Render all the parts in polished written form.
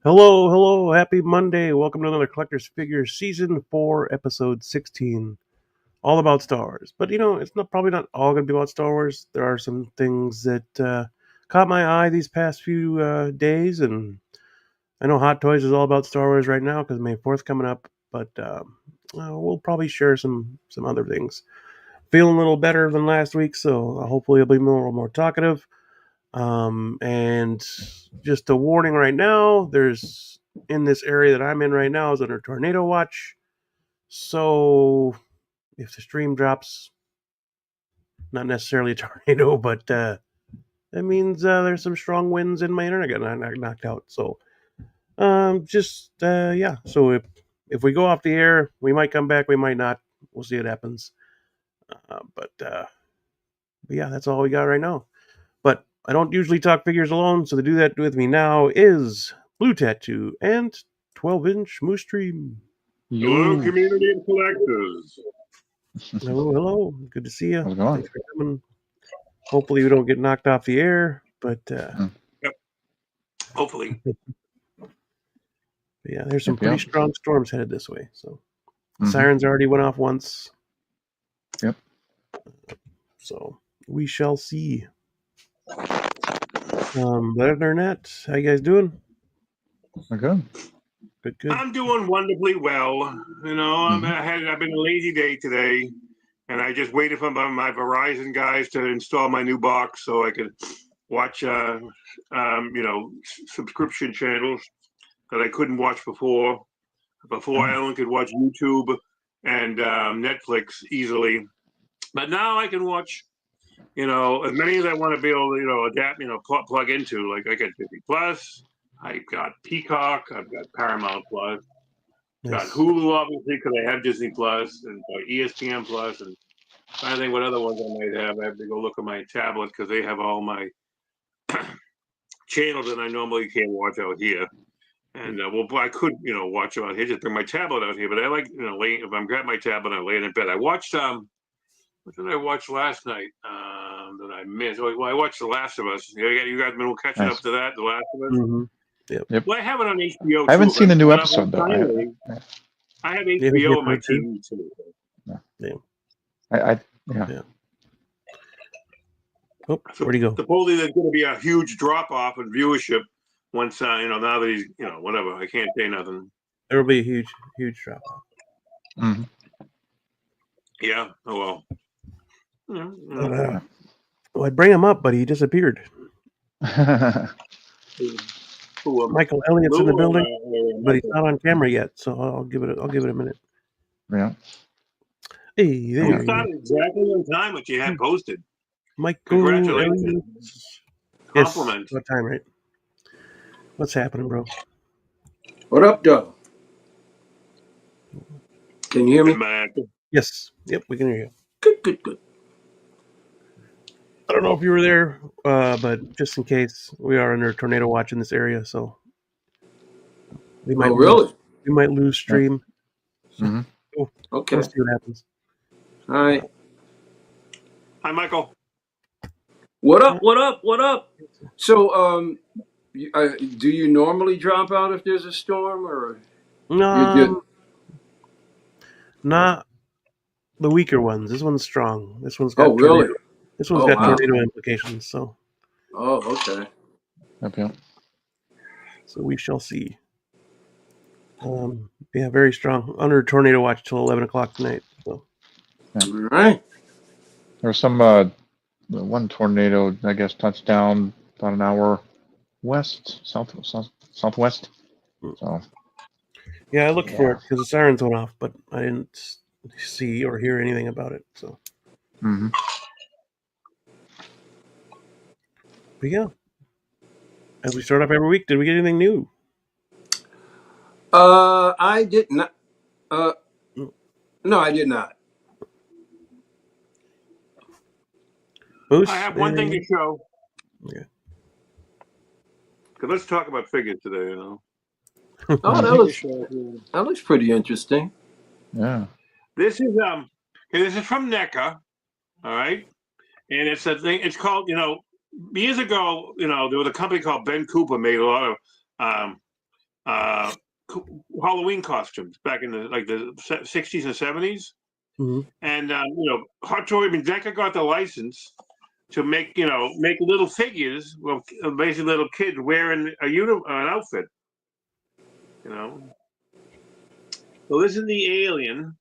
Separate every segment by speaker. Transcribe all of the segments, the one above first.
Speaker 1: Hello, hello, happy Monday. Welcome to another Collector's Figures Season 4, Episode 16. All about Star Wars. But it's probably not all going to be about Star Wars. There are some things that caught my eye these past few days, and I know Hot Toys is all about Star Wars right now because May 4th coming up, but we'll probably share some other things. Feeling a little better than last week, so hopefully I'll be more talkative. And just a warning right now, there's in this area that I'm in right now is under tornado watch. So if the stream drops, not necessarily a tornado, but that means there's some strong winds and my internet got knocked out. So yeah. So if we go off the air, we might come back, we might not. We'll see what happens. But yeah, that's all we got right now. But I don't usually talk figures alone, so to do that with me now is Blue Tattoo and 12-inch Moose Stream.
Speaker 2: Hello, community and collectors.
Speaker 1: Hello. Good to see you.
Speaker 3: How's it going?
Speaker 1: Thanks for coming. Hopefully we don't get knocked off the air, but
Speaker 2: Yep. Hopefully.
Speaker 1: Yeah, there's some pretty strong storms headed this way. So sirens already went off once.
Speaker 3: Yep.
Speaker 1: So we shall see. But other than that, how you guys doing?
Speaker 3: We're good.
Speaker 1: Good.
Speaker 2: I'm doing wonderfully well. I've been a lazy day today, and I just waited for my Verizon guys to install my new box so I could watch, subscription channels that I couldn't watch before. I only could watch YouTube and Netflix easily, but now I can watch, as many as I want to be able to, adapt, plug into. Like I got Disney Plus, I've got Peacock, I've got Paramount Plus, got Hulu obviously because I have Disney Plus and ESPN Plus, and I think what other ones I might have. I have to go look at my tablet because they have all my channels that I normally can't watch out here. And I could watch them out here, just bring my tablet out here. But I like if I'm grabbing my tablet, I'm laying in bed. I watched what did I watch last night that I missed? Well, I watched The Last of Us. You guys been catching up to that, The Last of Us?
Speaker 1: Mm-hmm.
Speaker 2: Well, I have it on HBO.
Speaker 3: I haven't seen the new episode though.
Speaker 2: I have HBO on my TV too.
Speaker 3: Yeah.
Speaker 1: Oh, where'd he go?
Speaker 2: Supposedly there's going to be a huge drop off in viewership once now that he's whatever. I can't say nothing.
Speaker 1: There will be a huge drop off.
Speaker 3: Mm-hmm.
Speaker 2: Yeah. Oh
Speaker 1: well. Well, I'd bring him up, but he disappeared. Michael Elliott's in the building, but he's not on camera yet, so I'll give it a minute.
Speaker 3: Yeah.
Speaker 1: Hey, there
Speaker 2: you started exactly on time what you had posted.
Speaker 1: Michael,
Speaker 2: congratulations. Compliment.
Speaker 1: Yes, what time, right? What's happening, bro?
Speaker 4: What up, Doug? Can you hear me?
Speaker 1: Yes. Yep, we can hear you.
Speaker 4: Good.
Speaker 1: I don't know if you were there, but just in case, we are under tornado watch in this area, so we might lose stream.
Speaker 3: Mm-hmm.
Speaker 1: So,
Speaker 4: okay.
Speaker 1: Let's see what happens.
Speaker 4: All right.
Speaker 2: Hi, Michael.
Speaker 4: What up? So, do you normally drop out if there's a storm, or
Speaker 1: not the weaker ones? This one's strong. This one's got
Speaker 4: really?
Speaker 1: This one's got tornado implications. So.
Speaker 4: Oh, okay.
Speaker 3: Okay.
Speaker 1: So we shall see. Yeah, very strong. Under tornado watch till 11 o'clock tonight. So.
Speaker 4: Yeah. All right.
Speaker 3: There was some one tornado, I guess, touched down about an hour southwest. So.
Speaker 1: Yeah, I looked for it because the sirens went off, but I didn't see or hear anything about it. So.
Speaker 3: Mm-hmm.
Speaker 1: But yeah, as we start off every week, did we get anything new?
Speaker 4: I did not. No, I did not.
Speaker 1: Moose,
Speaker 2: I have one thing to show.
Speaker 1: Yeah.
Speaker 2: Because let's talk about figures today.
Speaker 4: Oh, that looks pretty interesting.
Speaker 3: Yeah.
Speaker 2: This is from NECA, all right, and it's a thing. It's called years ago. There was a company called Ben Cooper made a lot of Halloween costumes back in the 60s and 70s.
Speaker 1: Mhm.
Speaker 2: And Hot Toy, I mean, Decker got the license to make little figures, well, basically little kids wearing an outfit. So this is the alien,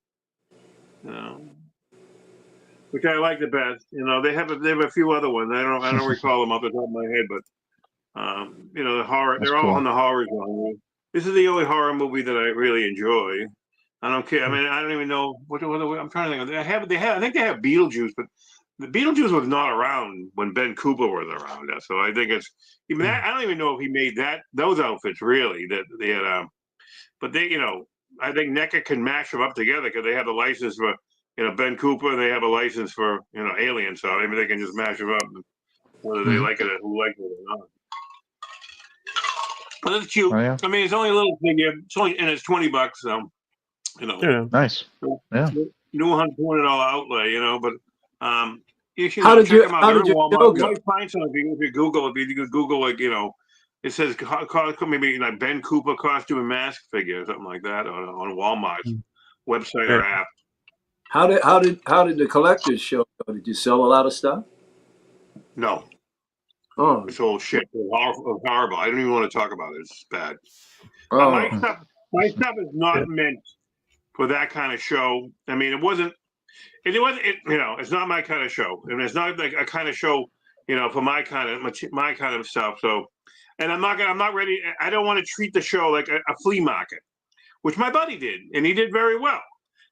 Speaker 2: which I like the best. They have a few other ones. I don't recall them off the top of my head, but the horror.
Speaker 3: That's
Speaker 2: They're all
Speaker 3: cool.
Speaker 2: on the horror genre. This is the only horror movie that I really enjoy. I don't care. I mean, I don't even know what I'm trying to think of. I think they have Beetlejuice, but the Beetlejuice was not around when Ben Cooper was around. So I think it's even that. I don't even know if he made those outfits really. That they had, but they, I think NECA can mash them up together because they have a license for Ben Cooper and they have a license for Alien. So maybe they can just mash them up, whether they like it or who likes it or not. But it's cute.
Speaker 3: Oh, yeah.
Speaker 2: I mean, it's only a little figure. And it's $20. So
Speaker 1: Yeah.
Speaker 3: Nice. Yeah.
Speaker 2: new $120 outlay. But you should
Speaker 4: How did
Speaker 2: check them out.
Speaker 4: how
Speaker 2: They're
Speaker 4: did
Speaker 2: in
Speaker 4: your
Speaker 2: Walmart.
Speaker 4: show
Speaker 2: You
Speaker 4: go?
Speaker 2: might find some if you Google. If you Google it says maybe like Ben Cooper costume and mask figure or something like that on Walmart's website or app.
Speaker 4: How did the collector's show go? Did you sell a lot of stuff?
Speaker 2: No,
Speaker 4: Oh,
Speaker 2: it's all shit. It's horrible. I don't even want to talk about it. It's bad.
Speaker 4: oh,
Speaker 2: My stuff is not meant for that kind of show. I mean, it wasn't. It's not my kind of show, and it's not like a kind of show, for my kind of stuff. So, and I'm not ready. I don't want to treat the show like a flea market, which my buddy did, and he did very well.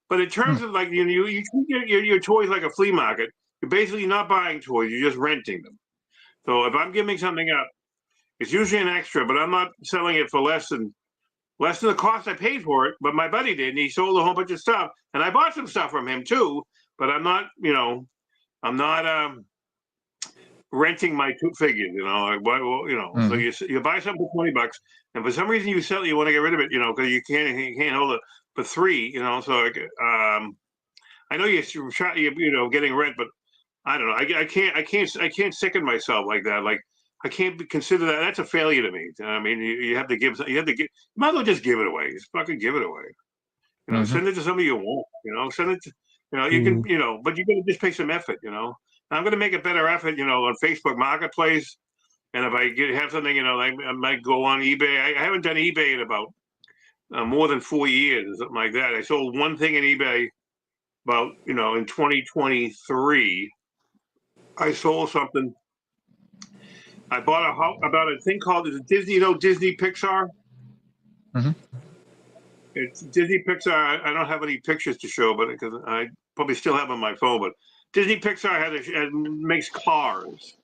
Speaker 2: But in terms of you treat your toys like a flea market, you're basically not buying toys; you're just renting them. So if I'm giving something up, it's usually an extra, but I'm not selling it for less than the cost I paid for it. But my buddy did, and he sold a whole bunch of stuff, and I bought some stuff from him too. But I'm not, renting my two figures. So you buy something for $20, and for some reason you want to get rid of it. Because you can't hold it for $3. So I know you're getting rent, but I don't know. I can't sicken myself like that. Like I can't consider that. That's a failure to me. I mean, you have to give. You might as well just give it away. Just fucking give it away. Send it to somebody you want. Send it to. You can. But you got to just pay some effort. I'm going to make a better effort. On Facebook Marketplace, and if I have something, I might go on eBay. I haven't done eBay in about more than 4 years or something like that. I sold one thing in eBay about in 2023. I sold something. I bought about a thing called Disney. Disney Pixar.
Speaker 3: Mhm.
Speaker 2: It's Disney Pixar. I don't have any pictures to show, but because I probably still have on my phone. But Disney Pixar makes cars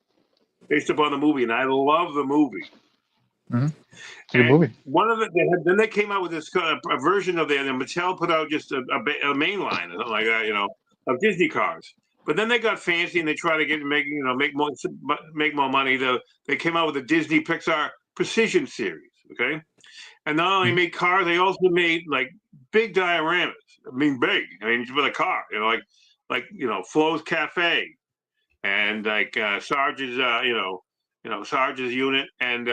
Speaker 2: based upon the movie, and I love the movie.
Speaker 3: It's a good movie.
Speaker 2: One of then they came out with this a version of it, and Mattel put out just a main line or something like that, of Disney cars. But then they got fancy and they tried to make more money. They came out with a Disney Pixar Precision series, okay? And not only made cars, they also made like big dioramas. I mean, big. I mean, with a car, like Flo's Cafe, and like Sarge's, Sarge's unit, and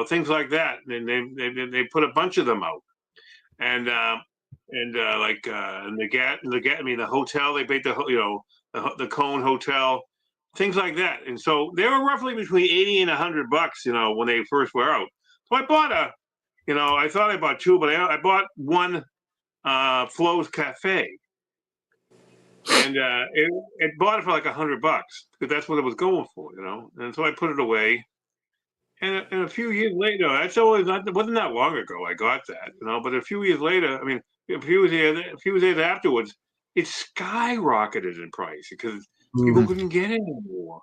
Speaker 2: things like that. And they put a bunch of them out, and the hotel, they made the Cone Hotel, things like that. And so they were roughly between $80 and $100, when they first were out. So I bought I thought I bought two, but I bought one Flo's Cafe, and it bought it for like $100 because that's what it was going for, And so I put it away. And a few years later, it wasn't that long ago I got that, But a few years later, I mean, a few years afterwards, it skyrocketed in price because people couldn't get it anymore.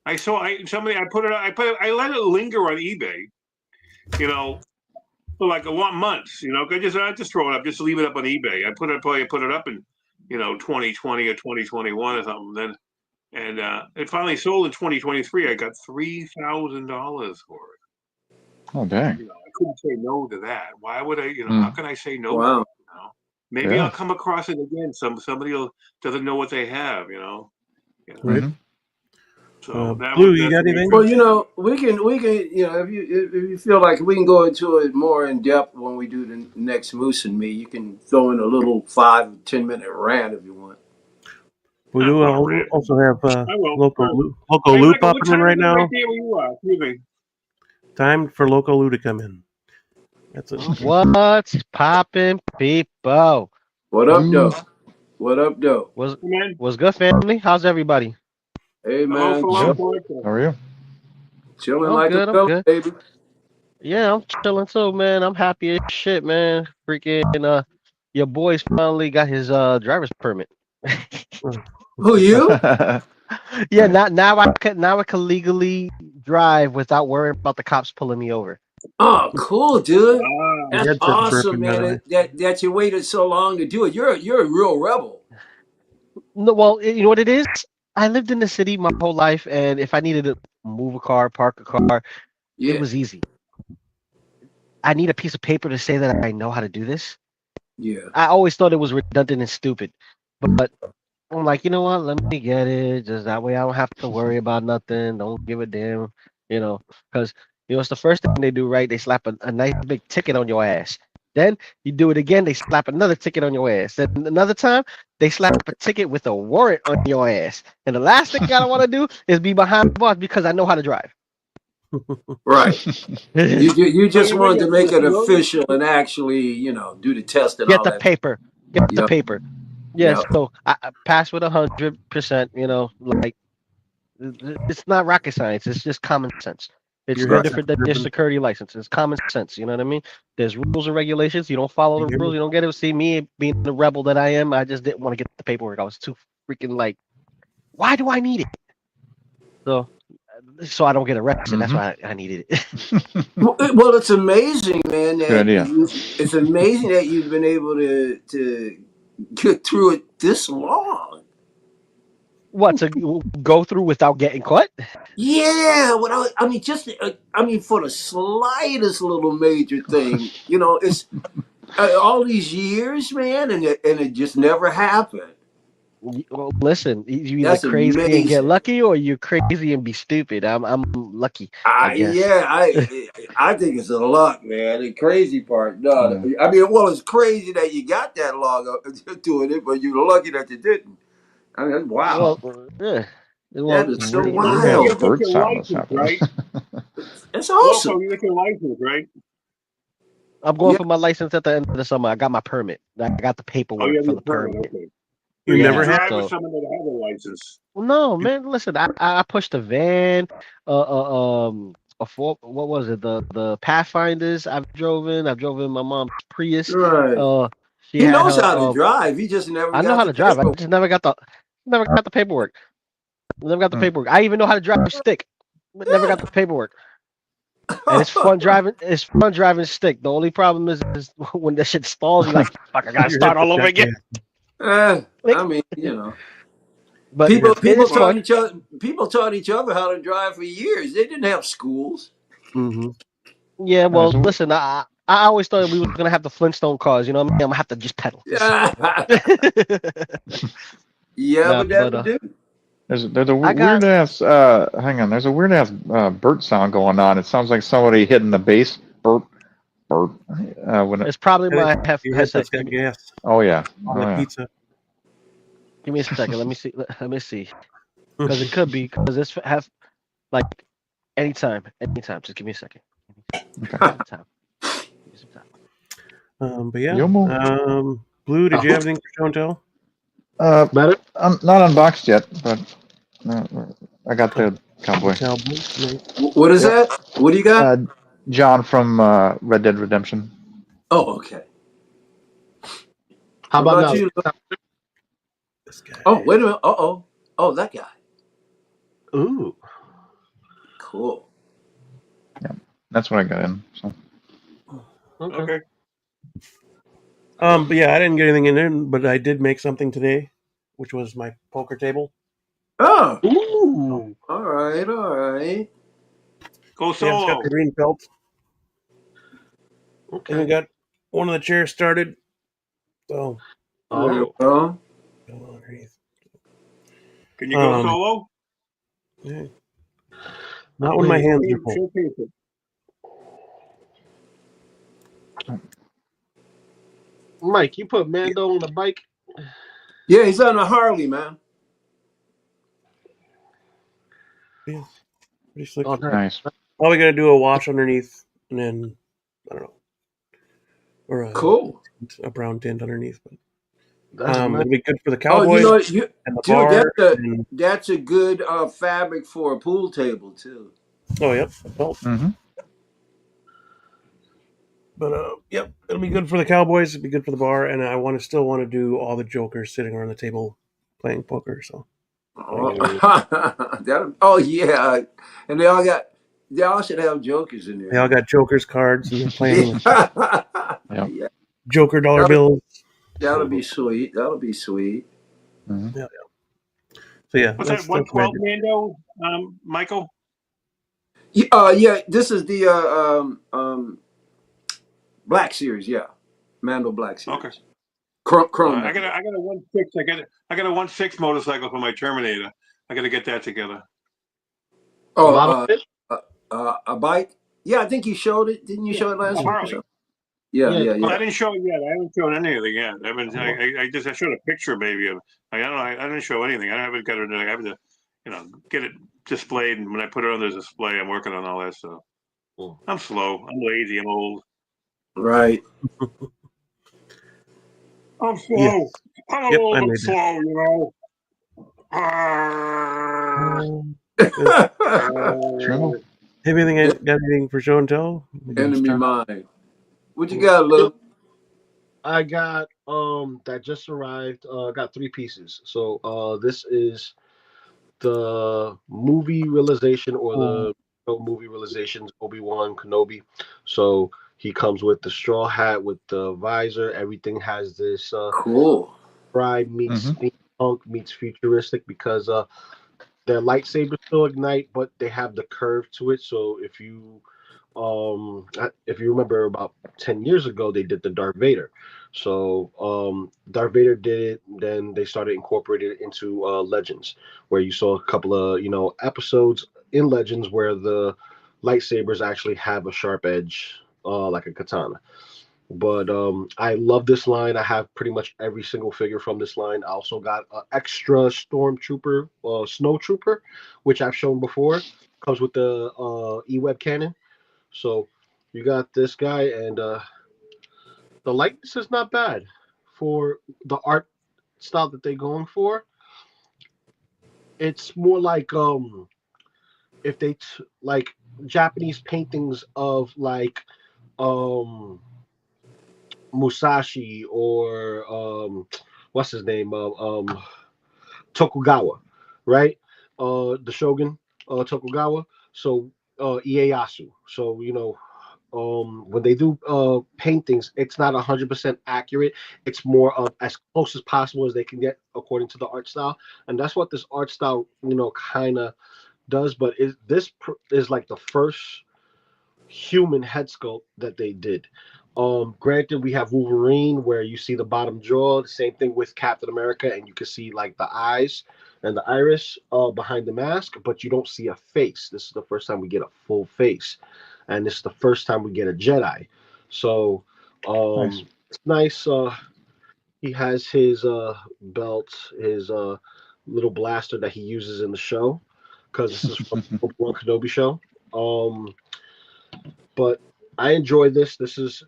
Speaker 2: I let it linger on eBay, for like months, I just throw it up, just leave it up on eBay. I put it up in, 2020 or 2021 or something. Then, and it finally sold in 2023. I got $3,000 for it.
Speaker 3: Oh, dang.
Speaker 2: I couldn't say no to that. Why would I? How can I say no?
Speaker 4: wow.
Speaker 2: Maybe I'll come across it again. Somebody doesn't know what they have.
Speaker 1: Right.
Speaker 2: So that
Speaker 1: Blue,
Speaker 2: was
Speaker 1: you got
Speaker 2: that's
Speaker 1: anything?
Speaker 4: Well, we can if you feel like we can go into it more in depth when we do the next Moose and Me. You can throw in a little 5-10 minute rant if you want.
Speaker 1: We
Speaker 2: I'm
Speaker 1: do
Speaker 2: gonna rant.
Speaker 1: also have
Speaker 2: I will.
Speaker 1: Loco
Speaker 2: Hey,
Speaker 1: Lou
Speaker 2: Michael, what
Speaker 1: popping in
Speaker 2: time
Speaker 1: right
Speaker 2: is it right
Speaker 1: now.
Speaker 2: there where you are? Excuse me.
Speaker 1: Time for Loco Lou to come in. That's it.
Speaker 5: What's poppin', people?
Speaker 4: What up, though? What up, though?
Speaker 5: Was
Speaker 2: Hey, man.
Speaker 5: was good, family? How's everybody?
Speaker 4: Hey,
Speaker 2: Hello,
Speaker 4: man,
Speaker 3: Good.
Speaker 2: Collector.
Speaker 3: How are you?
Speaker 4: chilling
Speaker 5: I'm
Speaker 4: like a
Speaker 5: good. I'm
Speaker 4: villain,
Speaker 5: good.
Speaker 4: baby.
Speaker 5: Yeah, I'm chilling too, man. I'm happy as shit, man. Freaking your boy's finally got his driver's permit.
Speaker 4: Who you?
Speaker 5: Yeah,
Speaker 3: Nice.
Speaker 5: now I can legally drive without worrying about the cops pulling me over.
Speaker 4: Oh, cool, dude.
Speaker 2: Ah,
Speaker 1: Your
Speaker 4: That's
Speaker 1: headset's
Speaker 4: awesome,
Speaker 1: burping, by the
Speaker 4: man.
Speaker 1: way.
Speaker 4: That you waited so long to do it. You're a real rebel.
Speaker 5: No, well, you know what it is? I lived in the city my whole life, and if I needed to move a car, park a car, it
Speaker 4: Yeah,
Speaker 5: was easy. I need a piece of paper to say that I know how to do this.
Speaker 4: yeah.
Speaker 5: I always thought it was redundant and stupid, but I'm like, you know what? Let me get it. Just that way I don't have to worry about nothing. Don't give a damn, because it's the first thing they do, right? They slap a nice big ticket on your ass. Then you do it again, they slap another ticket on your ass. Then another time, they slap a ticket with a warrant on your ass. And the last thing I want to do is be behind bars because I know how to drive.
Speaker 4: Right.
Speaker 5: Get
Speaker 4: You
Speaker 2: so
Speaker 4: just wanted to make it
Speaker 2: you
Speaker 4: official and actually, do the test and all
Speaker 5: the
Speaker 4: that.
Speaker 5: paper. Get the
Speaker 4: Yep,
Speaker 5: paper. Yeah,
Speaker 4: yep.
Speaker 5: so I passed with 100%, like it's not rocket science. It's just common sense. It's
Speaker 1: Your
Speaker 5: no
Speaker 4: Right.
Speaker 1: headset's
Speaker 5: different than your
Speaker 1: burping.
Speaker 5: security license. It's common sense. You know what I mean? There's rules and regulations. You don't follow
Speaker 1: You
Speaker 5: the
Speaker 1: hear
Speaker 5: rules.
Speaker 1: me?
Speaker 5: You don't get it. See me being the rebel that I am. I just didn't want to get the paperwork. I was too freaking like, why do I need it? So I don't get arrested. That's
Speaker 3: hmm
Speaker 5: why I needed it.
Speaker 4: Well, it's amazing, man.
Speaker 3: Good idea.
Speaker 4: It's amazing that you've been able to get through it this long.
Speaker 5: What to go through without getting caught?
Speaker 4: Yeah, I mean, just I mean, for the slightest little major thing, it's all these years, man, and it just never happened.
Speaker 5: Well, listen, you either
Speaker 4: That's
Speaker 5: crazy and get
Speaker 4: amazing.
Speaker 5: lucky, or you're crazy and be stupid. I'm lucky, I guess.
Speaker 4: Yeah, I think it's a luck, man. The crazy part, no,
Speaker 3: Yeah.
Speaker 4: I mean, well, it's crazy that you got that long doing it, but you're lucky that you didn't. I mean, wow,
Speaker 5: Well, yeah.
Speaker 4: that
Speaker 5: Well,
Speaker 4: is so
Speaker 3: Weird, weird to
Speaker 2: Loco,
Speaker 3: have
Speaker 2: you
Speaker 4: wild.
Speaker 2: get
Speaker 3: bird
Speaker 2: your
Speaker 3: sound that's
Speaker 2: license,
Speaker 3: happening.
Speaker 2: right?
Speaker 4: That's awesome.
Speaker 2: Loco, you get your license, right?
Speaker 5: I'm going
Speaker 4: Yeah,
Speaker 5: for my license at the end of the summer. I got my permit. I got the
Speaker 2: Oh, you
Speaker 5: paperwork
Speaker 2: have
Speaker 5: for
Speaker 2: your
Speaker 5: the
Speaker 2: permit.
Speaker 5: permit.
Speaker 2: Okay. So
Speaker 1: You
Speaker 2: you can
Speaker 1: never
Speaker 5: Yeah.
Speaker 1: had.
Speaker 2: drive with
Speaker 5: So
Speaker 2: someone that has a license.
Speaker 5: no,
Speaker 1: You,
Speaker 5: man. Listen, I pushed a van. What was it? The Pathfinders. I've driven my mom's Prius.
Speaker 4: right.
Speaker 5: Uh, she
Speaker 4: He
Speaker 5: had
Speaker 4: knows
Speaker 5: her.
Speaker 4: how to drive. He just never
Speaker 5: I know
Speaker 4: got
Speaker 5: how
Speaker 4: the
Speaker 5: to drive. I
Speaker 4: paper.
Speaker 5: just never got the paperwork. Never got the
Speaker 3: Hmm.
Speaker 5: paperwork. I even know how to drive a stick, but never got the paperwork. And it's fun driving. It's fun driving stick. The only problem is when the shit stalls. You're like, fuck, I gotta
Speaker 1: your
Speaker 5: start
Speaker 1: headset's
Speaker 5: all over
Speaker 1: got
Speaker 5: again.
Speaker 1: gas.
Speaker 4: I
Speaker 5: Like,
Speaker 4: mean,
Speaker 5: but
Speaker 1: Your
Speaker 4: people
Speaker 1: headset's
Speaker 5: it
Speaker 4: people
Speaker 5: is
Speaker 1: gas.
Speaker 4: taught
Speaker 5: fun.
Speaker 4: each other people taught each other how to drive for years. They didn't have schools.
Speaker 1: Mm-hmm.
Speaker 5: Yeah,
Speaker 3: There's
Speaker 5: well, listen, I always thought we were gonna have the Flintstone cars. You know what I mean? I'm gonna have to just pedal. Just
Speaker 4: Yeah, yeah,
Speaker 5: nah,
Speaker 4: but
Speaker 5: but
Speaker 4: that'll do.
Speaker 3: there's a
Speaker 5: I got.
Speaker 3: weird ass hang on. There's a weird ass bird sound going on. It sounds like somebody hitting the bass. Burp, burp. When it,
Speaker 5: It's probably my
Speaker 1: Your
Speaker 5: headset.
Speaker 1: headset's got gas.
Speaker 3: oh yeah,
Speaker 1: On
Speaker 3: oh
Speaker 1: like
Speaker 3: yeah.
Speaker 1: pizza.
Speaker 5: Give me a second. Let me see. Let me see. Because it could be because it's have like anytime. Just give me a second.
Speaker 3: Okay.
Speaker 5: Give me some time. Give me some time.
Speaker 1: But yeah.
Speaker 3: Yomo.
Speaker 1: Blue, did you
Speaker 4: Oh,
Speaker 1: have anything for show and tell?
Speaker 4: better.
Speaker 3: I'm not unboxed yet, but I got the cowboy.
Speaker 1: Cowboy. Nice.
Speaker 4: What is
Speaker 3: Yep.
Speaker 4: that? What do you got?
Speaker 3: John from Red Dead Redemption.
Speaker 4: Oh, okay.
Speaker 6: How
Speaker 4: What
Speaker 6: about
Speaker 4: about
Speaker 6: now?
Speaker 4: you?
Speaker 1: This guy.
Speaker 4: Oh, wait a minute. Oh. Oh, that guy.
Speaker 6: Ooh.
Speaker 4: Cool.
Speaker 3: That's what I got in. So
Speaker 5: Okay.
Speaker 2: Okay.
Speaker 1: But yeah, I didn't get anything in there, but I did make something today, which was my poker table.
Speaker 4: Oh,
Speaker 6: Ooh.
Speaker 4: all right, all right.
Speaker 2: Go
Speaker 1: Yeah, it's got the
Speaker 2: solo.
Speaker 1: green felt, and we
Speaker 6: Okay.
Speaker 1: got one of the chairs started. So,
Speaker 4: There you
Speaker 6: Oh.
Speaker 4: go.
Speaker 1: go underneath.
Speaker 2: Can you go
Speaker 1: Um,
Speaker 2: solo?
Speaker 1: Yeah. Not when my hands are full.
Speaker 2: Showcase it.
Speaker 6: Mike, you put Mando on the bike.
Speaker 4: Yeah, he's on a Harley, man.
Speaker 1: Yeah, pretty slick.
Speaker 5: Oh, nice.
Speaker 3: Nice.
Speaker 1: Probably gonna do a wash underneath, and then I don't know, or
Speaker 4: Cool.
Speaker 1: a brown tint underneath. But
Speaker 5: That's nice.
Speaker 1: it'll be good for the
Speaker 4: Oh,
Speaker 1: Cowboys
Speaker 4: you know,
Speaker 1: and the
Speaker 4: dude,
Speaker 1: bar. And,
Speaker 4: that's a good fabric for a pool table too.
Speaker 1: oh, yep. Well,
Speaker 3: Mm-hmm.
Speaker 1: but yep, it'll be good for the Cowboys. It'll be good for the bar, and I still want to do all the Jokers sitting around the table playing poker. So
Speaker 4: Oh yeah, and they all should have jokers in
Speaker 1: they all
Speaker 4: there.
Speaker 1: got Jokers cards, and they're playing
Speaker 4: Yeah,
Speaker 3: Yep.
Speaker 4: yeah,
Speaker 1: Joker dollar bills.
Speaker 4: that'll be sweet. That'll be sweet.
Speaker 3: Mm-hmm.
Speaker 1: Yeah. So yeah,
Speaker 2: What's
Speaker 1: that's
Speaker 2: that? 112
Speaker 1: what I did.
Speaker 2: Mando, Michael?
Speaker 4: Yeah, this is the Black Series. Yeah, Mando Black Series.
Speaker 2: Okay.
Speaker 4: Chrome.
Speaker 2: I got a 1.6. I got a 1.6 motorcycle for my Terminator. I got to get that together.
Speaker 4: Oh, a bike. Yeah, I think you showed it. Didn't you show it last
Speaker 2: A
Speaker 4: week?
Speaker 2: Harley.
Speaker 4: Yeah.
Speaker 2: Well, I didn't show it yet. I haven't shown anything yet. I showed a picture maybe of. I don't know. I didn't show anything. I haven't got it. I have to, get it displayed. And when I put it on the display, I'm working on all that stuff. I'm slow. I'm lazy. I'm old.
Speaker 4: Right.
Speaker 2: I'm slow.
Speaker 1: Yes.
Speaker 2: I'm
Speaker 1: Yep,
Speaker 2: old
Speaker 1: I
Speaker 2: and
Speaker 1: made
Speaker 2: slow.
Speaker 3: True.
Speaker 1: Anything got anything for show and tell?
Speaker 4: Enemy mine. What you got, Luke?
Speaker 5: I got that just arrived. Got 3 pieces. So this is the movie realization or the movie realizations Obi-Wan Kenobi. So he comes with the straw hat with the visor. Everything has this
Speaker 4: Cool.
Speaker 5: pride meets steampunk meets futuristic because their lightsabers still ignite, but they have the curve to it. So if you remember about 10 years ago, they did the Darth Vader. So Darth Vader did it, then they started incorporating it into Legends, where you saw a couple of episodes in Legends where the lightsabers actually have a sharp edge, like a katana. But I love this line. I have pretty much every single figure from this line. I also got an extra Stormtrooper, Snow Trooper, which I've shown before. Comes with the E-Web cannon. So you got this guy, and the likeness is not bad for the art style that they're going for. It's more like if they like Japanese paintings of like Musashi or what's his name Tokugawa, right? The Shogun Tokugawa. So Ieyasu. So when they do paintings, it's not 100% accurate. It's more of as close as possible as they can get according to the art style, and that's what this art style kind of does. But this is like the first human head sculpt that they did. Granted, we have Wolverine where you see the bottom jaw. The same thing with Captain America, and you can see like the eyes and the iris behind the mask, but you don't see a face. This is the first time we get a full face, and this is the first time we get a Jedi. So
Speaker 3: Nice.
Speaker 5: it's nice. He has his belt, his little blaster that he uses in the show, because this is from the Obi-Wan Kenobi show. But I enjoy this. This is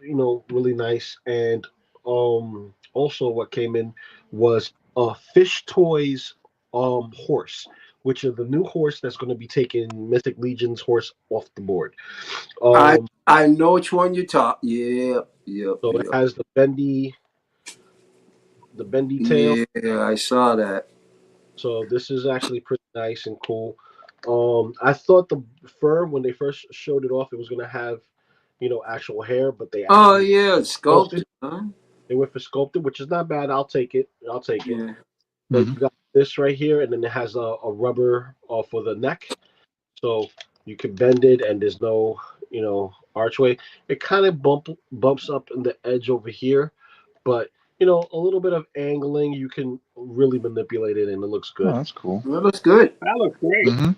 Speaker 5: really nice. And also what came in was a Fish Toys horse, which is the new horse that's going to be taking Mythic Legion's horse off the board.
Speaker 4: I know which one you talk. Yeah.
Speaker 5: So it has the bendy tail.
Speaker 4: Yeah, I saw that.
Speaker 5: So this is actually pretty nice and cool. I thought the fur when they first showed it off, it was gonna have, actual hair, but they actually
Speaker 4: sculpted. Huh?
Speaker 5: They went for sculpted, which is not bad. I'll take it.
Speaker 4: Yeah.
Speaker 5: But you got this right here, and then it has a rubber for the neck, so you can bend it, and there's no archway. It kind of bumps up in the edge over here, but a little bit of angling, you can really manipulate it, and it looks good.
Speaker 3: Oh, that's cool.
Speaker 4: That looks good.
Speaker 2: That looks great.
Speaker 3: Mm-hmm.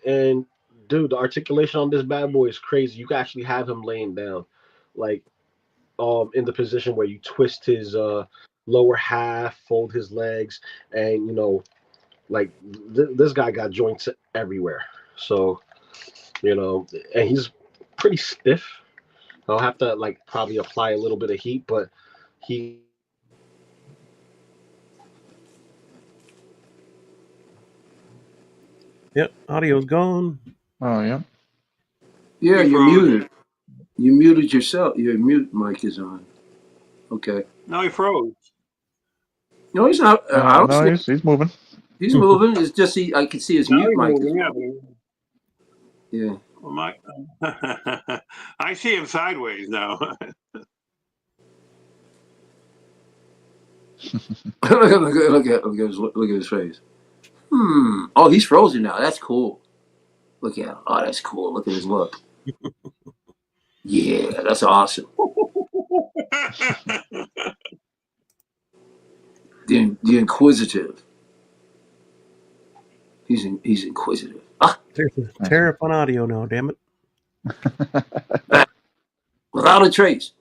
Speaker 6: And dude, the articulation on this bad boy is crazy. You can actually have him laying down, like in the position where you twist his lower half, fold his legs, and like this guy got joints everywhere. So and he's pretty stiff. I'll have to like probably apply a little bit of heat, but he
Speaker 1: Yep, audio's gone.
Speaker 3: Oh yeah.
Speaker 4: Yeah,
Speaker 2: He
Speaker 4: you're
Speaker 2: froze.
Speaker 4: muted. You muted yourself. Your mute mic is on. Okay.
Speaker 2: No, he froze.
Speaker 4: No, he's not. I don't
Speaker 3: No,
Speaker 4: see.
Speaker 3: he's moving.
Speaker 4: He's moving. It's just I can see his
Speaker 2: Now
Speaker 4: mute
Speaker 2: he's
Speaker 4: mic is
Speaker 2: moving.
Speaker 4: on. Yeah.
Speaker 2: Well, I see him sideways now.
Speaker 4: look at his face. Oh, he's frozen now. That's cool. Look at him. Oh, that's cool. Look at his look. Yeah, that's awesome. The inquisitive. He's inquisitive. Ah,
Speaker 1: Tariff on audio now, damn it.
Speaker 4: without a trace.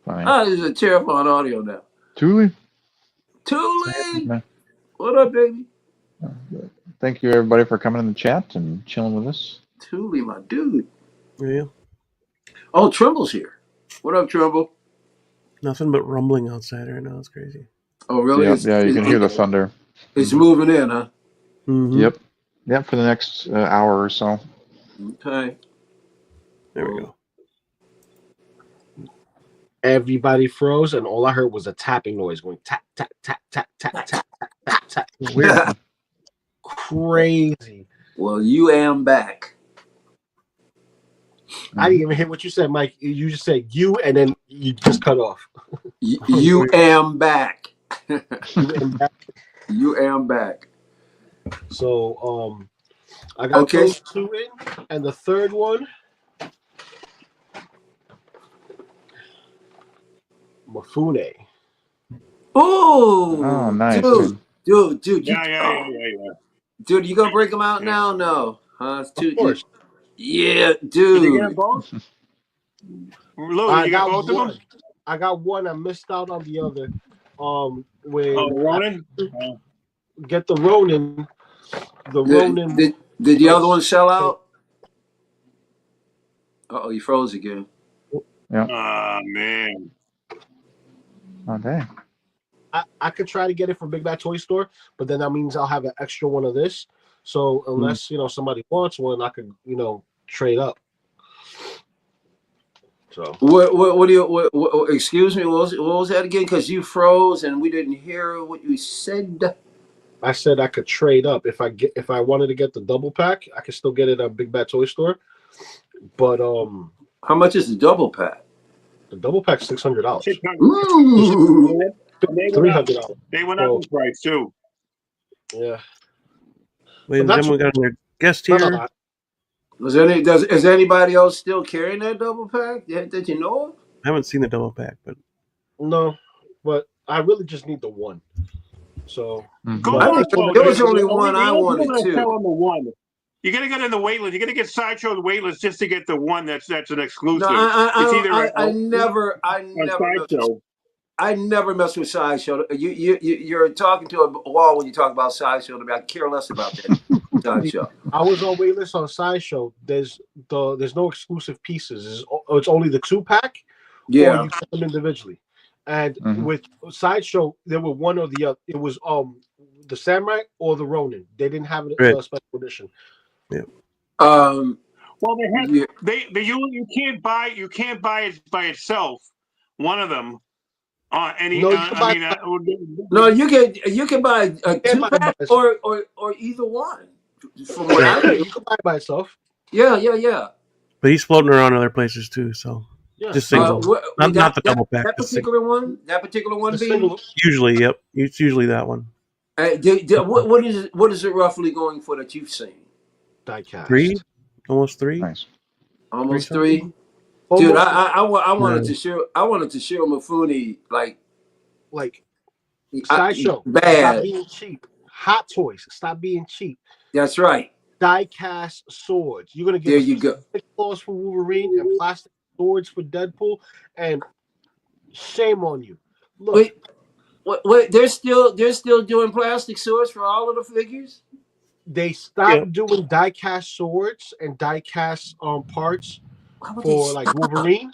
Speaker 3: Fine.
Speaker 4: Ah, there's a terrifying audio now.
Speaker 3: Thule.
Speaker 4: Thule, what up, baby?
Speaker 3: Thank you everybody for coming in the chat and chilling with us.
Speaker 4: Thule, my dude.
Speaker 1: Yeah.
Speaker 4: Oh, Trimble's here. What up, Trimble?
Speaker 1: Nothing but rumbling outside right now. It's crazy.
Speaker 4: Oh, really?
Speaker 3: Yeah, you can hear the thunder.
Speaker 4: It's moving in, huh?
Speaker 1: Mm-hmm.
Speaker 3: Yep, for the next hour or so.
Speaker 4: Okay.
Speaker 1: There we go.
Speaker 6: everybody froze, and all I heard was a tapping noise going tap tap tap tap tap tap tap tap.
Speaker 1: Weird.
Speaker 6: Crazy.
Speaker 4: Well, you am back.
Speaker 6: I didn't even hear what you said, Mike. You just said you, and then you just cut off.
Speaker 4: You am back.
Speaker 6: You am back.
Speaker 4: You am back.
Speaker 6: So, I got those two in, and the third one, Mifune.
Speaker 4: Oh,
Speaker 3: nice.
Speaker 4: Dude.
Speaker 2: Yeah.
Speaker 4: Dude, you gonna break them out now? No. It's too,
Speaker 6: Of course.
Speaker 4: Yeah,
Speaker 2: Did you get
Speaker 4: dude.
Speaker 2: both? Lou, you got both of them?
Speaker 6: I got one. I missed out on the other. When
Speaker 2: the Ronin?
Speaker 6: Get the Ronin. The Ronin.
Speaker 4: Did the other one sell out? Uh-oh, you froze again.
Speaker 3: Yeah.
Speaker 2: Oh, man.
Speaker 3: Oh, dang.
Speaker 6: I could try to get it from Big Bad Toy Store, but then that means I'll have an extra one of this. So unless somebody wants one, I could trade up. So
Speaker 4: what do you excuse me? What was that again? Because you froze and we didn't hear what you said.
Speaker 6: I said I could trade up if I wanted to get the double pack. I could still get it at Big Bad Toy Store, but
Speaker 4: how much is the double pack?
Speaker 6: The double pack's $600.
Speaker 4: $600.
Speaker 6: $300.
Speaker 2: They went up in price too.
Speaker 6: Yeah.
Speaker 1: Ladies and gentlemen, we got another guest here.
Speaker 4: Is anybody else still carrying that double pack? Did you know of?
Speaker 1: I haven't seen the double pack, but
Speaker 6: no, but I really just need the one. So
Speaker 2: go
Speaker 4: on. There was only one I wanted too.
Speaker 2: Tell them the one. You gotta get in the waitlist. You gotta get Sideshow's waitlist just to get the one that's an exclusive.
Speaker 4: No, I never mess with Sideshow. You're talking to a wall when you talk about Sideshow. To me, I care less about that Sideshow.
Speaker 6: I was on waitlist on Sideshow. There's no exclusive pieces. It's only the 2-pack.
Speaker 4: Yeah,
Speaker 6: or you get them individually. And with Sideshow, there were one or the other. It was the Samurai or the Ronin. They didn't have a special edition.
Speaker 1: Yeah.
Speaker 2: Well, they have. Yeah. You can't buy it by itself. One of them.
Speaker 4: No, you can buy a 2-pack or either one. From what I know,
Speaker 6: you can buy it by itself.
Speaker 4: Yeah.
Speaker 1: But he's floating around other places too, so just single. Not the double pack.
Speaker 4: That particular one being
Speaker 1: usually, yep. It's usually that one.
Speaker 4: What is it roughly going for that you've seen?
Speaker 6: Diecast.
Speaker 1: 3, almost 3.
Speaker 3: Nice.
Speaker 4: Almost 3. Dude, I wanted to show Mifune like
Speaker 6: Sideshow.
Speaker 4: Bad.
Speaker 6: Stop being cheap. Hot Toys. Stop being cheap.
Speaker 4: That's right.
Speaker 6: die-cast swords. You're gonna give
Speaker 4: There
Speaker 6: us
Speaker 4: you go.
Speaker 6: plastic claws for Wolverine and plastic swords for Deadpool, and shame on you. Look,
Speaker 4: Wait. They're still doing plastic swords for all of the figures.
Speaker 6: they
Speaker 1: Yeah.
Speaker 6: stopped doing die-cast swords and die-cast parts
Speaker 4: Why would they
Speaker 6: for like
Speaker 4: stop?
Speaker 6: Wolverine.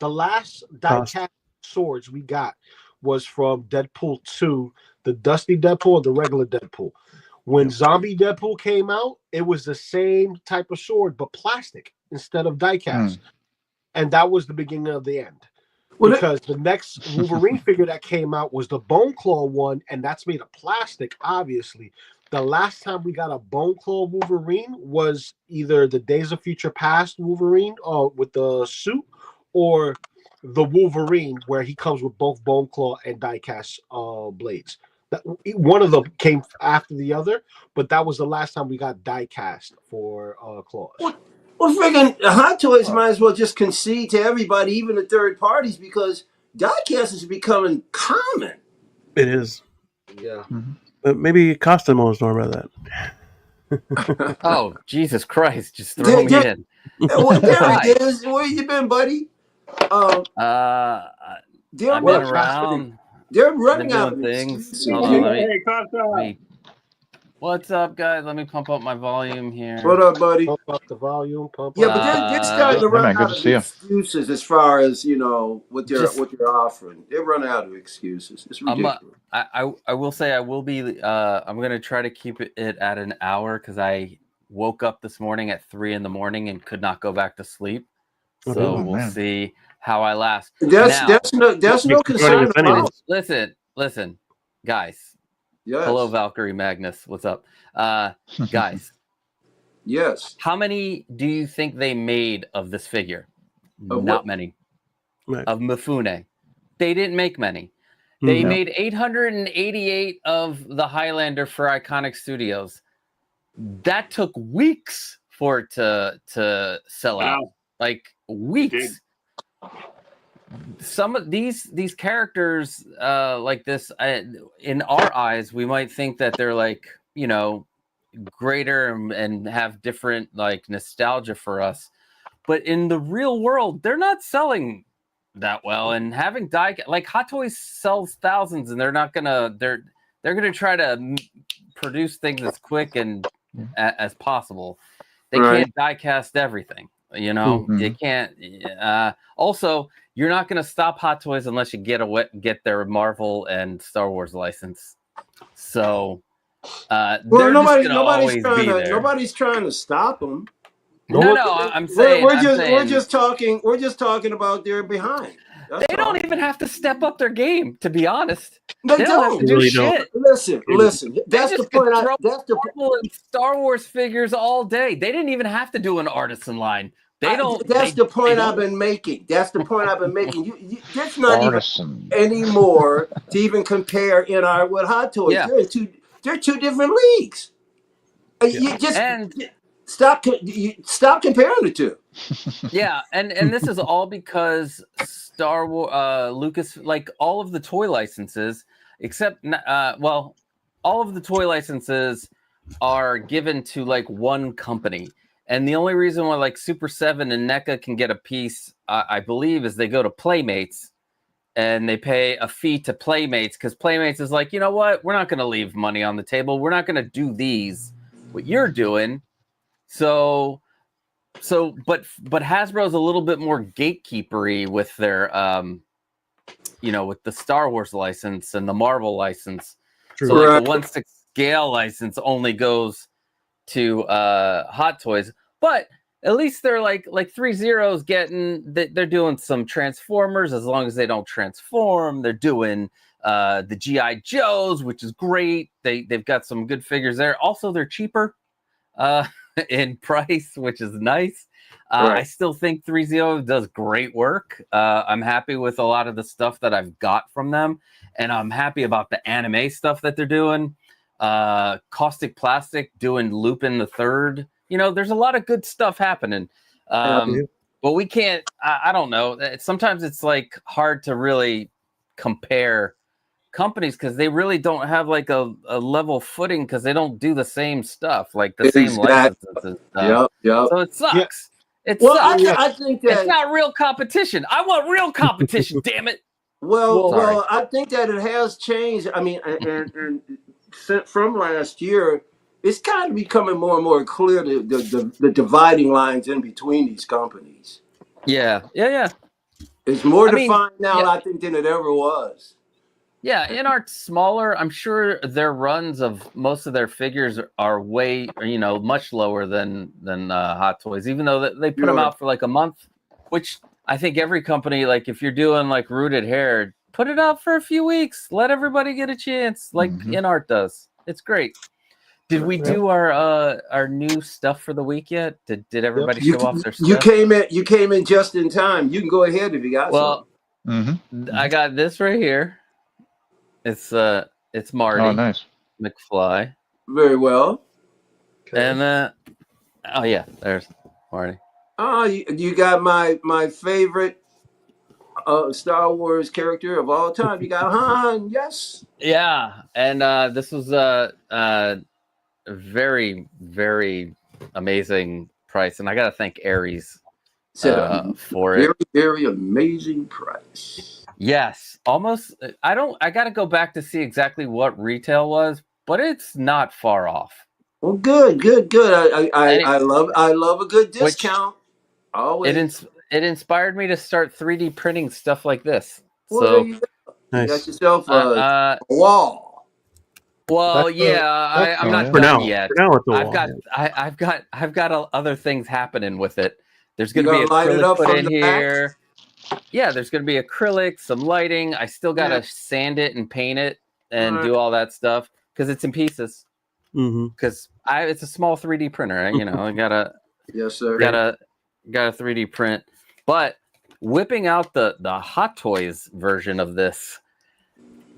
Speaker 6: The last
Speaker 1: Cost.
Speaker 6: die-cast swords we got was from Deadpool 2, the Dusty Deadpool or the regular Deadpool. When
Speaker 1: Yep.
Speaker 6: Zombie Deadpool came out, it was the same type of sword, but plastic instead of die-cast. And that was the beginning of the end.
Speaker 4: Well,
Speaker 6: Because the next Wolverine figure that came out was the Bone Claw one, and that's made of plastic, obviously. The last time we got a Bone Claw Wolverine was either the Days of Future Past Wolverine with the suit, or the Wolverine where he comes with both Bone Claw and diecast blades. One of them came after the other, but that was the last time we got diecast for claws.
Speaker 4: Well, friggin' Hot Toys might as well just concede to everybody, even the third parties, because diecast is becoming common.
Speaker 1: It is.
Speaker 6: Yeah.
Speaker 1: But maybe Costa knows more about that.
Speaker 7: Oh, Jesus Christ! Just throw
Speaker 4: There-
Speaker 7: me
Speaker 4: there-
Speaker 7: in.
Speaker 4: there
Speaker 7: Hi.
Speaker 4: it is. Where you been, buddy? They're
Speaker 7: I've been
Speaker 6: Well,
Speaker 7: around.
Speaker 4: They're
Speaker 7: Been
Speaker 4: running out
Speaker 7: doing
Speaker 4: of
Speaker 7: things.
Speaker 4: excuses.
Speaker 7: Hold on, let
Speaker 2: Hey, Costa.
Speaker 7: me. What's up, guys? Let me pump up my volume here.
Speaker 4: What up, buddy?
Speaker 6: Pump up the volume. Pump
Speaker 4: Yeah,
Speaker 6: up.
Speaker 4: but they're starting to
Speaker 3: Hey,
Speaker 4: run
Speaker 3: man, good
Speaker 4: out
Speaker 3: to
Speaker 4: of
Speaker 3: see you.
Speaker 4: excuses as far as what they're
Speaker 7: Just-
Speaker 4: what they're offering. They're running out of excuses. It's ridiculous.
Speaker 7: I will say I will be. I'm gonna try to keep it at an hour because I woke up this morning at 3 a.m. and could not go back to sleep.
Speaker 1: Oh,
Speaker 7: So
Speaker 1: damn.
Speaker 7: we'll
Speaker 3: man.
Speaker 7: see how I last.
Speaker 4: That's
Speaker 7: Now,
Speaker 4: that's no that's no
Speaker 1: Because you're running
Speaker 4: concern of
Speaker 1: Infinity.
Speaker 4: mine.
Speaker 7: listen, guys.
Speaker 4: Yes.
Speaker 7: Hello, Valkyrie Magnus. What's up, guys?
Speaker 4: Yes.
Speaker 7: How many do you think they made of this figure?
Speaker 4: Of
Speaker 7: Not
Speaker 4: what?
Speaker 7: many.
Speaker 1: Right.
Speaker 7: Of Mifune. They didn't make many. They
Speaker 1: Mhm.
Speaker 7: made 888 of the Highlander for Iconic Studios. That took weeks for it to sell out.
Speaker 2: Wow.
Speaker 7: Like
Speaker 2: It did.
Speaker 7: weeks. Some of these characters like this, in our eyes, we might think that they're like, greater and have different like nostalgia for us. But in the real world, they're not selling that well. And having like Hot Toys sells thousands, and they're gonna try to produce things as quick and as possible. They
Speaker 4: Right.
Speaker 7: can't die cast everything, They can't. Also, you're not gonna stop Hot Toys unless you get their Marvel and Star Wars license. So they're just gonna always be there.
Speaker 4: Nobody's trying to stop them.
Speaker 7: No, I'm saying
Speaker 4: We're just talking about their behind. That's
Speaker 7: they
Speaker 4: all.
Speaker 7: don't even have to step up their game, to be honest.
Speaker 4: They
Speaker 7: They don't have to
Speaker 4: don't.
Speaker 7: do
Speaker 1: Really don't.
Speaker 7: shit.
Speaker 4: Listen.
Speaker 7: They
Speaker 4: That's the
Speaker 7: just could
Speaker 4: point.
Speaker 7: throw
Speaker 4: That's the
Speaker 7: Marvel and Star Wars figures all day. They didn't even have to do an artisan line. They don't.
Speaker 4: That's the point
Speaker 7: they
Speaker 4: I've
Speaker 7: don't.
Speaker 4: been making. That's the point I've been making. There's not even
Speaker 3: Artisan.
Speaker 4: anymore to even compare NR with Hot Toys.
Speaker 7: Yeah.
Speaker 4: They're two different leagues. You just
Speaker 7: And
Speaker 4: stop comparing the two.
Speaker 7: yeah, and this is all because Star Wars, Lucas, like all of the toy licenses, except all of the toy licenses are given to like one company. And the only reason why like Super 7 and NECA can get a piece, I believe, is they go to Playmates and they pay a fee to Playmates because Playmates is like, you know what? We're not going to leave money on the table. We're not going to do what you're doing. So, but Hasbro's a little bit more gatekeepery with their, with the Star Wars license and the Marvel license.
Speaker 1: True.
Speaker 7: So like
Speaker 4: Right.
Speaker 7: the 1/6 scale license only goes to Hot Toys, but at least they're like 3-0's they're doing some Transformers as long as they don't transform. They're doing the G.I. Joes, which is great. They've got some good figures there. Also, they're cheaper in price, which is nice.
Speaker 4: Right.
Speaker 7: I still think 3-0 does great work. I'm happy with a lot of the stuff that I've got from them, and I'm happy about the anime stuff that they're doing. Caustic Plastic doing Lupin the Third. There's a lot of good stuff happening. But we can't. I don't know. Sometimes it's like hard to really compare companies because they really don't have like a level footing because they don't do the same stuff, like the same
Speaker 4: Exactly.
Speaker 7: licenses and stuff.
Speaker 4: Yep.
Speaker 7: So it sucks.
Speaker 6: Yeah.
Speaker 7: It
Speaker 4: Well,
Speaker 7: sucks.
Speaker 4: I think
Speaker 7: It's
Speaker 4: that.
Speaker 7: not real competition. I want real competition, damn it. Sorry.
Speaker 4: Well, I think that it has changed. I mean, and from last year, it's kind of becoming more and more clear the dividing lines in between these companies.
Speaker 7: Yeah.
Speaker 4: It's more
Speaker 7: I mean,
Speaker 4: defined now,
Speaker 7: yeah.
Speaker 4: I think, than it ever was.
Speaker 7: Yeah, in our smaller, I'm sure their runs of most of their figures are way, much lower than Hot Toys, even though they put them
Speaker 4: Sure.
Speaker 7: out for like a month, which I think every company, like if you're doing like rooted hair, put it out for a few weeks, let everybody get a chance, like InArt does. It's great. Did we do our new stuff for the week yet? Did everybody show off their stuff?
Speaker 4: You came in just in time. You can go ahead if you got
Speaker 7: something. I got this right here. It's Marty.
Speaker 3: Oh, nice.
Speaker 7: McFly.
Speaker 4: Very well.
Speaker 6: Okay.
Speaker 7: And there's Marty.
Speaker 4: Oh, you got my favorite Star Wars character of all time. You got Han. Yes.
Speaker 7: Yeah, and this was a very, very amazing price, and I gotta thank Aries for it.
Speaker 4: Very amazing price.
Speaker 7: Yes, almost. I gotta go back to see exactly what retail was, but it's not far off.
Speaker 4: Well, good. I love a good discount. Always.
Speaker 7: It inspired me to start 3D printing stuff like this.
Speaker 4: Well, there you go.
Speaker 1: Nice.
Speaker 4: You got yourself a wall.
Speaker 7: Well, I'm not
Speaker 1: for
Speaker 7: done
Speaker 1: now.
Speaker 7: yet.
Speaker 1: For now, it's a wall.
Speaker 7: I've got other things happening with it. There's going to be
Speaker 4: light it up
Speaker 7: acrylic put
Speaker 4: from
Speaker 7: in
Speaker 4: the
Speaker 7: here.
Speaker 4: back?
Speaker 7: Yeah, there's going to be acrylic, some lighting. I still got to sand it and paint it and do all that stuff because it's in pieces. Because it's a small 3D printer. I gotta.
Speaker 4: Yes, sir.
Speaker 7: Got a 3D print, but whipping out the Hot Toys version of this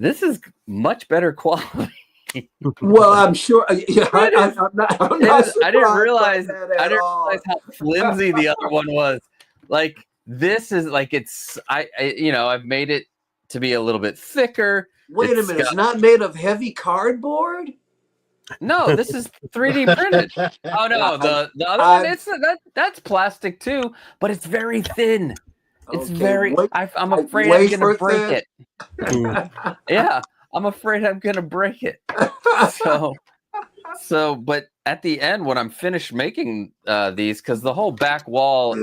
Speaker 7: is much better quality.
Speaker 4: Well, I'm sure. Yeah, I'm not
Speaker 7: I didn't realize how flimsy the other one was. Like this is like I've made it to be a little bit thicker.
Speaker 4: Wait a minute, it's not made of heavy cardboard?
Speaker 7: No, this is 3D printed. Oh no, the other one, that's plastic too, but it's very thin. It's very. I'm afraid I'm gonna break it. Yeah, I'm afraid I'm gonna break it. So, but at the end, when I'm finished making these, because the whole back wall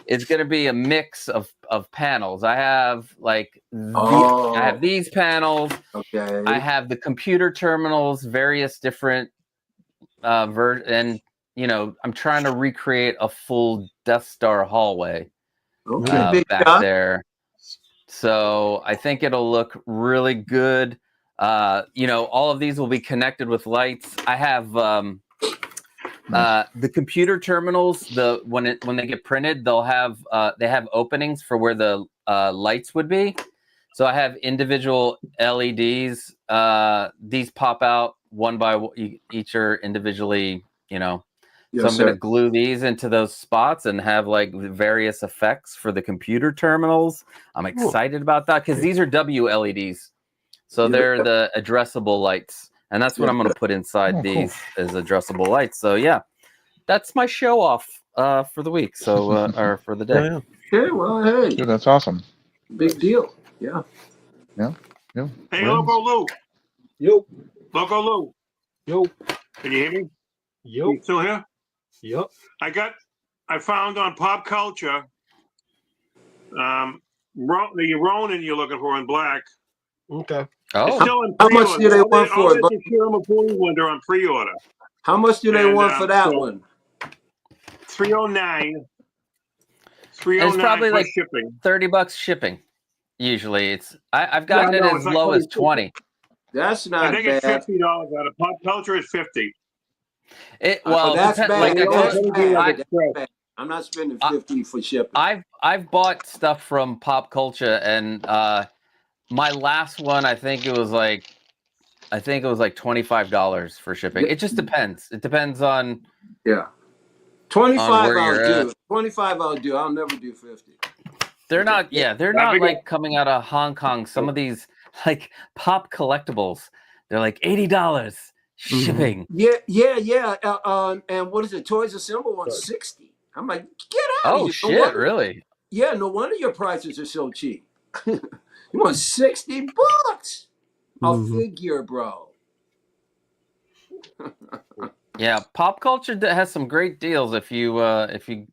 Speaker 7: is going to be a mix of panels. I have I have these panels.
Speaker 4: Okay.
Speaker 7: I have the computer terminals, various different and I'm trying to recreate a full Death Star hallway back there. So I think it'll look really good. All of these will be connected with lights. I have the computer terminals. When they get printed, they have openings for where the lights would be. So I have individual LEDs. These pop out one by each are individually.
Speaker 4: Yes,
Speaker 7: so I'm going to glue these into those spots and have like various effects for the computer terminals. I'm excited about that because these are WLEDs. So they're the addressable lights. And that's what I'm going to put inside these as addressable lights. So yeah, that's my show off for the week. So, or for the day.
Speaker 4: Okay, well, hey.
Speaker 3: Dude, that's awesome.
Speaker 4: Big deal. Yeah.
Speaker 2: Hey, Loco Lou.
Speaker 6: Yo.
Speaker 2: Loco Lou.
Speaker 6: Yo.
Speaker 2: Can you hear me?
Speaker 6: Yo.
Speaker 2: You still here?
Speaker 6: Yep.
Speaker 2: I found on Pop Culture the Ronin you're looking for in black.
Speaker 6: Okay.
Speaker 2: It's still in
Speaker 4: how much do they want for it?
Speaker 2: They're on pre-order.
Speaker 4: How much do they want for that one?
Speaker 2: $309.
Speaker 7: It's probably like
Speaker 2: shipping.
Speaker 7: $30 shipping. Usually, I've gotten it as low as 20.
Speaker 4: That's not bad.
Speaker 2: I think it's $50 out of Pop Culture. Is 50.
Speaker 4: That's bad.
Speaker 7: Like
Speaker 4: I'm not spending 50 for shipping.
Speaker 7: I've bought stuff from Pop Culture, and my last one, I think it was like $25 for shipping. It just depends. It depends on
Speaker 4: 25 I'll do. 25 I'll do. I'll never do 50.
Speaker 7: They're not like coming out of Hong Kong. Some of these, like Pop Collectibles. They're like $80 shipping.
Speaker 4: Yeah. And what is it? Toys Assemble on 60. I'm like, get out of
Speaker 7: Oh
Speaker 4: here. No
Speaker 7: shit,
Speaker 4: wonder,
Speaker 7: really?
Speaker 4: yeah, no wonder your prices are so cheap. You want $60 a figure, bro.
Speaker 7: Yeah, Pop Culture has some great deals if you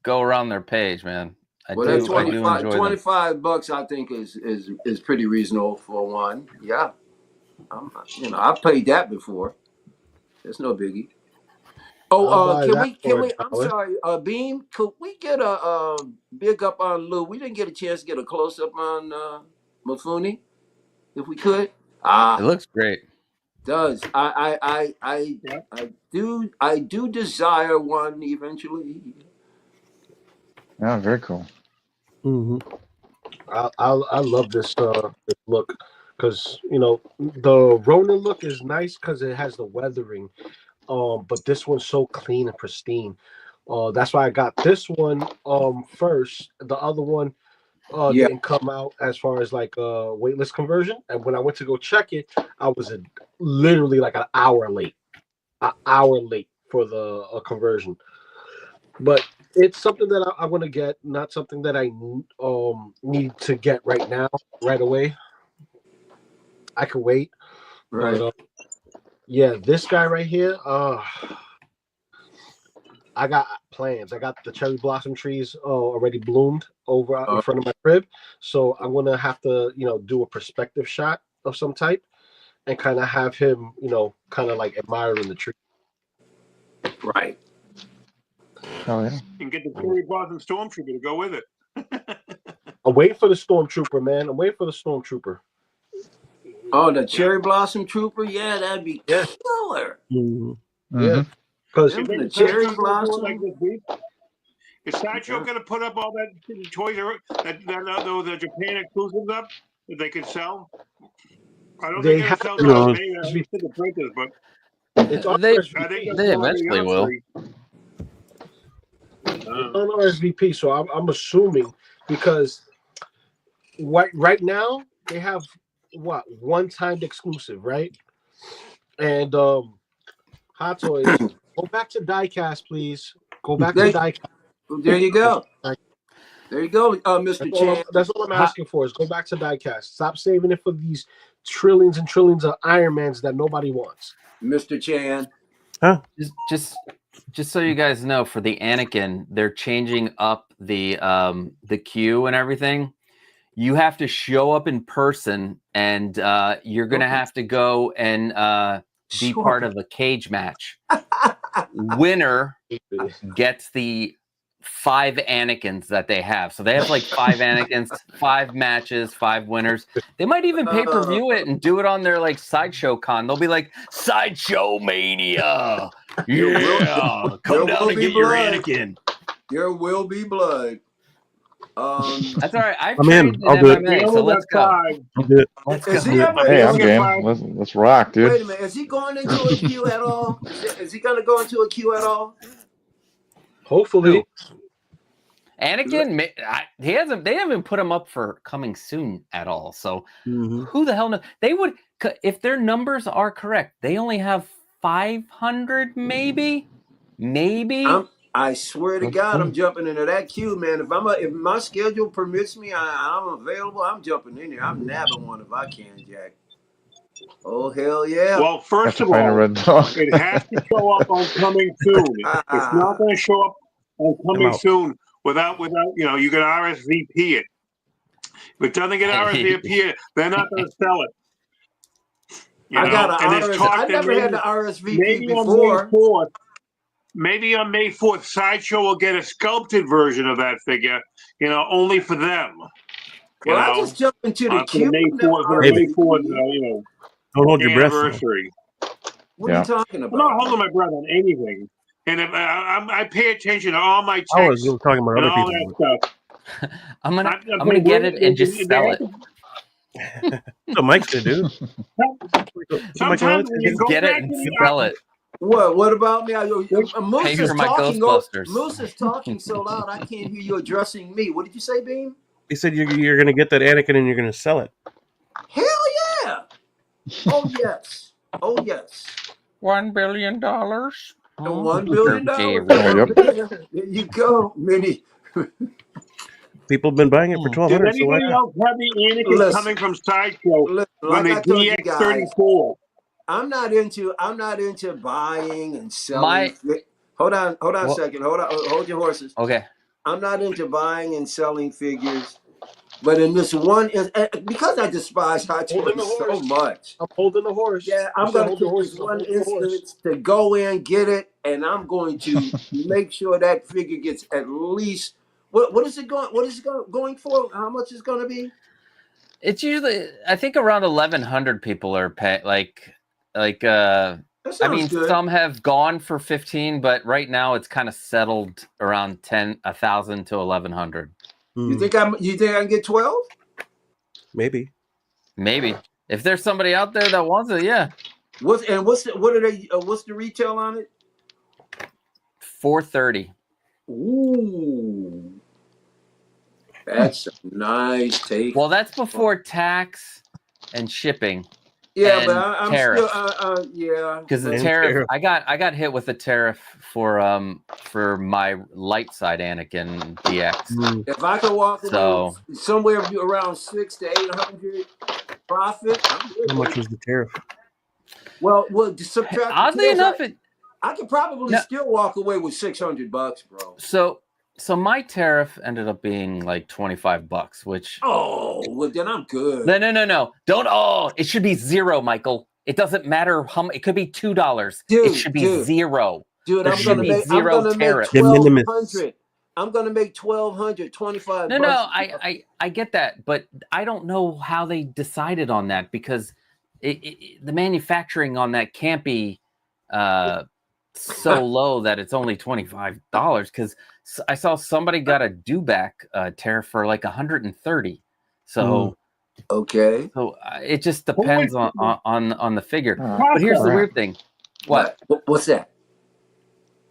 Speaker 7: go around their page, man. I do enjoy them.
Speaker 4: $25 I think is pretty reasonable for one. Yeah. I've paid that before. It's no biggie.
Speaker 6: I'll
Speaker 4: Oh,
Speaker 6: buy that
Speaker 4: can
Speaker 6: for
Speaker 4: we? I'm
Speaker 6: $1.
Speaker 4: sorry, Beam. Could we get a big up on Lou? We didn't get a chance to get a close up on Mifune. If we could,
Speaker 7: It looks great.
Speaker 4: does I do desire one eventually.
Speaker 3: Yeah, very cool.
Speaker 6: I love this look because the Ronin look is nice because it has the weathering, but this one's so clean and pristine. That's why I got this one first. The other one
Speaker 4: Yeah,
Speaker 6: didn't come out as far as like waitlist conversion, and when I went to go check it, I was literally like an hour late for the conversion. But it's something that I want to get, not something that I need to get right now, right away. I could wait.
Speaker 4: right.
Speaker 6: But yeah, this guy right here, I got plans. I got the cherry blossom trees already bloomed over in front of my crib, so I'm gonna have to, do a perspective shot of some type and kind of have him, kind of like admiring the tree.
Speaker 4: Right.
Speaker 3: Oh yeah.
Speaker 2: And get the cherry blossom stormtrooper to go with it.
Speaker 6: I'm waiting for the stormtrooper, man. I'm waiting for the stormtrooper.
Speaker 4: Oh, the cherry blossom trooper. Yeah, that'd be killer.
Speaker 6: Yeah, because
Speaker 4: Remember the cherry blossom.
Speaker 2: Like this week? Is Sideshow going to put up all that toys that those Japan exclusives up that they could sell? I don't
Speaker 6: They
Speaker 2: think
Speaker 6: have
Speaker 2: they'll
Speaker 6: to
Speaker 2: sell maybe to the printers, but
Speaker 6: it's on
Speaker 7: They
Speaker 6: RSVP.
Speaker 7: they eventually will.
Speaker 6: It's on RSVP, so I'm assuming because right now they have one-time exclusive, right? And Hot Toys, go back to Diecast, please. Go back to Diecast.
Speaker 4: There you go. There you go, Mr. Chan.
Speaker 6: That's all I'm asking for is go back to Diecast. Stop saving it for these trillions and trillions of Iron Mans that nobody wants.
Speaker 4: Mr. Chan.
Speaker 1: Huh?
Speaker 7: Just so you guys know, for the Anakin, they're changing up the queue and everything. You have to show up in person, and you're gonna have to go and be part of a cage match. Winner gets the 5 Anakins that they have. So they have like 5 Anakins, 5 matches, 5 winners. They might even pay-per-view it and do it on their like Sideshow Con. They'll be like, Sideshow Mania. Yeah. Come down and get your Anakin.
Speaker 4: There will be blood.
Speaker 7: That's all right.
Speaker 1: I'm in. I'll do it.
Speaker 7: MMA, so let's go.
Speaker 1: I'll do it.
Speaker 3: Hey, I'm game. Let's rock, dude.
Speaker 4: Wait a minute. Is he going into a queue at all? Is he going to go into a queue at all?
Speaker 6: Hopefully.
Speaker 7: Anakin, they haven't put him up for coming soon at all. So who the hell knows? They would, if their numbers are correct, they only have 500, maybe.
Speaker 4: I swear to God, I'm jumping into that queue, man. If my schedule permits me, I'm available. I'm jumping in there. I'm nabbing one if I can, Jack. Oh hell yeah!
Speaker 2: Well, first of all, it has to show up on Coming Soon. It's not going to show up on Coming Soon without you can RSVP it. If it doesn't get RSVP, they're not going to sell it.
Speaker 4: I never had the RSVP before.
Speaker 2: Maybe on May 4th, Sideshow will get a sculpted version of that figure, only for them.
Speaker 4: I just jumped into the queue.
Speaker 2: May 4th,
Speaker 1: don't hold your breath.
Speaker 2: Anniversary.
Speaker 4: What are you talking about?
Speaker 2: I'm not holding my breath on anything. And if I pay attention to all my texts
Speaker 1: I was talking about
Speaker 2: and
Speaker 1: other
Speaker 2: all
Speaker 1: people.
Speaker 2: that stuff.
Speaker 7: I'm gonna get it and just sell it.
Speaker 1: That's what Mike's gonna do.
Speaker 2: Sometimes when you go
Speaker 7: get it and sell it.
Speaker 4: What about me? Moose
Speaker 7: Pay
Speaker 4: is
Speaker 7: for my
Speaker 4: talking.
Speaker 7: Ghostbusters.
Speaker 4: Moose is talking so loud I can't hear you addressing me. What did you say, Beam?
Speaker 1: He said you're gonna get that Anakin and you're gonna sell it.
Speaker 4: Hell yeah! Oh yes. Oh yes.
Speaker 7: $1 billion.
Speaker 4: $1 billion.
Speaker 7: Okay,
Speaker 3: Oh, yep.
Speaker 4: There you go, Minnie.
Speaker 1: People have been buying it for
Speaker 7: Hmm.
Speaker 1: 1200.
Speaker 2: Did
Speaker 1: So why
Speaker 2: anybody
Speaker 1: not?
Speaker 2: else have the Anakin
Speaker 4: Listen,
Speaker 2: coming from Sideshow when
Speaker 4: like
Speaker 2: the
Speaker 4: I told you guys,
Speaker 2: DX34?
Speaker 4: I'm not into buying and selling.
Speaker 7: My
Speaker 4: Hold on a
Speaker 7: well,
Speaker 4: second. Hold your horses.
Speaker 7: okay.
Speaker 4: I'm not into buying and selling figures. But in this one, because I despise Hot
Speaker 6: Holding the
Speaker 4: Toys so
Speaker 6: horse.
Speaker 4: much,
Speaker 6: I'm holding the horse.
Speaker 4: yeah,
Speaker 6: You
Speaker 4: I'm
Speaker 6: said
Speaker 4: going to
Speaker 6: hold the
Speaker 4: take this
Speaker 6: horses. I'm
Speaker 4: one
Speaker 6: holding the horse.
Speaker 4: instance to go in, get it, and I'm going to make sure that figure gets at least what is it going? What is it going for? How much is going to be?
Speaker 7: It's usually I think around 1,100 people are paying. Like
Speaker 4: That
Speaker 7: I
Speaker 4: sounds
Speaker 7: mean,
Speaker 4: good.
Speaker 7: some have gone for 15, but right now it's kind of settled around 1,000 to 1,100.
Speaker 4: You think I can get 12?
Speaker 1: Maybe.
Speaker 7: Maybe if there's somebody out there that wants it, yeah.
Speaker 4: What's the retail on it?
Speaker 7: 430.
Speaker 4: Ooh, that's a nice take.
Speaker 7: Well, that's before tax and shipping.
Speaker 4: Yeah,
Speaker 7: and
Speaker 4: but I'm
Speaker 7: tariff.
Speaker 4: still yeah.
Speaker 7: Because the
Speaker 1: And
Speaker 7: tariff,
Speaker 1: tariff.
Speaker 7: I got hit with a tariff for my light side Anakin DX.
Speaker 4: If I could walk away
Speaker 7: So
Speaker 4: with somewhere around 600 to 800 profit, I'm good.
Speaker 1: How much was the tariff?
Speaker 4: Well, to subtract the
Speaker 7: oddly
Speaker 4: tariff,
Speaker 7: enough,
Speaker 4: I could probably
Speaker 7: No.
Speaker 4: still walk away with $600, bro.
Speaker 7: so my tariff ended up being like $25, which
Speaker 4: Oh, well then I'm good.
Speaker 7: no. Don't it should be zero, Michael. It doesn't matter how it could be $2. It should be zero.
Speaker 4: Dude,
Speaker 7: There
Speaker 4: I'm
Speaker 7: should
Speaker 4: gonna
Speaker 7: be
Speaker 4: make
Speaker 7: zero
Speaker 4: make
Speaker 7: tariff.
Speaker 1: De minimis.
Speaker 4: 1,200. I'm gonna make 1,200, 25
Speaker 7: No,
Speaker 4: bucks.
Speaker 7: I get that, but I don't know how they decided on that because the manufacturing on that can't be so low that it's only $25 because I saw somebody got a dewback tariff for like 130. So
Speaker 4: okay.
Speaker 7: So it just depends on the figure. But here's the weird thing.
Speaker 4: What's that?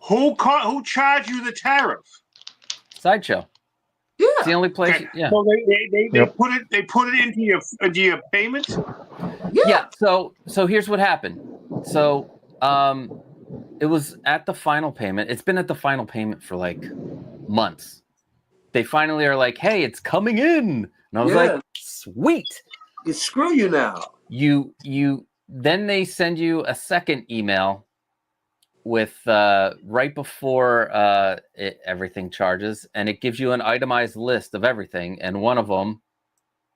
Speaker 2: Who charged you the tariff?
Speaker 7: Sideshow.
Speaker 4: Yeah.
Speaker 7: It's the only place.
Speaker 2: Okay.
Speaker 7: Yeah.
Speaker 2: So they put it into your payment.
Speaker 7: Yeah. So here's what happened. So it was at the final payment. It's been at the final payment for like months. They finally are like, "Hey, it's coming in," and I was like, "Sweet."
Speaker 4: Screw you now.
Speaker 7: Then they send you a second email with right before everything charges, and it gives you an itemized list of everything, and one of them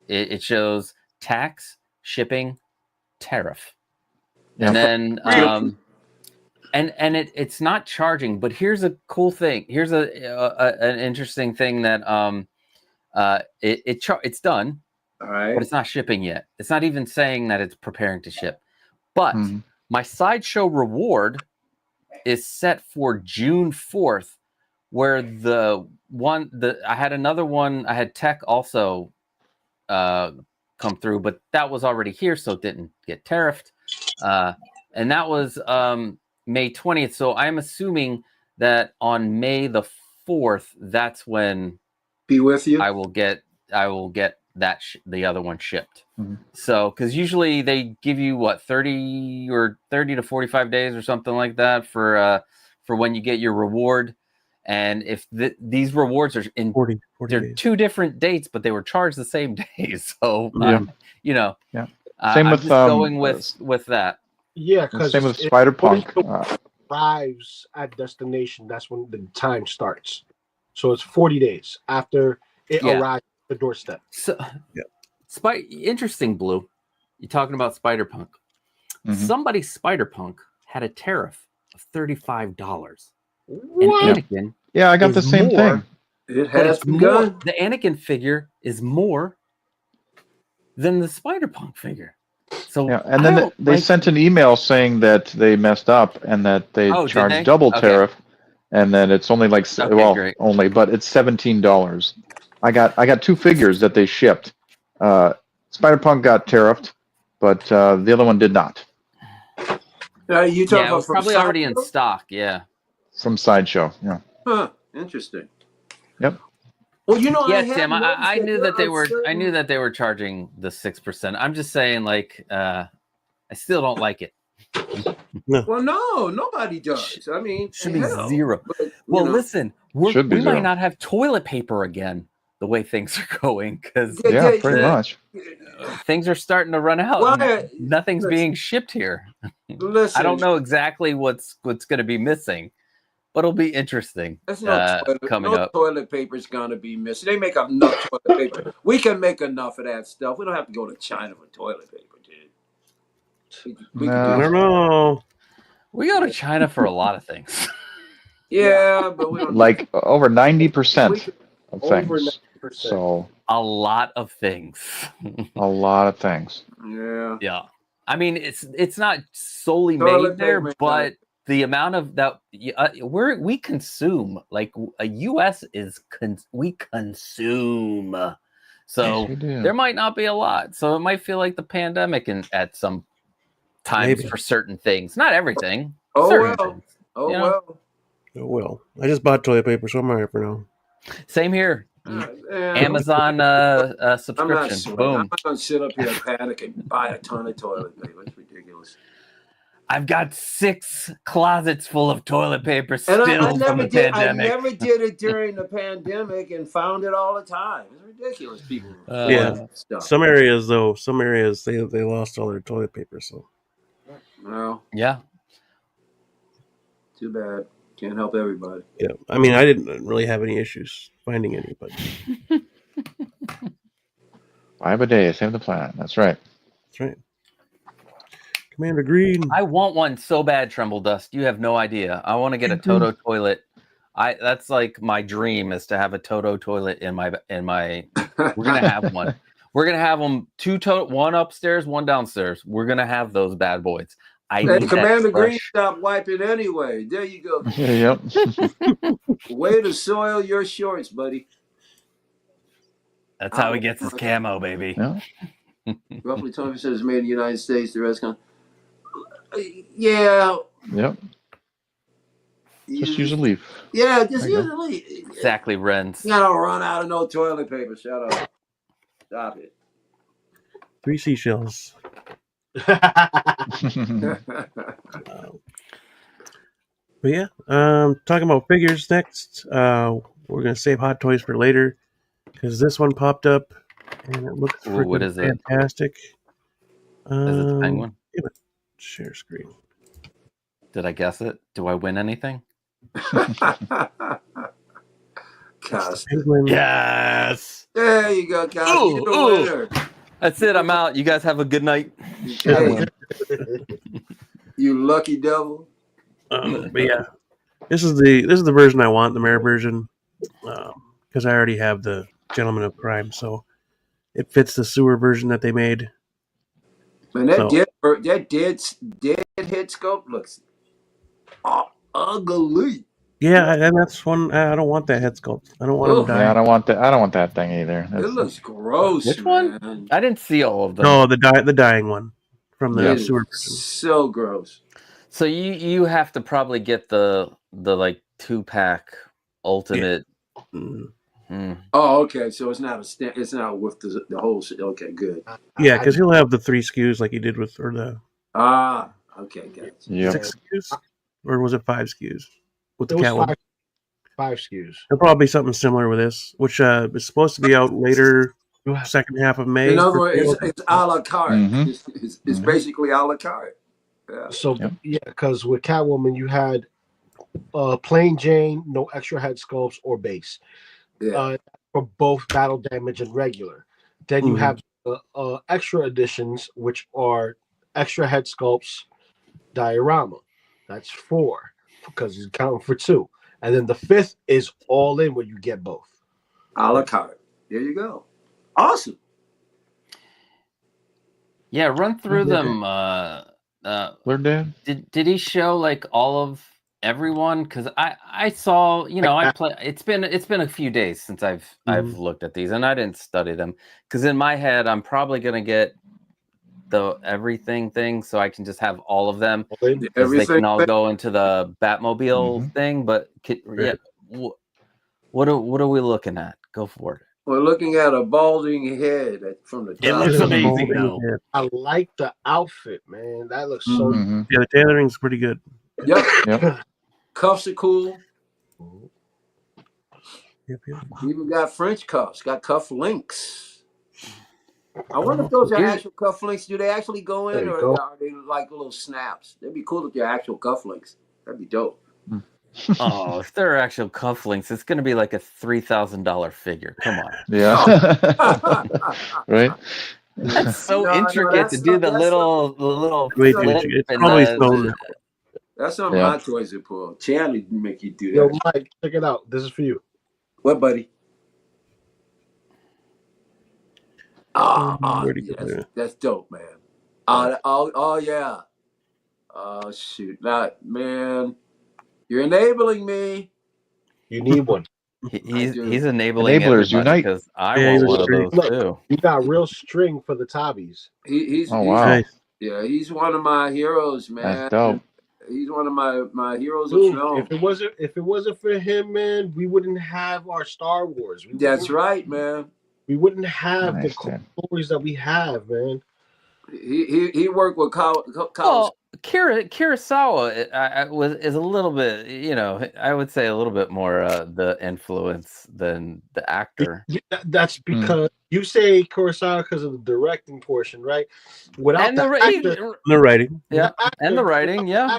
Speaker 7: it shows tax, shipping, tariff, and then and it's not charging. But here's a cool thing. Here's an interesting thing that it's done.
Speaker 4: All right.
Speaker 7: But it's not shipping yet. It's not even saying that it's preparing to ship. But my Sideshow reward is set for June 4th, where I had another one. I had tech also come through, but that was already here, so it didn't get tariffed. And that was May 20th. So I'm assuming that on May the 4th, that's when
Speaker 4: be with you.
Speaker 7: I will get that the other one shipped. So because usually they give you 30 to 45 days or something like that for when you get your reward. And if these rewards are in
Speaker 1: 40
Speaker 7: they're
Speaker 1: days.
Speaker 7: 2 different dates, but they were charged the same day. So
Speaker 3: Same
Speaker 7: I'm
Speaker 3: with
Speaker 7: just going with that.
Speaker 6: Yeah, because
Speaker 3: same with Spider-Punk.
Speaker 6: Arrives at destination. That's when the time starts. So it's 40 days after it arrives at the doorstep.
Speaker 7: So, interesting, Blue. You're talking about Spider-Punk. Somebody's Spider-Punk had a tariff of $35. And Anakin,
Speaker 3: I got the same thing.
Speaker 4: It has
Speaker 7: more. The Anakin figure is more than the Spider-Punk figure. So
Speaker 3: and then they sent an email saying that they messed up and that they charged double tariff, and then it's only like
Speaker 7: great.
Speaker 3: but it's $17. I got 2 figures that they shipped. Spider-Punk got tariffed, but the other one did not.
Speaker 4: You talking
Speaker 7: it was
Speaker 4: about
Speaker 7: probably already in stock. Yeah,
Speaker 3: from Sideshow. Yeah.
Speaker 4: Huh. Interesting.
Speaker 3: Yep.
Speaker 4: Well,
Speaker 7: Tim, I knew that they were. I knew that they were charging the 6%. I'm just saying, like, I still don't like it.
Speaker 4: Well, no, nobody does. I mean,
Speaker 7: Should be
Speaker 4: hell,
Speaker 7: 0.
Speaker 4: but, you
Speaker 7: Well,
Speaker 4: know,
Speaker 7: listen,
Speaker 3: Should be
Speaker 7: we might
Speaker 3: 0.
Speaker 7: not have toilet paper again the way things are going because
Speaker 3: Yeah, pretty much.
Speaker 7: things are starting to run out.
Speaker 4: Why?
Speaker 7: And nothing's
Speaker 4: Listen.
Speaker 7: being shipped here.
Speaker 4: Listen,
Speaker 7: I don't know exactly what's going to be missing, but it'll be interesting.
Speaker 4: There's no
Speaker 7: coming up.
Speaker 4: Toilet paper's gonna be missing. They make enough toilet paper. We can make enough of that stuff. We don't have to go to China for toilet paper, dude. We can
Speaker 1: I
Speaker 4: do
Speaker 1: don't know.
Speaker 7: We go to China for a lot of things.
Speaker 4: Yeah, but we don't
Speaker 3: Like over 90% of
Speaker 6: Over
Speaker 3: things.
Speaker 6: 90%.
Speaker 3: So
Speaker 7: A lot of things.
Speaker 3: a lot of things.
Speaker 4: Yeah.
Speaker 7: Yeah. I mean, it's not solely
Speaker 4: Toilet
Speaker 7: made there,
Speaker 4: paper,
Speaker 7: but the amount of that we consume, like a U.S. we consume. So
Speaker 3: Yes, we do.
Speaker 7: there might not be a lot. So it might feel like the pandemic at some times
Speaker 1: Maybe.
Speaker 7: for certain things, not everything.
Speaker 4: Oh
Speaker 7: certain
Speaker 4: well.
Speaker 7: things,
Speaker 4: Oh
Speaker 7: you know?
Speaker 4: well.
Speaker 1: Oh, well, I just bought toilet paper, so I'm alright for now.
Speaker 7: Same here.
Speaker 4: Yeah,
Speaker 7: Amazon
Speaker 4: I'm not
Speaker 7: subscription.
Speaker 4: sweating. I'm
Speaker 7: Boom.
Speaker 4: not gonna sit up here and panic and buy a ton of toilet paper. It's ridiculous.
Speaker 7: I've got 6 closets full of toilet paper
Speaker 4: And
Speaker 7: still
Speaker 4: I
Speaker 7: from
Speaker 4: never
Speaker 7: the
Speaker 4: did. I
Speaker 7: pandemic.
Speaker 4: never did it during the pandemic and found it all the time. It's ridiculous. People.
Speaker 1: Yeah.
Speaker 4: Stuff.
Speaker 1: Some areas they lost all their toilet paper, so
Speaker 4: Well,
Speaker 7: Yeah.
Speaker 4: too bad. Can't help everybody.
Speaker 1: yeah. I mean, I didn't really have any issues finding any, but
Speaker 3: 5 a day, save the planet. That's right.
Speaker 1: that's right. Commander Green.
Speaker 7: I want one so bad, Tremble Dust. You have no idea. I want to get a Toto toilet. That's like my dream is to have a Toto toilet in my we're going to have one. We're going to have them 2 one upstairs, 1 downstairs. We're going to have those bad boys.
Speaker 4: Hey, Commander Green stopped wiping anyway. There you go.
Speaker 3: Yep.
Speaker 4: Way to soil your shorts, buddy.
Speaker 7: That's how he gets his camo, baby.
Speaker 3: Yeah.
Speaker 4: Roughly 20% is made in the United States. The rest yeah.
Speaker 3: Yep. Just use a leaf.
Speaker 4: Yeah, just
Speaker 3: There you
Speaker 4: use a leaf.
Speaker 7: Exactly, Renz.
Speaker 4: You gotta run out of no toilet paper. Shut up. Stop it.
Speaker 1: 3 seashells. But yeah, talking about figures next. We're gonna save hot toys for later because this one popped up and it looks
Speaker 7: what is it?
Speaker 1: fantastic.
Speaker 7: Is it the penguin?
Speaker 1: Share screen.
Speaker 7: Did I guess it? Do I win anything?
Speaker 1: Penguin.
Speaker 7: Yes.
Speaker 4: There you go, Kyle. You're the winner.
Speaker 7: That's it. I'm out. You guys have a good night.
Speaker 4: Hey, you lucky devil.
Speaker 1: But yeah, this is the version I want, the mayor version, because I already have the Gentleman of Crime, so it fits the sewer version that they made.
Speaker 4: Man, that dead head sculpt looks ugly.
Speaker 1: Yeah, and that's one. I don't want that head sculpt. I don't want him to die.
Speaker 3: Yeah, I don't want that. I don't want that thing either.
Speaker 4: It looks gross.
Speaker 7: Which
Speaker 4: man.
Speaker 7: one? I didn't see all of them.
Speaker 1: No, the dying one from the sewer version.
Speaker 4: So gross.
Speaker 7: So you have to probably get the like 2-pack ultimate.
Speaker 1: Yeah.
Speaker 4: Oh, okay. So it's not it's not with the whole. Okay, good.
Speaker 1: Yeah, because he'll have the 3 SKUs like he did with
Speaker 4: Okay, gotcha.
Speaker 3: Yep.
Speaker 1: 6 SKUs, or was it 5 SKUs with the
Speaker 6: It was
Speaker 1: Catwoman?
Speaker 6: 5 SKUs.
Speaker 1: There'll probably be something similar with this, which is supposed to be out later, second half of May.
Speaker 4: In other words, it's a la carte.
Speaker 3: Mm-hmm.
Speaker 4: It's basically a la carte. Yeah.
Speaker 6: So yeah, because with Catwoman you had plain Jane, no extra head sculpts or base.
Speaker 4: Yeah.
Speaker 6: For both battle damage and regular. Then you have extra editions, which are extra head sculpts, diorama. That's 4 because he's counting for 2. And then the 5th is all in where you get both.
Speaker 4: A la carte. There you go. Awesome.
Speaker 7: Yeah, run through them.
Speaker 3: We're dead.
Speaker 7: Did he show like all of everyone? Because I saw, I play. It's been a few days since I've looked at these, and I didn't study them because in my head I'm probably gonna get the everything thing, so I can just have all of them. They can all go into the Batmobile thing. But what are we looking at? Go for it.
Speaker 4: We're looking at a balding head from the
Speaker 7: It
Speaker 4: top.
Speaker 7: looks
Speaker 1: Just a
Speaker 7: amazing
Speaker 1: balding
Speaker 7: though.
Speaker 1: head.
Speaker 6: I like the outfit, man. That looks so.
Speaker 3: Mhm.
Speaker 1: Yeah, the tailoring's pretty good.
Speaker 4: Yep.
Speaker 3: Yep.
Speaker 4: Cuffs are cool.
Speaker 1: Yep.
Speaker 4: Even got French cuffs. Got cuff links. I wonder if those are
Speaker 7: Here's-
Speaker 4: actual cuff links. Do they actually go
Speaker 6: There
Speaker 4: in,
Speaker 6: you
Speaker 4: or
Speaker 6: go.
Speaker 4: are they like little snaps? That'd be cool if they're actual cuff links. That'd be dope.
Speaker 7: Oh, if there are actual cufflinks, it's going to be like a $3,000 figure. Come on.
Speaker 3: Yeah. Right.
Speaker 7: That's so
Speaker 4: No,
Speaker 7: intricate
Speaker 4: that's
Speaker 7: to do
Speaker 4: not-
Speaker 7: the
Speaker 4: that's
Speaker 7: little
Speaker 1: Way
Speaker 4: too
Speaker 7: flip
Speaker 1: intricate. It's
Speaker 7: and
Speaker 1: probably
Speaker 7: the-
Speaker 1: stone.
Speaker 4: That's something
Speaker 3: Yeah.
Speaker 4: Hot Toys would pull. Chandler make you do
Speaker 6: Yo,
Speaker 4: that.
Speaker 6: Mike, check it out. This is for you.
Speaker 4: What, buddy?
Speaker 1: Where'd he go
Speaker 4: Yes,
Speaker 1: there?
Speaker 4: that's dope, man. Oh, yeah. Oh, shoot. Now, man, you're enabling me.
Speaker 6: You need one.
Speaker 7: He's enabling
Speaker 3: Enablers
Speaker 7: everybody
Speaker 3: unite.
Speaker 7: because I
Speaker 1: Yeah,
Speaker 7: want
Speaker 1: he was
Speaker 7: one of
Speaker 1: great.
Speaker 7: those
Speaker 6: Look.
Speaker 7: too.
Speaker 6: You got real string for the tabbies.
Speaker 4: He's
Speaker 3: Oh wow.
Speaker 1: Nice.
Speaker 4: Yeah, he's one of my heroes, man.
Speaker 3: That's dope.
Speaker 4: He's one of my heroes
Speaker 6: Dude,
Speaker 4: of film.
Speaker 6: if it wasn't for him, man, we wouldn't have our Star Wars.
Speaker 4: That's right, man.
Speaker 6: We wouldn't have
Speaker 3: Nice,
Speaker 6: the cool
Speaker 3: man.
Speaker 6: stories that we have, man.
Speaker 4: He worked with Kyle.
Speaker 7: Well, Kurosawa is a little bit, I would say a little bit more the influence than the actor.
Speaker 6: Yeah, that's because you say Kurosawa because of the directing portion, right? Without
Speaker 7: And
Speaker 6: the actor,
Speaker 1: The writing.
Speaker 7: yeah,
Speaker 6: the actor-
Speaker 7: and the writing, yeah.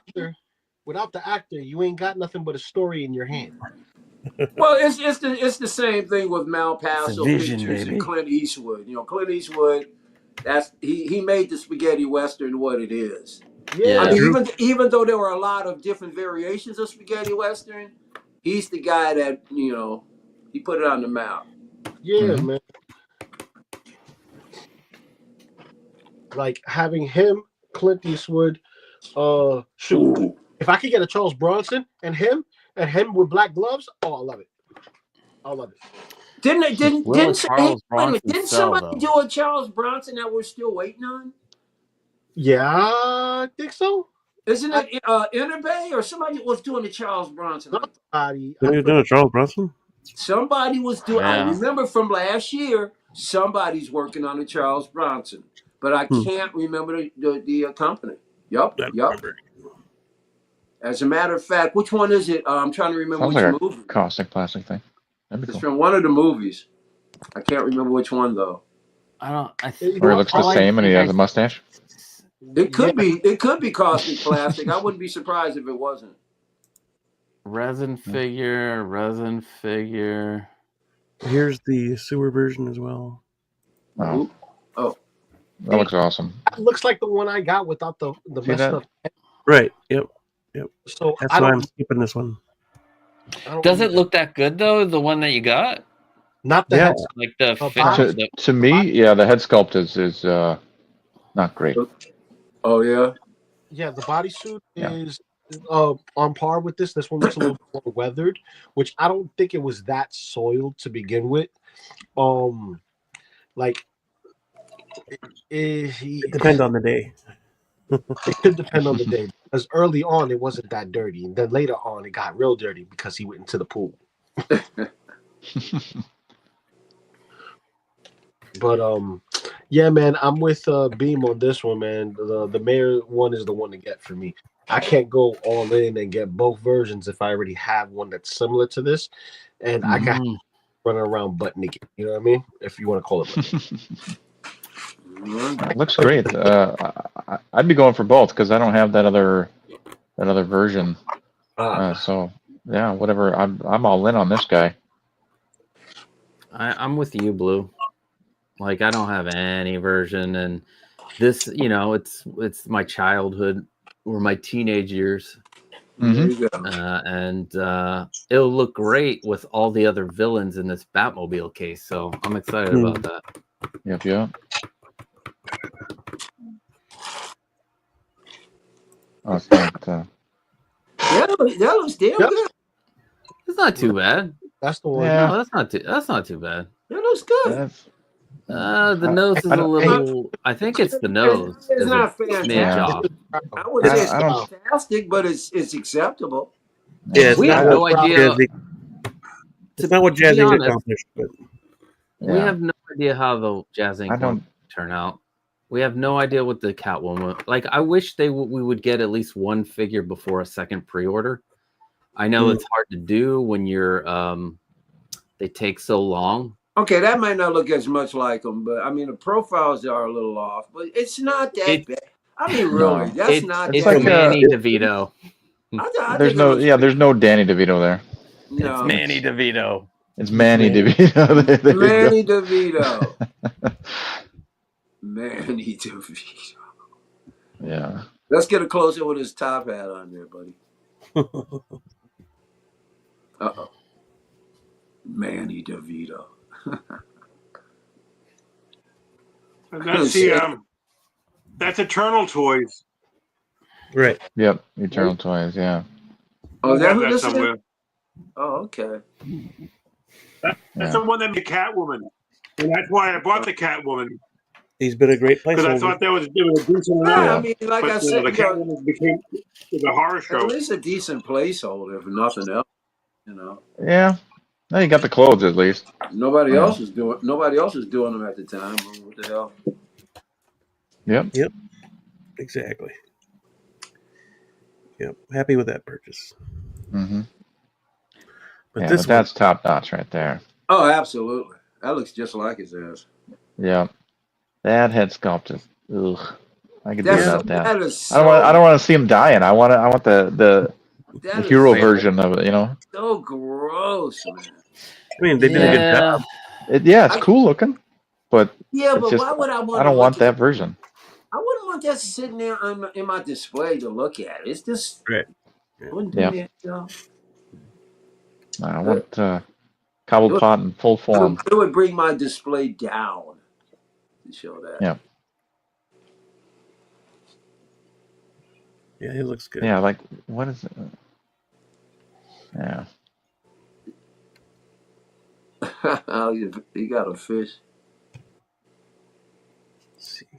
Speaker 6: Without the actor, you ain't got nothing but a story in your hand.
Speaker 4: Well, it's the same thing with Mal Paso
Speaker 7: vision,
Speaker 4: Pictures
Speaker 7: baby.
Speaker 4: and Clint Eastwood. Clint Eastwood. He made the spaghetti western what it is.
Speaker 7: Yeah.
Speaker 4: I mean, even though there were a lot of different variations of spaghetti western, he's the guy that he put it on the map.
Speaker 6: Yeah, man. Like having him, Clint Eastwood, shoot. If I could get a Charles Bronson and him with black gloves, oh, I love it. I love it.
Speaker 4: Didn't
Speaker 7: Charles Bronson
Speaker 4: didn't
Speaker 7: sell,
Speaker 4: somebody do a Charles Bronson that we're still waiting on?
Speaker 6: Yeah, I think so.
Speaker 4: Isn't it Interbay or somebody was doing the Charles Bronson?
Speaker 6: Somebody,
Speaker 1: Did you do Charles Bronson?
Speaker 4: Somebody was doing. I
Speaker 7: Yeah.
Speaker 4: remember from last year. Somebody's working on the Charles Bronson, but I can't remember the company. Yup.
Speaker 1: Remember.
Speaker 4: As a matter of fact, which one is it? I'm trying to remember
Speaker 3: Sounds
Speaker 4: which
Speaker 3: like
Speaker 4: movie.
Speaker 3: a caustic plastic thing. That'd be
Speaker 4: It's
Speaker 3: cool.
Speaker 4: from one of the movies. I can't remember which one though.
Speaker 3: Or he looks the same and he has a mustache.
Speaker 4: It could be. It could be caustic plastic. I wouldn't be surprised if it wasn't.
Speaker 7: Resin figure.
Speaker 1: Here's the sewer version as well.
Speaker 3: Wow.
Speaker 4: Oh,
Speaker 3: That looks awesome.
Speaker 6: That looks like the one I got without the
Speaker 3: See
Speaker 6: messed
Speaker 3: that?
Speaker 6: up.
Speaker 1: Right. Yep.
Speaker 6: So
Speaker 1: That's
Speaker 6: I
Speaker 1: why
Speaker 6: don't,
Speaker 1: I'm skipping this one.
Speaker 6: I don't
Speaker 7: Does it look that good though? The one that you got,
Speaker 6: not the
Speaker 1: Yeah.
Speaker 6: head.
Speaker 7: like the
Speaker 6: body.
Speaker 3: To me, yeah, the head sculpt is not great.
Speaker 4: oh yeah.
Speaker 6: Yeah, the bodysuit
Speaker 3: Yeah.
Speaker 6: is on par with this. This one looks a little more weathered, which I don't think it was that soiled to begin with. Like
Speaker 1: It depends on the day.
Speaker 6: it could depend on the day. Because early on it wasn't that dirty, and then later on it got real dirty because he went into the pool. But yeah, man, I'm with Beam on this one, man. The mayor one is the one to get for me. I can't go all in and get both versions if I already have one that's similar to this, and I got running around butt naked. You know what I mean? If you want to call it.
Speaker 3: It looks great. I'd be going for both because I don't have that other version. So yeah, whatever. I'm all in on this guy.
Speaker 7: I'm with you, Blue. Like I don't have any version, and this, it's my childhood or my teenage years,
Speaker 4: There you go.
Speaker 7: and it'll look great with all the other villains in this Batmobile case. So I'm excited about that.
Speaker 3: Yep. Oh, it's not.
Speaker 4: That looks damn
Speaker 6: Yep.
Speaker 4: good.
Speaker 7: It's not too bad.
Speaker 6: That's the one.
Speaker 3: Yeah.
Speaker 7: No, that's not too bad.
Speaker 4: That looks good.
Speaker 3: That's,
Speaker 7: The nose is
Speaker 3: I
Speaker 7: a
Speaker 3: don't-
Speaker 7: little. I think it's the nose.
Speaker 4: It's
Speaker 7: is
Speaker 4: not
Speaker 7: a bad
Speaker 4: fantastic.
Speaker 7: job.
Speaker 4: I wouldn't say it's
Speaker 3: I don't-
Speaker 4: fantastic, but it's acceptable.
Speaker 1: Yeah, it's
Speaker 7: We
Speaker 1: not
Speaker 7: have no
Speaker 1: what
Speaker 7: idea.
Speaker 1: Jazzy- It's not what
Speaker 7: be
Speaker 1: Jazzy
Speaker 7: honest,
Speaker 1: accomplished, but
Speaker 7: We have no idea how the Jazz Inc.
Speaker 3: I don't.
Speaker 7: one turn out. We have no idea what the Catwoman. Like, I wish we would get at least one figure before a second pre-order. I know it's hard to do when you're they take so long.
Speaker 4: Okay, that might not look as much like them, but I mean the profiles are a little off, but it's not that bad. I mean, really, that's not.
Speaker 7: It's
Speaker 4: that
Speaker 3: like
Speaker 7: Manny DeVito.
Speaker 4: I
Speaker 3: There's
Speaker 4: think
Speaker 3: no. There's no Danny DeVito there.
Speaker 4: No,
Speaker 7: it's Manny DeVito.
Speaker 3: It's Manny DeVito. There
Speaker 4: Manny DeVito. Manny DeVito.
Speaker 3: Yeah.
Speaker 4: Let's get a closer with his top hat on there, buddy. Uh-oh. Manny DeVito.
Speaker 2: That's Eternal Toys.
Speaker 1: Right.
Speaker 3: Yep. Eternal Toys. Yeah.
Speaker 4: Oh, is that who
Speaker 2: that
Speaker 4: this
Speaker 2: somewhere.
Speaker 4: is? Oh, okay.
Speaker 2: That's the one that made Catwoman, and that's why I bought the Catwoman,
Speaker 1: He's been a great
Speaker 2: because I
Speaker 1: placeholder.
Speaker 2: thought that was a decent
Speaker 4: Yeah,
Speaker 2: enough.
Speaker 4: I mean, like
Speaker 2: But
Speaker 4: I said,
Speaker 2: the Catwoman became a horror show.
Speaker 4: at least a decent placeholder, if nothing else. You know.
Speaker 3: Yeah. No, you got the clothes at least.
Speaker 4: Nobody else was doing them at the time. What the hell?
Speaker 3: Yep.
Speaker 1: Exactly. Yep. Happy with that purchase.
Speaker 3: Mm-hmm.
Speaker 1: But
Speaker 3: Yeah,
Speaker 1: this
Speaker 3: but that's top notch right there.
Speaker 4: Oh, absolutely. That looks just like his ass.
Speaker 3: Yeah. That head sculpted. Ugh. I could do without that.
Speaker 4: That is
Speaker 3: I don't want to see him dying. I want the hero version of it, you know.
Speaker 4: So gross, man.
Speaker 1: I mean, they did a good job.
Speaker 3: It's cool looking, but
Speaker 4: but
Speaker 3: just,
Speaker 4: why would I want?
Speaker 3: I don't want that version.
Speaker 4: I wouldn't want that sitting there in my display to look at. It's just
Speaker 1: right.
Speaker 4: Wouldn't do that, though.
Speaker 3: I want Cobblepot in full form.
Speaker 4: It would bring my display down to show that.
Speaker 3: Yeah.
Speaker 1: Yeah, he looks good.
Speaker 3: Yeah, like what is it? Yeah.
Speaker 4: You got a fish.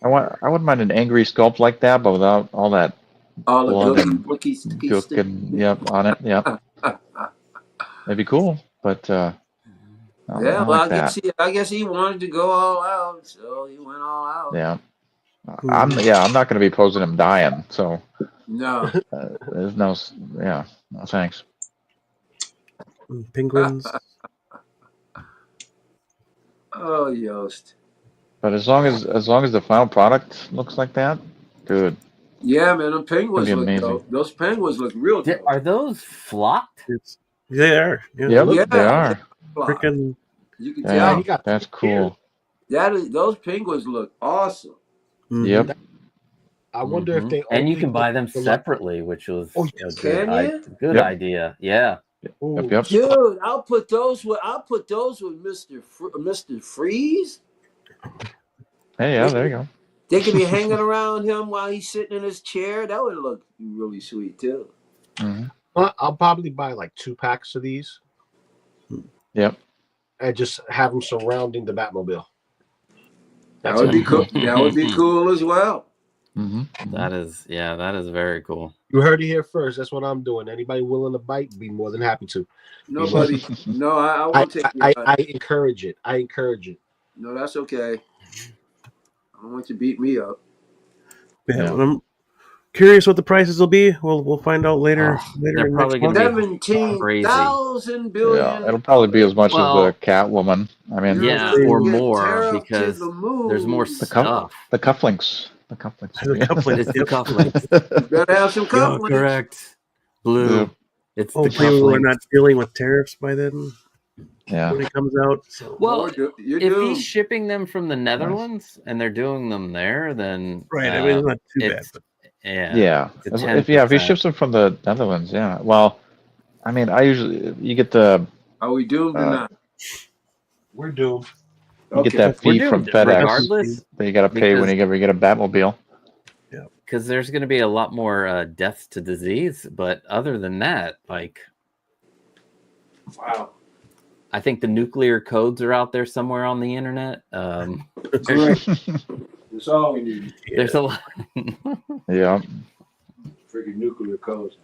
Speaker 3: I wouldn't mind an angry sculpt like that, but without all that blood and gook and on it. Yep. That'd be cool, but
Speaker 4: I guess he wanted to go all out, so he went all out.
Speaker 3: Yeah. I'm not going to be posing him dying, so
Speaker 4: no.
Speaker 3: There's no thanks.
Speaker 1: Penguins.
Speaker 4: Oh, Yost.
Speaker 3: But as long as the final product looks like that, good.
Speaker 4: Yeah, man, the penguins look
Speaker 3: amazing.
Speaker 4: dope. Those penguins look real dope.
Speaker 7: Are those flocked?
Speaker 1: They are.
Speaker 3: Yeah, they are.
Speaker 1: Freaking.
Speaker 4: You can tell.
Speaker 3: That's cool.
Speaker 4: Those penguins look awesome.
Speaker 1: Mm-hmm.
Speaker 3: Yep.
Speaker 6: I wonder if they
Speaker 7: and you can buy them separately, which was a good idea. Yeah.
Speaker 3: Yep.
Speaker 4: Dude, I'll put those with Mr. Freeze.
Speaker 3: Hey, yeah, there you go.
Speaker 4: They could be hanging around him while he's sitting in his chair. That would look really sweet too.
Speaker 3: Mm-hmm.
Speaker 6: I'll probably buy like 2 packs of these.
Speaker 3: Yep.
Speaker 6: And just have them surrounding the Batmobile.
Speaker 4: That would be cool. That would be cool as well.
Speaker 3: Mm-hmm.
Speaker 7: That is very cool.
Speaker 6: You heard it here first. That's what I'm doing. Anybody willing to bite, be more than happy to.
Speaker 4: Nobody. No, I won't take it.
Speaker 6: I encourage it.
Speaker 4: No, that's okay. I don't want you to beat me up.
Speaker 1: Yeah. I'm curious what the prices will be. We'll find out later.
Speaker 7: They're probably going to be
Speaker 4: 17,000 billion.
Speaker 3: Yeah, it'll probably be as much as the Catwoman. I mean,
Speaker 7: or more because there's more stuff.
Speaker 3: The cufflinks. The cufflinks.
Speaker 7: It's the cufflinks.
Speaker 4: You better have some cufflinks.
Speaker 7: Correct. Blue. It's the
Speaker 1: cufflinks. We're not dealing with tariffs by then.
Speaker 3: Yeah.
Speaker 1: When it comes out. So.
Speaker 7: Well, if he's shipping them from the Netherlands and they're doing them there, then
Speaker 1: right. I mean, it's not too bad. But...
Speaker 3: Yeah. If he ships them from the Netherlands, yeah. Well, I mean, you get the.
Speaker 4: Are we doomed or not?
Speaker 6: We're doomed.
Speaker 3: You get that fee from FedEx.
Speaker 7: Regardless,
Speaker 3: that you got to pay when you get a Batmobile.
Speaker 1: Yeah.
Speaker 7: Because there's going to be a lot more deaths to disease, but other than that, like.
Speaker 4: Wow.
Speaker 7: I think the nuclear codes are out there somewhere on the internet.
Speaker 4: That's all we need.
Speaker 7: There's a lot.
Speaker 3: Yeah.
Speaker 4: Freaking nuclear codes.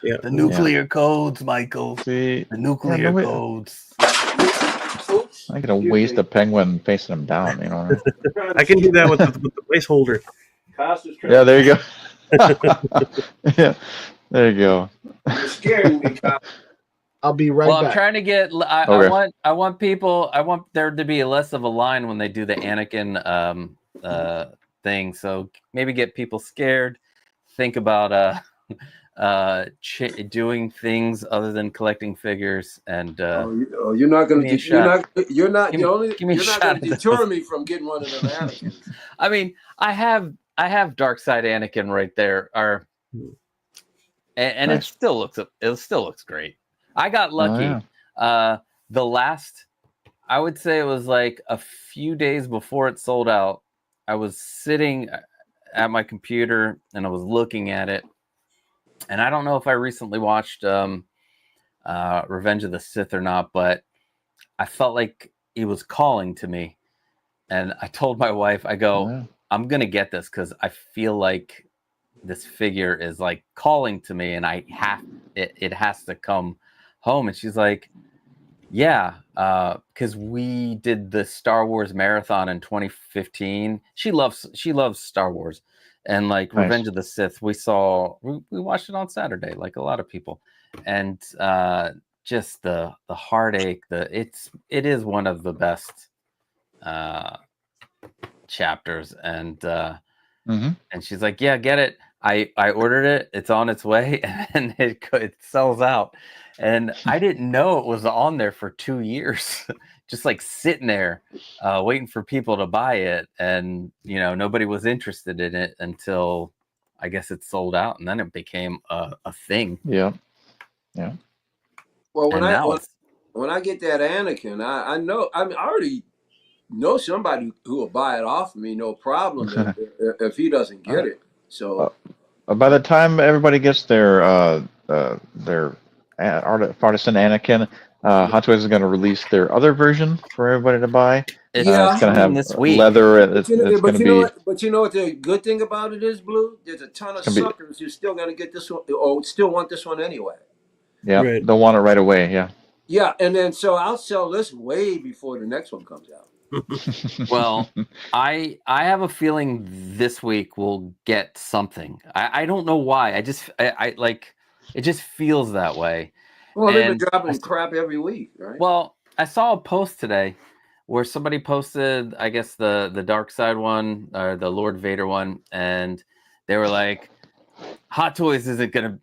Speaker 1: Yeah.
Speaker 7: The nuclear codes, Michael.
Speaker 3: See,
Speaker 7: The nuclear
Speaker 3: nobody-
Speaker 7: codes.
Speaker 3: I could have waste a penguin facing him down. You know.
Speaker 1: I can do that with the placeholder.
Speaker 3: Yeah, there you go. Yeah, there you go.
Speaker 4: You're scaring me, Kyle.
Speaker 6: I'll be right
Speaker 7: Well, I'm
Speaker 6: back.
Speaker 7: trying to get. I
Speaker 3: Okay.
Speaker 7: want people. I want there to be less of a line when they do the Anakin thing. So maybe get people scared. Think about doing things other than collecting figures. And
Speaker 4: you're not going to. You're not
Speaker 7: give me a
Speaker 4: You're not
Speaker 7: shot
Speaker 4: going
Speaker 7: at
Speaker 4: to deter
Speaker 7: those.
Speaker 4: me from getting one of them Anakins.
Speaker 7: I mean, I have Dark Side Anakin right there. And
Speaker 3: Nice.
Speaker 7: it still looks great. I got lucky. The last, I would say it was like a few days before it sold out. I was sitting at my computer and I was looking at it. And I don't know if I recently watched Revenge of the Sith or not, but I felt like he was calling to me. And I told my wife, I go, I'm going to get this because I feel like this figure is like calling to me and it has to come home. And she's like, yeah, because we did the Star Wars marathon in 2015. She loves Star Wars, and like
Speaker 3: Nice.
Speaker 7: Revenge of the Sith, we watched it on Saturday, like a lot of people, and just the heartache. It is one of the best chapters, and she's like, yeah, get it. I ordered it. It's on its way, and it sells out. And I didn't know it was on there for 2 years, just like sitting there, waiting for people to buy it. And nobody was interested in it until I guess it sold out, and then it became a thing.
Speaker 3: Yeah.
Speaker 4: Well, when I get that Anakin, I know I already know somebody who will buy it off of me, no problem. if he doesn't get it, so.
Speaker 3: By the time everybody gets their artisan Anakin, Hot Toys is going to release their other version for everybody to buy. It's going to have
Speaker 7: this week.
Speaker 3: leather. It's going to be.
Speaker 4: But you know what the good thing about it is, Blue? There's a ton of suckers who's still going to get this one, or still want this one anyway.
Speaker 3: Yeah, right. They'll want it right away. Yeah.
Speaker 4: Yeah, and then so I'll sell this way before the next one comes out.
Speaker 7: Well, I have a feeling this week we'll get something. I don't know why. I like it just feels that way.
Speaker 4: Well, they've been dropping crap every week, right?
Speaker 7: Well, I saw a post today where somebody posted, I guess the Dark Side one or the Lord Vader one, and they were like, Hot Toys isn't gonna.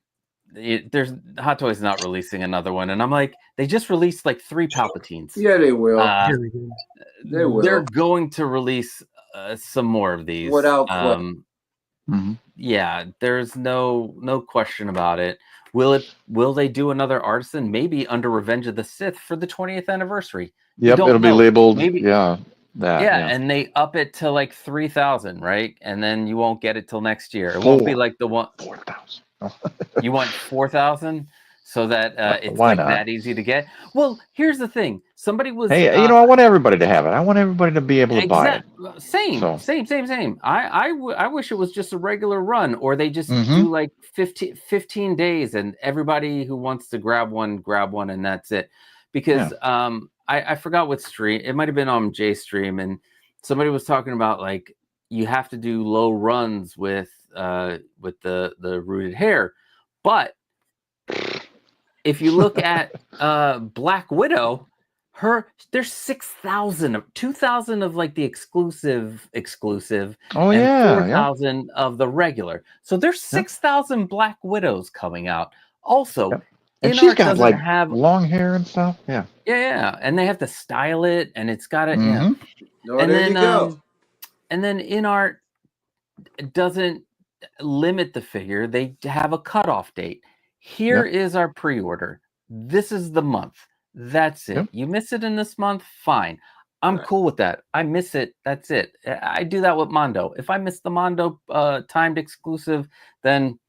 Speaker 7: There's Hot Toys not releasing another one, and I'm like, they just released like 3 Palpatines.
Speaker 4: Yeah, they will. They will.
Speaker 7: They're going to release some more of these
Speaker 4: without question.
Speaker 7: Yeah, there's no question about it. Will they do another artisan? Maybe under Revenge of the Sith for the 20th anniversary.
Speaker 3: Yep, it'll be labeled. Maybe, yeah.
Speaker 7: And they up it to like 3,000, right? And then you won't get it till next year. It won't be like the one
Speaker 3: 4,000.
Speaker 7: You want 4,000 so that it's
Speaker 3: Why
Speaker 7: like
Speaker 3: not?
Speaker 7: that easy to get. Well, here's the thing. Somebody was
Speaker 3: Hey, I want everybody to have it. I want everybody to be able to buy it.
Speaker 7: Same. I wish it was just a regular run, or they just do like 15 days and everybody who wants to grab one, and that's it. Because I forgot what stream. It might have been on Jay's stream, and somebody was talking about like you have to do low runs with the rooted hair. But if you look at Black Widow, there's 6,000, 2,000 of like the exclusive,
Speaker 3: oh,
Speaker 7: and 4,000 of the regular. So there's 6,000 Black Widows coming out. Also,
Speaker 3: and she's got like long hair and stuff.
Speaker 7: Yeah, and they have to style it, and it's got it.
Speaker 4: No,
Speaker 7: and
Speaker 4: there you go.
Speaker 7: And then InArt doesn't limit the figure; they have a cutoff date. Here is our pre-order. This is the month. That's it. You miss it in this month, fine. I'm cool with that. I miss it. That's it. I do that with Mondo. If I miss the Mondo timed exclusive, then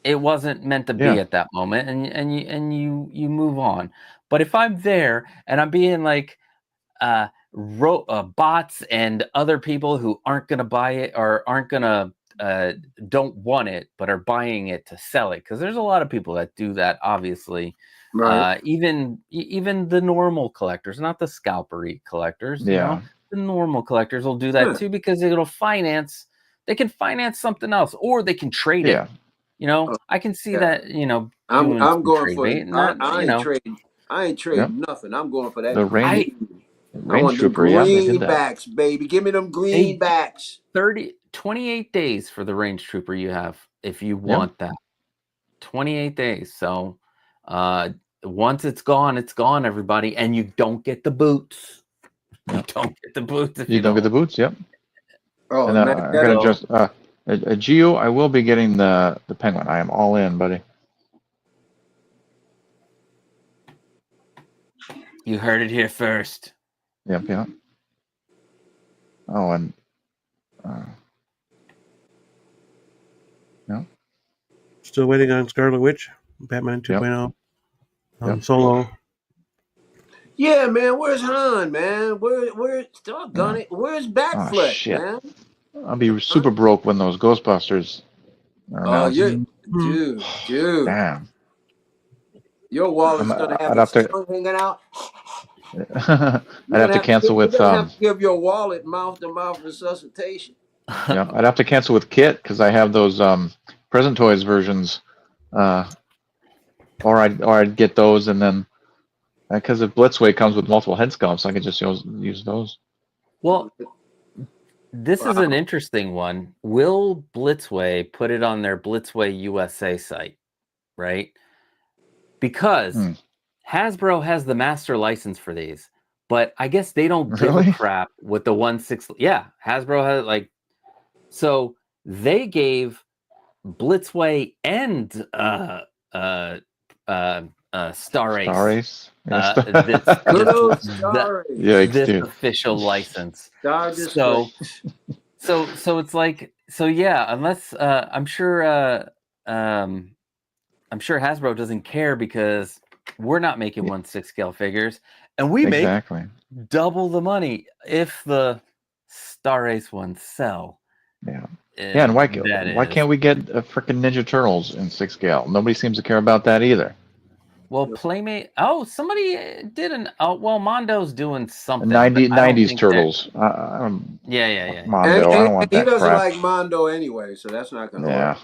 Speaker 7: it wasn't meant to be at that moment, and you move on. But if I'm there and I'm being like bots and other people who aren't gonna buy it or aren't gonna don't want it but are buying it to sell it, because there's a lot of people that do that, obviously.
Speaker 4: Right.
Speaker 7: Even the normal collectors, not the scalpery collectors. You know, the normal collectors will do that too, because it'll finance. They can finance something else, or they can trade it. You know, I can see that. You know,
Speaker 4: I'm going
Speaker 7: trade
Speaker 4: for
Speaker 7: bait,
Speaker 4: it.
Speaker 7: and that,
Speaker 4: I
Speaker 7: you
Speaker 4: ain't
Speaker 7: know,
Speaker 4: trading. I ain't trading nothing. I'm going for that.
Speaker 3: The range
Speaker 4: I want them
Speaker 3: trooper, they did that.
Speaker 4: greenbacks, baby. Give me them greenbacks.
Speaker 7: 28 days for the range trooper you have, if you want that. 28 days. So once it's gone, everybody, and you don't get the boots. You don't get the boots if
Speaker 3: you don't get the boots. Yep.
Speaker 4: Oh,
Speaker 3: and I gotta just a Geo. I will be getting the penguin. I am all in, buddy.
Speaker 7: You heard it here first.
Speaker 3: Yep. Yeah. Oh, and
Speaker 1: Still waiting on Scarlet Witch, Batman 2.0, Solo.
Speaker 4: Yeah, man. Where's Han, man? Where's doggone it? Where's Batfleck, man?
Speaker 3: I'll be super broke when those Ghostbusters are announced.
Speaker 4: Dude.
Speaker 3: Damn.
Speaker 4: Your wallet's gonna have its tongue hanging out.
Speaker 3: I'd have to cancel with.
Speaker 4: You're gonna have to give your wallet mouth-to-mouth resuscitation.
Speaker 3: Yeah, I'd have to cancel with Kit because I have those Present Toys versions, or I'd get those, and then because if Blitzway comes with multiple head sculpts, I could just use those.
Speaker 7: Well, this is an interesting one. Will Blitzway put it on their Blitzway USA site, right? Because Hasbro has the master license for these, but I guess they don't give a crap with the 1/6. Yeah, Hasbro has so they gave Blitzway and Star Ace. This official license. So it's like, unless I'm sure Hasbro doesn't care, because we're not making 1/6 scale figures, and we make double the money if the Star Ace ones sell.
Speaker 3: And why can't we get a freaking Ninja Turtles in 6 scale? Nobody seems to care about that either.
Speaker 7: Well, Playmate. Oh, somebody did Mondo's doing something.
Speaker 3: 90s Turtles.
Speaker 7: Yeah.
Speaker 3: Mondo. I don't want that
Speaker 4: he doesn't
Speaker 3: crap.
Speaker 4: like Mondo anyway, so that's not gonna work.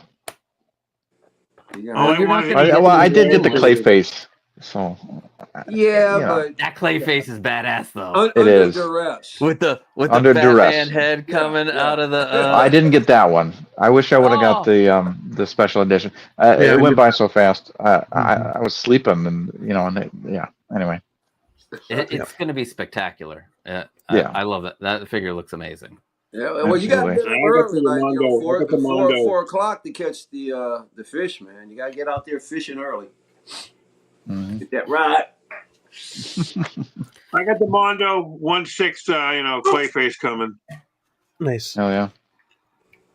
Speaker 3: I did get the Clayface. So
Speaker 7: but that Clayface is badass though.
Speaker 3: It is
Speaker 4: duress.
Speaker 7: with the
Speaker 3: under
Speaker 7: Batman head coming out of the.
Speaker 3: I didn't get that one. I wish I would have got the special edition. It went by so fast. I was sleeping, and anyway.
Speaker 7: It's going to be spectacular. I love it. That figure looks amazing.
Speaker 4: Yeah, well, you got to get up early, like 4 o'clock to catch the fish, man. You got to get out there fishing early. Get that right.
Speaker 2: I got the Mondo 1/6, Clayface coming.
Speaker 1: Nice.
Speaker 3: Oh yeah.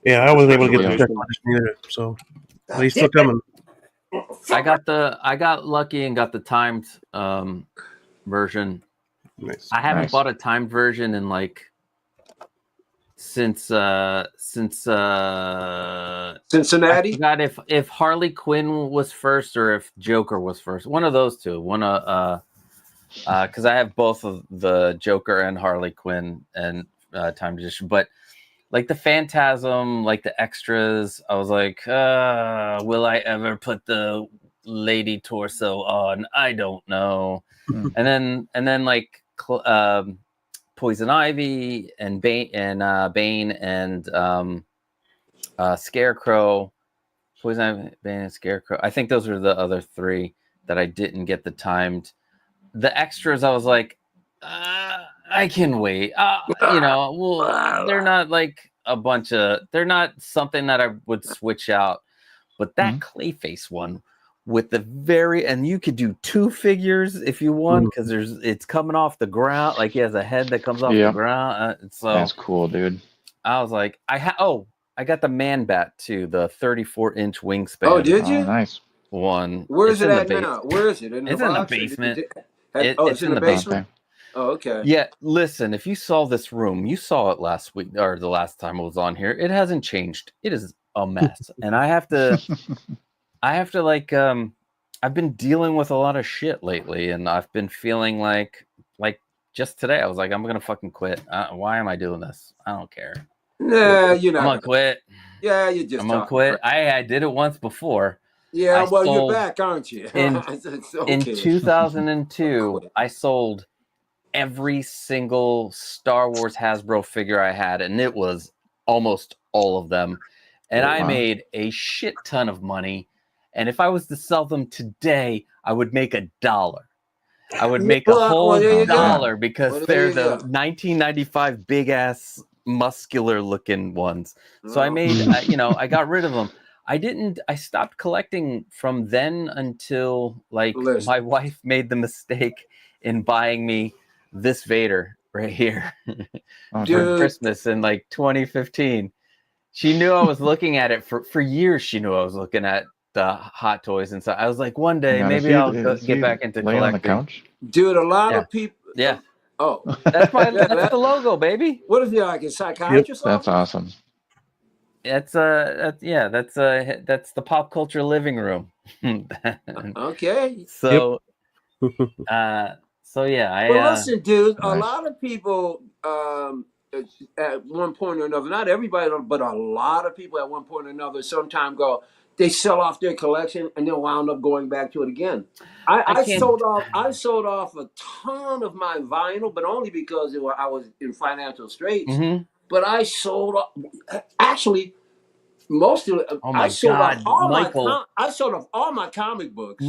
Speaker 1: Yeah, I wasn't able to get the check either, so he's still coming.
Speaker 7: I got lucky and got the timed version.
Speaker 1: Nice.
Speaker 7: I haven't bought a timed version in since
Speaker 4: Cincinnati.
Speaker 7: I forgot if Harley Quinn was first or if Joker was first. One of those two. Because I have both of the Joker and Harley Quinn and timed edition, but like the Phantasm, like the extras, I was like, will I ever put the lady torso on? I don't know. And then like Poison Ivy and Bane and Scarecrow. Poison Ivy, Bane, and Scarecrow. I think those are the other 3 that I didn't get the timed. The extras, I was like, I can wait. They're not like a bunch of. They're not something that I would switch out. But that Clayface one with the and you could do 2 figures if you want, because it's coming off the ground. Like he has a head that comes off the ground. So
Speaker 3: that's cool, dude.
Speaker 7: I was like, I got the Man Bat too, the 34-inch wingspan.
Speaker 4: Oh, did you?
Speaker 3: Nice
Speaker 4: one. Where is it at now? Where is it?
Speaker 7: It's in the basement.
Speaker 4: It's in the basement. Oh, okay.
Speaker 7: Yeah, listen, if you saw this room, you saw it last week or the last time I was on here. It hasn't changed. It is a mess. And I have to like I've been dealing with a lot of shit lately, and I've been feeling like just today I was like, I'm gonna fucking quit. Why am I doing this? I don't care.
Speaker 4: Nah, you're not.
Speaker 7: I'm gonna quit.
Speaker 4: Yeah, you just.
Speaker 7: I'm gonna quit. I did it once before.
Speaker 4: Yeah, well, you're
Speaker 7: sold
Speaker 4: back, aren't you?
Speaker 7: in
Speaker 4: okay.
Speaker 7: in 2002. I sold every single Star Wars Hasbro figure I had, and it was almost all of them. And I made a shit ton of money. And if I was to sell them today, I would make $1. I would make a whole $1 because they're the 1995 big ass muscular looking ones. So I made, I got rid of them. I stopped collecting from then until like my wife made the mistake in buying me this Vader right here for Christmas in like 2015. She knew I was looking at it for years. She knew I was looking at the Hot Toys and stuff. I was like, one day maybe I'll get back into collecting.
Speaker 3: On the couch?
Speaker 4: Dude, a lot of people.
Speaker 7: Yeah.
Speaker 4: Oh,
Speaker 7: that's the logo, baby.
Speaker 4: What is he like, a psychiatrist?
Speaker 3: That's awesome.
Speaker 7: That's the pop culture living room.
Speaker 4: Okay.
Speaker 7: So, so yeah.
Speaker 4: Well, listen, dude. A lot of people, at one point or another, not everybody, but a lot of people at one point or another, sometime they sell off their collection and they'll wound up going back to it again. I sold off a ton of my vinyl, but only because I was in financial straits.
Speaker 7: Mm-hmm.
Speaker 4: But I sold actually most of it.
Speaker 7: I sold off
Speaker 4: all my comic books.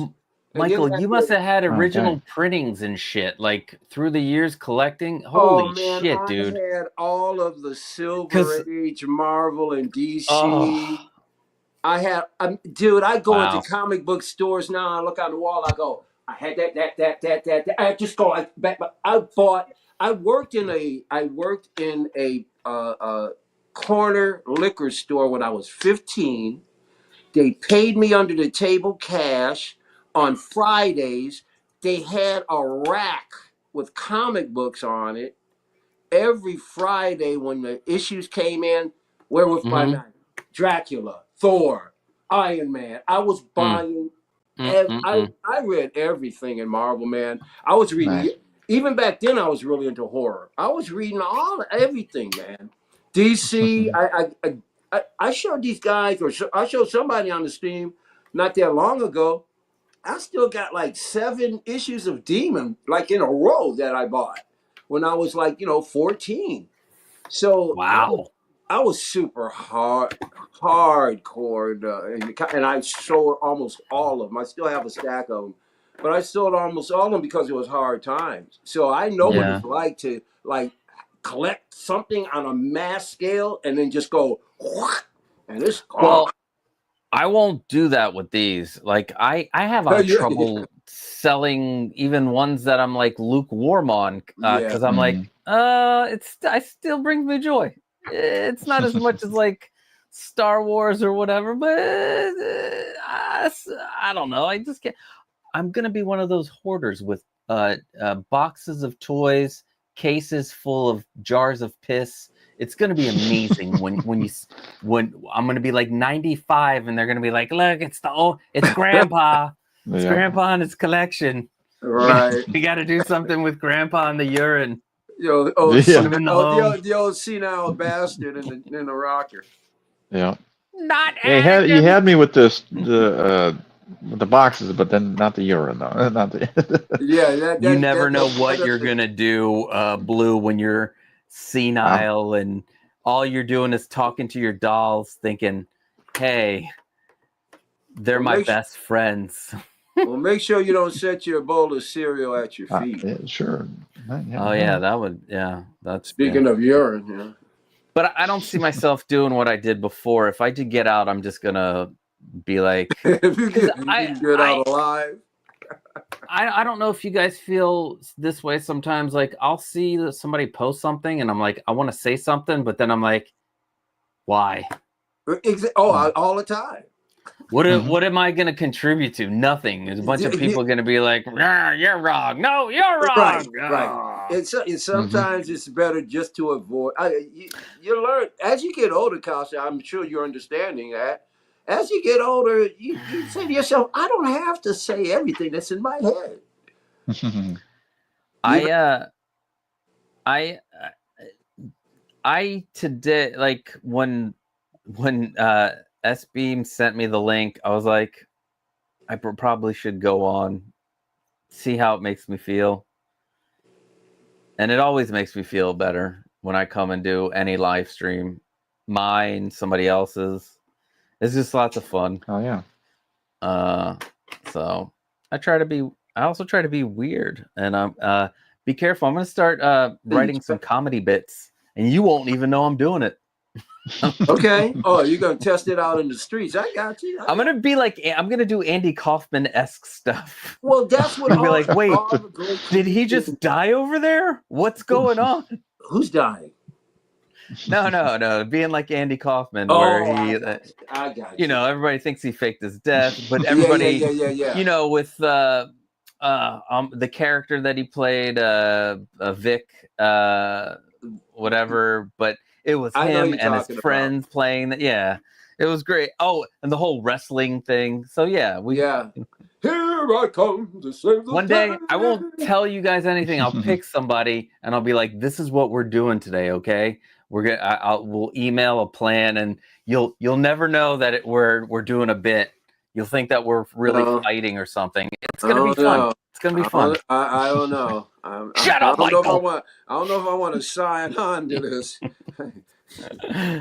Speaker 7: Michael, you must have had original printings and shit, like through the years collecting. Holy shit, dude!
Speaker 4: I had all of the Silver Age, Marvel, and DC. I have, dude. I go into comic book stores now. I look on the wall. I go, I had that. I just go like back. I worked in a corner liquor store when I was 15. They paid me under the table cash. On Fridays, they had a rack with comic books on it. Every Friday when the issues came in, Werewolf by Night, Dracula, Thor, Iron Man. I was buying. I read everything in Marvel, man. I was reading. Even back then, I was really into horror. I was reading everything, man. DC. I showed these guys, I showed somebody on the stream not that long ago. I still got like 7 issues of Demon, like in a row, that I bought when I was like, 14. So I was super hardcore, and I sold almost all of them. I still have a stack of them, but I sold almost all of them because it was hard times. So I know what it's like to collect something on a mass scale and then just go, and it's gone.
Speaker 7: Well, I won't do that with these. Like I have trouble selling even ones that I'm like lukewarm on because I'm like, it still brings me joy. It's not as much as like Star Wars or whatever, but I don't know. I just can't. I'm gonna be one of those hoarders with boxes of toys, cases full of jars of piss. It's gonna be amazing when I'm gonna be like 95 and they're gonna be like, look, it's Grandpa, it's Grandpa and his collection.
Speaker 4: Right.
Speaker 7: We got to do something with Grandpa and the urine.
Speaker 4: The old senile bastard in the rocker.
Speaker 3: Yeah.
Speaker 7: Not.
Speaker 3: You had me with the boxes, but then not the urine though. Not the.
Speaker 7: You never know what you're gonna do, Blue, when you're senile and all you're doing is talking to your dolls thinking, hey, they're my best friends.
Speaker 4: Well, make sure you don't set your bowl of cereal at your feet.
Speaker 3: Sure.
Speaker 7: That would, that's
Speaker 4: speaking of urine,
Speaker 7: But I don't see myself doing what I did before. If I did get out, I'm just gonna be like,
Speaker 4: if you get out alive.
Speaker 7: I don't know if you guys feel this way sometimes. Like I'll see somebody post something and I'm like, I want to say something, but then I'm like, why?
Speaker 4: All the time.
Speaker 7: What am I going to contribute to? Nothing. There's a bunch of people going to be like, "You're wrong." No, you're wrong.
Speaker 4: Right. And sometimes it's better just to avoid. You learn as you get older, Kasha. I'm sure you're understanding that. As you get older, you say to yourself, "I don't have to say everything that's in my head."
Speaker 7: I today, like when S Beam sent me the link, I was like, I probably should go on, see how it makes me feel. And it always makes me feel better when I come and do any live stream, mine, somebody else's. It's just lots of fun.
Speaker 3: Oh yeah.
Speaker 7: So I also try to be weird, and be careful. I'm gonna start writing some comedy bits, and you won't even know I'm doing it.
Speaker 4: Okay. Oh, you're gonna test it out in the streets. I got you.
Speaker 7: I'm gonna do Andy Kaufman-esque stuff.
Speaker 4: Well, that's what.
Speaker 7: I'll be like, wait, did he just die over there? What's going on?
Speaker 4: Who's dying?
Speaker 7: No. Being like Andy Kaufman,
Speaker 4: Oh,
Speaker 7: where he,
Speaker 4: I got you.
Speaker 7: Everybody thinks he faked his death, but everybody,
Speaker 4: yeah.
Speaker 7: With the character that he played, Vic, whatever, but it was him and his friends playing that. Yeah, it was great. Oh, and the whole wrestling thing. So yeah,
Speaker 4: Here I come to save the
Speaker 7: One day, I won't tell you guys anything. I'll pick somebody and I'll be like, "This is what we're doing today, okay? We'll email a plan, and you'll never know that we're doing a bit. You'll think that we're really fighting or something. It's gonna be fun. It's gonna be fun.
Speaker 4: I don't know.
Speaker 7: Shut up, Michael.
Speaker 4: I don't know if I want to sign on to this.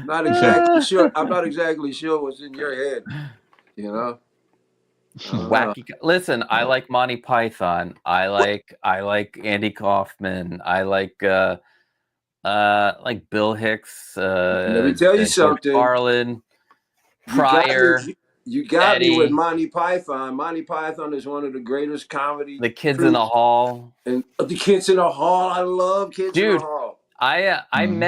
Speaker 4: Not exactly sure. I'm not exactly sure what's in your head.
Speaker 7: Wacky. Listen, I like Monty Python. I like Andy Kaufman. I like Bill Hicks.
Speaker 4: Let me tell you something.
Speaker 7: Farland, Pryor.
Speaker 4: You got
Speaker 7: Eddie.
Speaker 4: me with Monty Python. Monty Python is one of the greatest comedy.
Speaker 7: The Kids in the Hall.
Speaker 4: And the Kids in the Hall. I love Kids in the Hall.
Speaker 7: I'm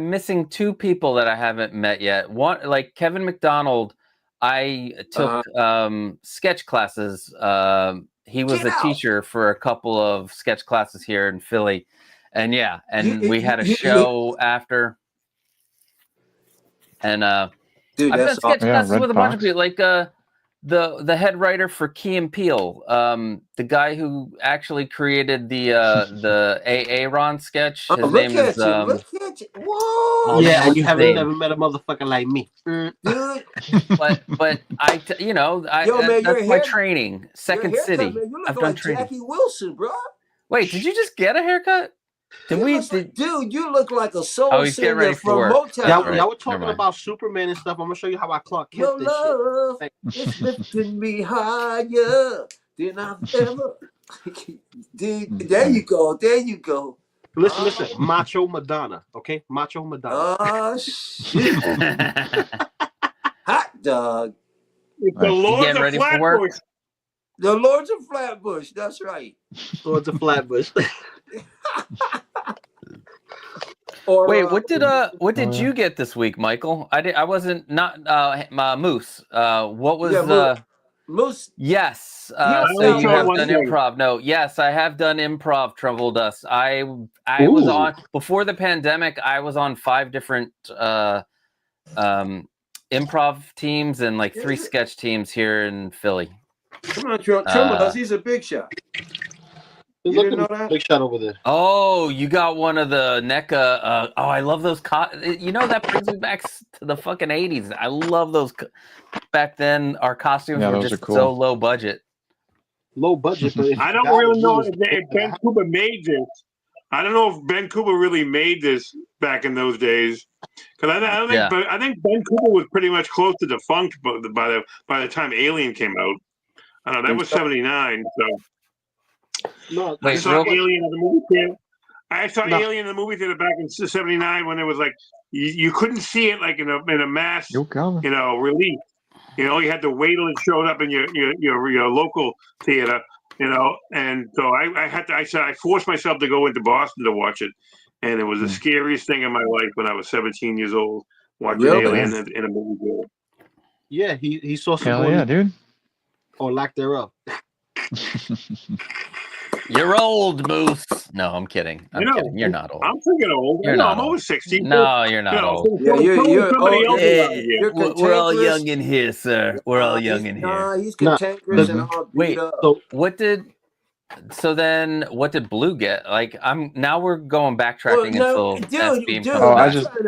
Speaker 7: missing two people that I haven't met yet. One, like Kevin McDonald, I took sketch classes. He was a teacher for a couple of sketch classes here in Philly. And we had a show after. And
Speaker 4: dude,
Speaker 7: I've done sketch classes with a bunch of people, like the head writer for Key and Peele, the guy who actually created the Aaron sketch. His name is
Speaker 4: Look at you. Whoa!
Speaker 5: Yeah, and you haven't never met a motherfucker like me,
Speaker 4: dude.
Speaker 7: but that's my training. Second City.
Speaker 4: Man, you look
Speaker 7: I've
Speaker 4: like
Speaker 7: done training.
Speaker 4: Jackie Wilson, bro.
Speaker 7: Wait, did you just get a haircut?
Speaker 4: Dude, you look like a soul singer from Motown.
Speaker 5: Y'all were talking about Superman and stuff. I'm gonna show you how I Clark Kent
Speaker 4: Your
Speaker 5: this
Speaker 4: love
Speaker 5: shit.
Speaker 4: is lifting me higher than I've ever. Dude, there you go.
Speaker 5: Listen. Macho Madonna, okay? Macho Madonna.
Speaker 4: Oh shit! Hot dog.
Speaker 2: It's the Lords of Flatbush.
Speaker 4: The Lords of Flatbush. That's right.
Speaker 5: Lords of Flatbush.
Speaker 7: Wait, what did you get this week, Michael? I wasn't Moose. What was
Speaker 4: Moose?
Speaker 7: Yes. So you have done improv. No, yes, I have done improv. Trouble Dust. I was on before the pandemic. I was on 5 different improv teams and like 3 sketch teams here in Philly.
Speaker 4: Come on, Trouble Dust. He's a big shot.
Speaker 5: You didn't know that? Big shot over there.
Speaker 7: Oh, you got one of the NECA. I love those. That brings me back to the fucking 80s. I love those. Back then, our costumes were just so low budget.
Speaker 5: Low budget. But
Speaker 2: I don't really know if Ben Cooper made this. I don't know if Ben Cooper really made this back in those days. Because I think Ben Cooper was pretty much close to defunct by the time Alien came out. I don't know. That was 79. So.
Speaker 5: No,
Speaker 2: I saw Alien in the movie theater. Alien in the movie theater back in '79 when it was like you couldn't see it like in a mass release. You had to wait till it showed up in your local theater. And so I forced myself to go into Boston to watch it, and it was the scariest thing in my life when I was 17 years old watching Alien in a movie theater.
Speaker 6: Yeah, he saw some
Speaker 3: Hell yeah, dude.
Speaker 6: or lack thereof.
Speaker 7: You're old, Moose. No, I'm kidding. I'm
Speaker 2: You know,
Speaker 7: kidding. You're not old.
Speaker 2: I'm thinking old.
Speaker 7: You're
Speaker 2: You know,
Speaker 7: not
Speaker 2: I'm
Speaker 7: old.
Speaker 2: over 60.
Speaker 7: No, you're not old.
Speaker 2: So,
Speaker 4: Yeah,
Speaker 2: somebody else around here.
Speaker 4: you're
Speaker 7: We're all
Speaker 4: cantankerous.
Speaker 7: young in here, sir. We're all young in here.
Speaker 4: He's
Speaker 6: Nah,
Speaker 4: cantankerous and
Speaker 3: Mhm.
Speaker 4: all beat
Speaker 7: Wait,
Speaker 4: up.
Speaker 6: So
Speaker 7: what did? So then, what did Blue get? Like, now we're going backtracking until S beam
Speaker 4: dude,
Speaker 7: comes
Speaker 3: Oh, I
Speaker 7: back.
Speaker 3: just
Speaker 4: what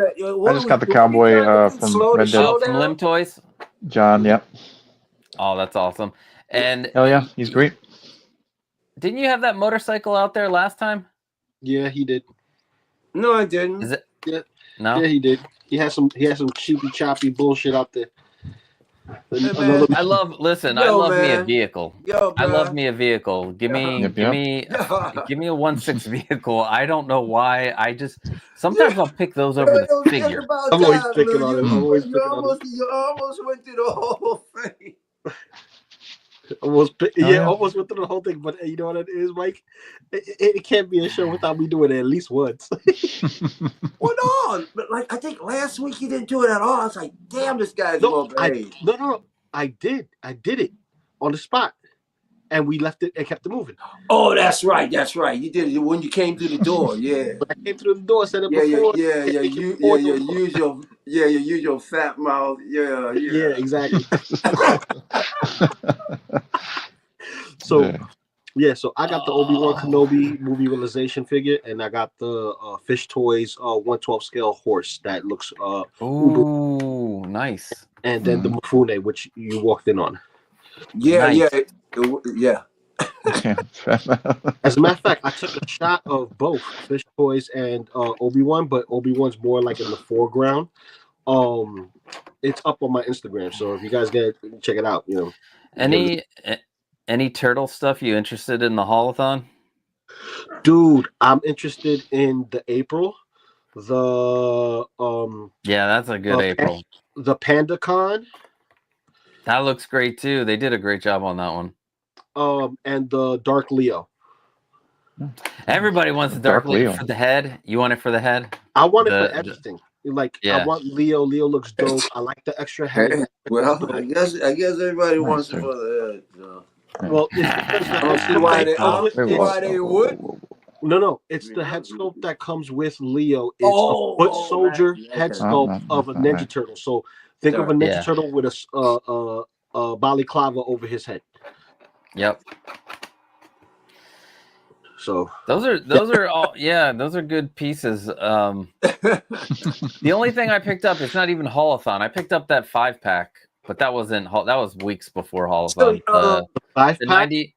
Speaker 3: got
Speaker 4: are
Speaker 3: the
Speaker 4: we
Speaker 3: cowboy
Speaker 4: trying to
Speaker 3: from
Speaker 4: slow the
Speaker 3: Red Dead.
Speaker 4: show
Speaker 7: Oh, from
Speaker 4: down?
Speaker 7: Limb Toys.
Speaker 3: John, yep.
Speaker 7: Oh, that's awesome. And
Speaker 3: Hell yeah, he's great.
Speaker 7: didn't you have that motorcycle out there last time?
Speaker 6: yeah, he did.
Speaker 4: No, I didn't.
Speaker 7: Is it?
Speaker 6: Yeah.
Speaker 7: No.
Speaker 6: Yeah, he did. He had some cheapy choppy bullshit out there.
Speaker 4: Hey,
Speaker 6: Another
Speaker 7: I love. Listen, I
Speaker 4: Yo,
Speaker 7: love me a
Speaker 4: man.
Speaker 7: vehicle.
Speaker 4: Yo,
Speaker 7: I love
Speaker 4: man.
Speaker 7: me a vehicle. Give me,
Speaker 3: Yep,
Speaker 7: give
Speaker 3: yep.
Speaker 7: me, give me a 1.6 vehicle. I don't know why. I just sometimes I'll pick those over the
Speaker 4: It was just
Speaker 7: figure.
Speaker 4: about
Speaker 6: I'm always
Speaker 4: time,
Speaker 6: picking
Speaker 4: Lou.
Speaker 6: on him.
Speaker 3: Mm.
Speaker 6: I'm always picking on him.
Speaker 4: You almost went through the whole thing.
Speaker 6: Almost
Speaker 3: yeah.
Speaker 6: almost went through the whole thing. But you know what it is, Mike? It can't be a show without me doing it at least once.
Speaker 4: Well, no, but like I think last week he didn't do it at all. I was like, damn, this guy's
Speaker 6: No,
Speaker 4: well paid.
Speaker 6: no. I did it on the spot, and we left it and kept it moving.
Speaker 4: Oh, that's right. You did it when you came through the door. Yeah.
Speaker 6: But I came through the door, said it
Speaker 4: Yeah,
Speaker 6: before.
Speaker 4: You use your fat mouth. Yeah.
Speaker 6: Yeah, exactly. So so I got the Obi-Wan Kenobi movie realization figure, and I got the Fish Toys 1/12 scale horse that looks
Speaker 7: Ooh, nice.
Speaker 6: and then the Mifune, which you walked in on.
Speaker 4: Yeah.
Speaker 6: As a matter of fact, I took a shot of both Fish Toys and Obi-Wan, but Obi-Wan's more like in the foreground. It's up on my Instagram, so if you guys get it, check it out. You know,
Speaker 7: Any turtle stuff you interested in the holothon?
Speaker 6: dude, I'm interested in the April, the
Speaker 7: Yeah, that's a good April.
Speaker 6: the PandaCon,
Speaker 7: That looks great too. They did a great job on that one.
Speaker 6: and the Dark Leo.
Speaker 7: Everybody wants the Dark Leo for the head. You want it for the head?
Speaker 6: I want it for everything. Like
Speaker 7: yeah.
Speaker 6: I want Leo. Leo looks dope. I like the extra head.
Speaker 4: Well, I guess everybody wants it for the head. So.
Speaker 6: Well,
Speaker 4: I don't see why they would.
Speaker 6: No, it's the head sculpt that comes with Leo. It's a foot soldier head sculpt of a Ninja Turtle. So think of a Ninja Turtle with a balaclava over his head.
Speaker 7: Yep.
Speaker 6: So
Speaker 7: those are all those are good pieces. The only thing I picked up, it's not even holothon. I picked up that 5-pack, but that was weeks before holothon.
Speaker 6: So, the 5-pack,
Speaker 7: the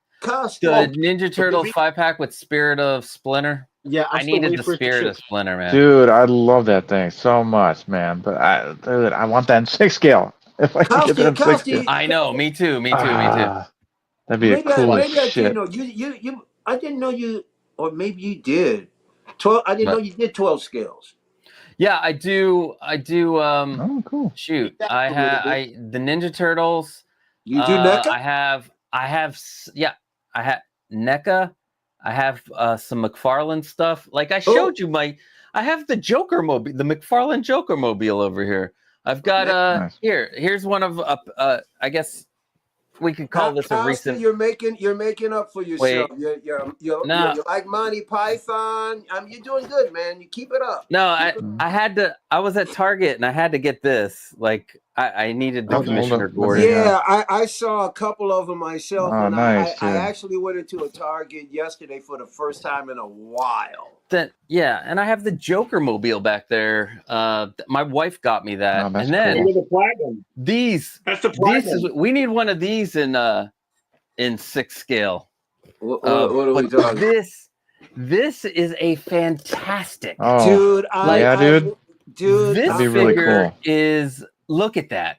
Speaker 7: Ninja Turtles 5-pack with Spirit of Splinter.
Speaker 6: Yeah,
Speaker 7: I needed the Spirit of Splinter, man.
Speaker 3: Dude, I love that thing so much, man. But I want that in 6 scale. If I can get that in 6 scale.
Speaker 7: I know, me too.
Speaker 3: That'd be a cool shit.
Speaker 4: I didn't know you, or maybe you did. 12. I didn't know you did 12 scales.
Speaker 7: Yeah, I do.
Speaker 3: Oh, cool.
Speaker 7: Shoot, the Ninja Turtles.
Speaker 4: You do NECA?
Speaker 7: I have NECA. I have some McFarlane stuff. Like I showed you, I have the Joker mobile, the McFarlane Joker mobile over here. I've got
Speaker 3: nice.
Speaker 7: Here's one of I guess we could call this a recent.
Speaker 4: You're making up for yourself. You're like Monty Python. You're doing good, man. You keep it up.
Speaker 7: No, I had to. I was at Target and I had to get this. Like I needed the Commissioner Gordon.
Speaker 4: Yeah, I saw a couple of them myself, and
Speaker 3: nice,
Speaker 4: I actually went into a Target yesterday for the first time in a while.
Speaker 7: And I have the Joker mobile back there. My wife got me that, and then
Speaker 2: that's the platinum.
Speaker 7: We need one of these in 6 scale.
Speaker 4: What are we talking?
Speaker 7: This is a fantastic,
Speaker 3: dude.
Speaker 4: Dude,
Speaker 7: this
Speaker 3: that'd be really
Speaker 7: figure
Speaker 3: cool.
Speaker 7: is. Look at that.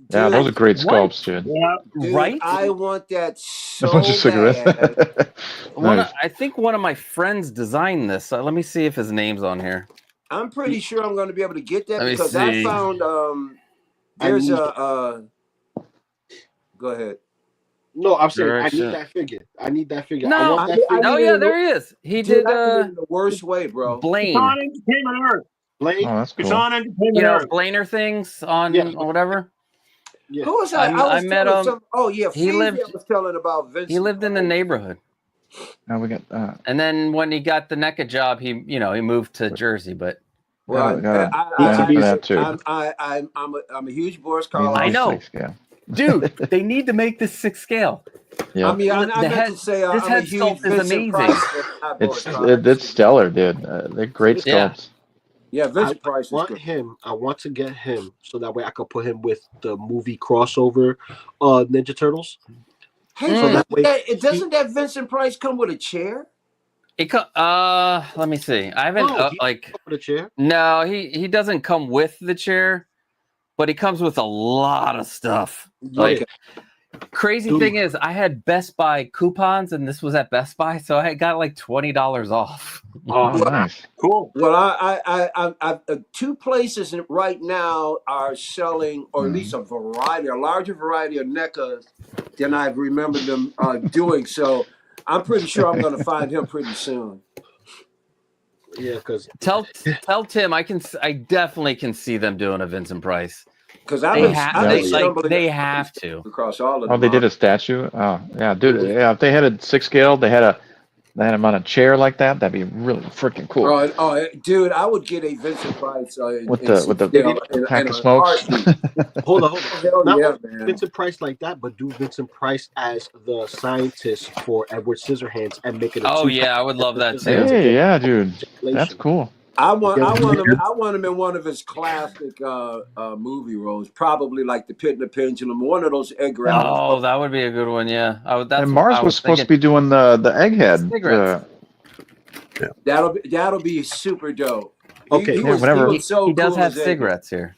Speaker 3: Yeah, those are great sculpts, dude.
Speaker 4: Yeah, dude,
Speaker 7: right?
Speaker 4: I want that so
Speaker 3: bad.
Speaker 7: Nice. I think one of my friends designed this. Let me see if his name's on here.
Speaker 4: I'm pretty sure I'm going to be able to get that because I found there's a. Go ahead.
Speaker 6: No, I'm saying I need that figure. I need that figure.
Speaker 7: No, there he is. He did
Speaker 4: the worst way, bro.
Speaker 7: Blaine.
Speaker 2: It's on Entertainment Earth.
Speaker 6: Blaine.
Speaker 3: Oh, that's cool.
Speaker 2: It's on Entertainment Earth.
Speaker 7: Blainer things on whatever.
Speaker 6: Yeah.
Speaker 4: Who was I?
Speaker 7: I met
Speaker 4: telling
Speaker 7: him.
Speaker 4: some. Oh yeah,
Speaker 7: He
Speaker 4: Feezy,
Speaker 7: lived-
Speaker 4: I was telling about Vincent.
Speaker 7: He lived in the neighborhood.
Speaker 3: Now we got.
Speaker 7: And then when he got the NECA job, he moved to Jersey. But
Speaker 4: Well,
Speaker 3: got
Speaker 6: I-
Speaker 3: for that too.
Speaker 4: I'm a huge Boris
Speaker 3: Feezys
Speaker 4: Karloff.
Speaker 7: I know.
Speaker 3: 6 scale.
Speaker 7: dude, they need to make this 6 scale.
Speaker 3: Yeah.
Speaker 4: I mean, I
Speaker 7: The
Speaker 4: meant
Speaker 7: head-
Speaker 4: to say
Speaker 7: this
Speaker 4: I'm a
Speaker 7: head
Speaker 4: huge
Speaker 7: sculpt is
Speaker 4: Vincent
Speaker 7: amazing.
Speaker 4: Price fan, not Boris
Speaker 3: It's
Speaker 4: Karloff.
Speaker 3: it's stellar, dude. They're great
Speaker 7: Yeah.
Speaker 3: sculpts.
Speaker 4: Yeah,
Speaker 6: I
Speaker 4: Vincent Price is
Speaker 6: want
Speaker 4: good.
Speaker 6: him. I want to get him so that way I could put him with the movie crossover, Ninja Turtles.
Speaker 4: Hey,
Speaker 6: So that way,
Speaker 4: doesn't that Vincent Price come with a chair?
Speaker 7: Let me see. I haven't
Speaker 6: Oh, he-
Speaker 7: like.
Speaker 6: for the chair.
Speaker 7: No, he doesn't come with the chair, but he comes with a lot of stuff. Like,
Speaker 6: Yeah.
Speaker 7: crazy
Speaker 6: Dude.
Speaker 7: thing is, I had Best Buy coupons, and this was at Best Buy, so I got like $20 off.
Speaker 3: Oh, nice.
Speaker 2: Cool.
Speaker 4: Well, I two places right now are selling, or at least a larger variety of NECA than I remember them doing. So I'm pretty sure I'm going to find him pretty soon.
Speaker 6: Yeah, because
Speaker 7: Tell Tim I definitely can see them doing a Vincent Price.
Speaker 4: Because
Speaker 7: They
Speaker 4: they
Speaker 7: have to.
Speaker 4: across all of them.
Speaker 3: Oh, they did a statue. Oh, yeah, dude. Yeah, if they had a 6 scale, they had him on a chair like that. That'd be really freaking cool.
Speaker 4: Dude, I would get a Vincent Price
Speaker 3: with the pack of smokes.
Speaker 6: hold on.
Speaker 4: Hell
Speaker 6: Not
Speaker 4: yeah,
Speaker 6: only
Speaker 4: man.
Speaker 6: Vincent Price like that, but do Vincent Price as the scientist for Edward Scissorhands and make it.
Speaker 7: Oh yeah, I would love that too.
Speaker 3: Hey, yeah, dude, that's cool.
Speaker 4: I want him in one of his classic movie roles, probably like The Pit and the Pendulum, one of those Edgar Allan.
Speaker 7: Oh, that would be a good one. Yeah,
Speaker 3: And Mars was supposed to be doing the egghead.
Speaker 4: That'll be super dope.
Speaker 6: Okay,
Speaker 4: he was so
Speaker 7: he does
Speaker 4: cool
Speaker 7: have
Speaker 4: as Edgar.
Speaker 7: cigarettes here.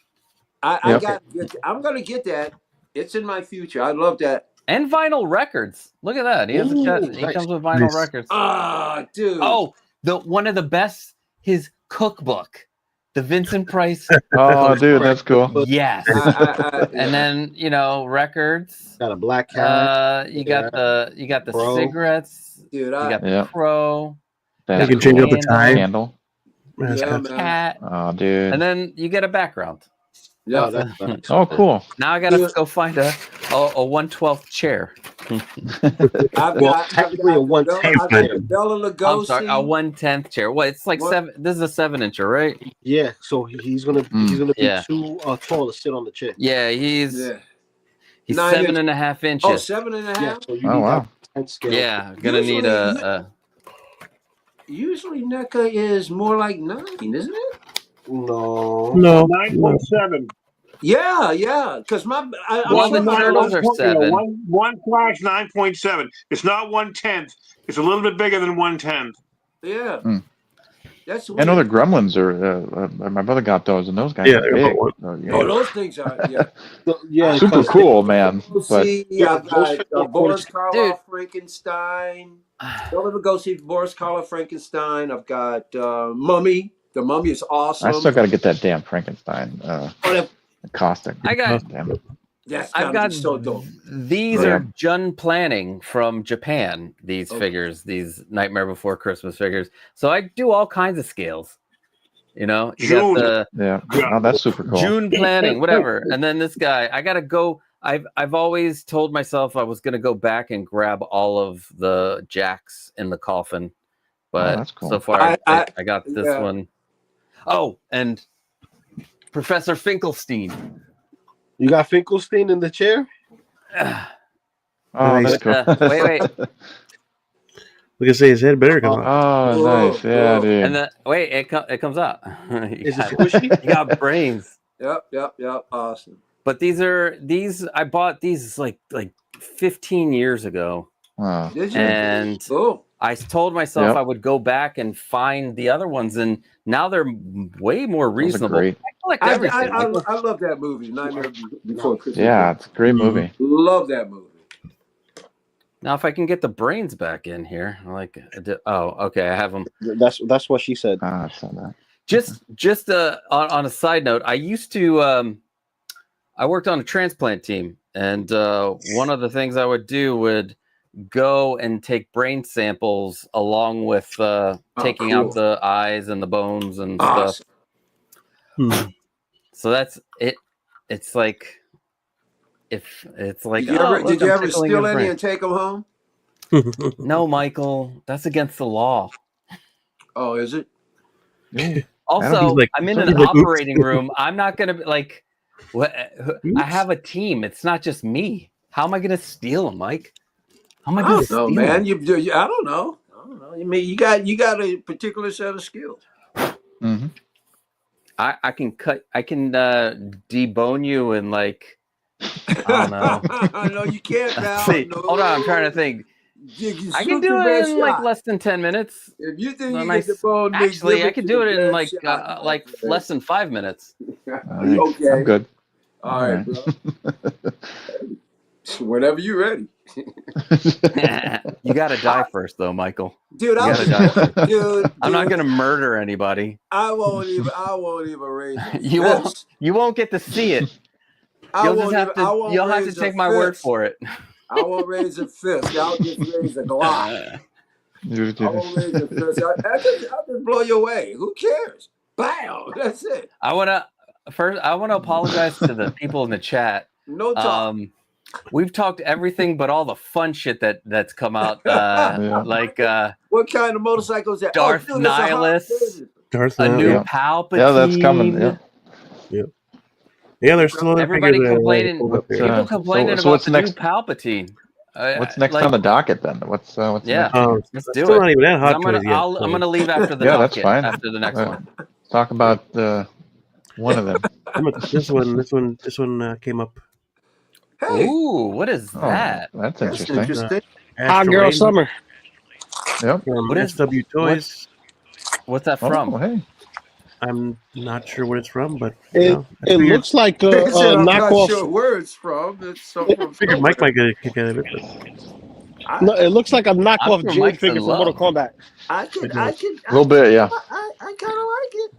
Speaker 4: I'm gonna get that. It's in my future. I love that.
Speaker 7: And vinyl records. Look at that. He has he comes with vinyl records.
Speaker 4: Ah, dude.
Speaker 7: Oh, one of the best. His cookbook, the Vincent Price.
Speaker 3: Oh, dude, that's cool.
Speaker 7: Yes. And then records.
Speaker 6: Got a black cat.
Speaker 7: You got the
Speaker 6: Crow.
Speaker 7: cigarettes.
Speaker 4: Dude,
Speaker 7: you got the crow.
Speaker 3: That's
Speaker 1: you can change up the time.
Speaker 3: Candle.
Speaker 7: Cat.
Speaker 3: Oh, dude.
Speaker 7: And then you get a background.
Speaker 4: Yeah.
Speaker 3: Oh, cool.
Speaker 7: Now I gotta go find a 1/12 chair.
Speaker 4: I've got
Speaker 6: technically a 1/10.
Speaker 4: Bela Lugosi.
Speaker 7: I'm sorry, a 1/10 chair. What? It's like 7. This is a 7-incher, right?
Speaker 6: Yeah. So he's gonna be too tall to sit on the chair.
Speaker 7: Yeah, he's
Speaker 4: 9
Speaker 7: 7.5 inches.
Speaker 4: Oh, 7.5.
Speaker 6: Yeah. So you
Speaker 3: Oh,
Speaker 6: need
Speaker 3: wow.
Speaker 6: that 10 scale.
Speaker 7: Yeah, gonna need a.
Speaker 4: Usually NECA is more like 9, isn't it?
Speaker 6: No.
Speaker 2: 9.7.
Speaker 4: Yeah. Because
Speaker 7: the turtles are 7.
Speaker 2: 1/9.7. It's not 1/10. It's a little bit bigger than 1/10.
Speaker 4: Yeah. That's
Speaker 3: I know the Gremlins are. My brother got those, and those guys are big.
Speaker 4: those things are
Speaker 3: super cool, man. But
Speaker 4: I've got Boris Karloff, Frankenstein. Bela Lugosi, Boris Karloff, Frankenstein. I've got Mummy. The Mummy is awesome.
Speaker 3: I still got to get that damn Frankenstein caustic.
Speaker 7: I've got
Speaker 4: so dope.
Speaker 7: These are Jun Planning from Japan. These figures, these Nightmare Before Christmas figures. So I do all kinds of scales. You got
Speaker 3: Oh, that's super cool.
Speaker 7: June Planning, whatever. And then this guy, I gotta go. I've always told myself I was gonna go back and grab all of the jacks in the coffin, but
Speaker 3: that's cool.
Speaker 7: so far I got this one. Oh, and Professor Finkelstein.
Speaker 6: You got Finkelstein in the chair?
Speaker 3: Oh, that's cool.
Speaker 7: Wait.
Speaker 1: We can say his head better come out.
Speaker 3: Oh, nice. Yeah, dude.
Speaker 7: And then it comes out.
Speaker 6: Is it squishy?
Speaker 7: You got brains.
Speaker 4: Yep. Awesome.
Speaker 7: But these I bought these like 15 years ago.
Speaker 3: Wow.
Speaker 4: Did you?
Speaker 7: And I told myself I would go back and find the other ones, and now they're way more reasonable.
Speaker 3: Great.
Speaker 4: I love that movie, Nightmare Before Christmas.
Speaker 3: Yeah, it's a great movie.
Speaker 4: Love that movie.
Speaker 7: Now, if I can get the brains back in here, okay, I have them.
Speaker 6: That's what she said.
Speaker 3: I saw that.
Speaker 7: Just on a side note, I used to I worked on a transplant team, and one of the things I would do would go and take brain samples along with taking out the eyes and the bones and stuff. So that's it. It's like if it's like,
Speaker 4: Did you
Speaker 7: oh,
Speaker 4: ever,
Speaker 7: look,
Speaker 4: did you
Speaker 7: I'm
Speaker 4: ever
Speaker 7: tickling
Speaker 4: steal
Speaker 7: his
Speaker 4: any
Speaker 7: brain.
Speaker 4: and take them home?
Speaker 7: No, Michael, that's against the law.
Speaker 4: Oh, is it?
Speaker 7: Also,
Speaker 1: like-
Speaker 7: I'm in
Speaker 1: he's
Speaker 7: an
Speaker 1: like, oops.
Speaker 7: operating room. I'm not gonna be like, what? I have a team. It's not just me. How am I gonna steal them, Mike? How am I
Speaker 4: I
Speaker 7: gonna
Speaker 4: don't
Speaker 7: steal
Speaker 4: know, man.
Speaker 7: them?
Speaker 4: You I don't know. I don't know. I mean, you got a particular set of skills.
Speaker 3: Mm-hmm.
Speaker 7: I can debone you and like, I don't know.
Speaker 4: No, you can't, Val.
Speaker 7: See,
Speaker 4: No.
Speaker 7: hold on, I'm trying to think.
Speaker 4: You
Speaker 7: I can
Speaker 4: shoot
Speaker 7: do
Speaker 4: your
Speaker 7: it
Speaker 4: best
Speaker 7: in like
Speaker 4: shot.
Speaker 7: less than 10 minutes.
Speaker 4: If you think
Speaker 7: Then
Speaker 4: you get the bone,
Speaker 7: actually, I could do it in like
Speaker 4: like
Speaker 7: less than 5 minutes.
Speaker 4: Okay.
Speaker 3: I'm good.
Speaker 4: All right, bro. Whenever you're ready.
Speaker 7: You gotta die first, though, Michael.
Speaker 4: Dude,
Speaker 7: You gotta die.
Speaker 4: dude,
Speaker 7: I'm not gonna murder anybody.
Speaker 4: I won't even raise a
Speaker 7: You won't get to see it. You'll have to take my word for it.
Speaker 4: I won't raise a fist. I'll just raise a Glock. I won't raise a fist. I'll just blow you away. Who cares? Bam! That's it.
Speaker 7: I wanna apologize to the people in the chat.
Speaker 4: No talk.
Speaker 7: We've talked everything but all the fun shit that's come out. Like
Speaker 4: what kind of motorcycle is that?
Speaker 7: Darth Nihilus,
Speaker 1: Darth
Speaker 7: a new
Speaker 3: Yeah.
Speaker 7: Palpatine.
Speaker 3: Yeah, that's coming. Yeah.
Speaker 1: Yeah, there's still
Speaker 7: Everybody complaining. People complaining
Speaker 3: so
Speaker 7: about
Speaker 3: what's
Speaker 7: the
Speaker 3: next?
Speaker 7: new Palpatine.
Speaker 3: What's next on the docket then? What's
Speaker 7: yeah?
Speaker 3: next?
Speaker 7: Let's
Speaker 1: It's
Speaker 7: do
Speaker 1: still
Speaker 7: it.
Speaker 1: not even that hot
Speaker 7: I'm
Speaker 1: toys yet.
Speaker 7: gonna leave after the
Speaker 3: Yeah, that's
Speaker 7: docket,
Speaker 3: fine.
Speaker 7: after the next one.
Speaker 3: Talk about one of them.
Speaker 1: This one came up.
Speaker 4: Hey,
Speaker 7: Ooh, what is
Speaker 3: Oh,
Speaker 7: that?
Speaker 3: that's interesting.
Speaker 4: interesting.
Speaker 5: Hot
Speaker 1: Astro
Speaker 5: girl
Speaker 1: Rain
Speaker 5: summer.
Speaker 3: Yep.
Speaker 1: from
Speaker 7: What is-
Speaker 1: SW Toys.
Speaker 7: What's that from?
Speaker 3: Oh, hey.
Speaker 1: I'm not sure what it's from, but
Speaker 5: It looks like a
Speaker 4: I'm not
Speaker 5: knockoff.
Speaker 4: sure where it's from. It's something from
Speaker 1: I figured Mike
Speaker 4: somewhere.
Speaker 1: might get a kick out of it. But
Speaker 5: No, it looks like a knockoff
Speaker 7: sure
Speaker 5: Jade
Speaker 7: Mike's
Speaker 5: figure
Speaker 7: in
Speaker 5: from Mortal
Speaker 7: love.
Speaker 5: Kombat.
Speaker 4: I
Speaker 3: A little bit, yeah.
Speaker 4: I kind of like it.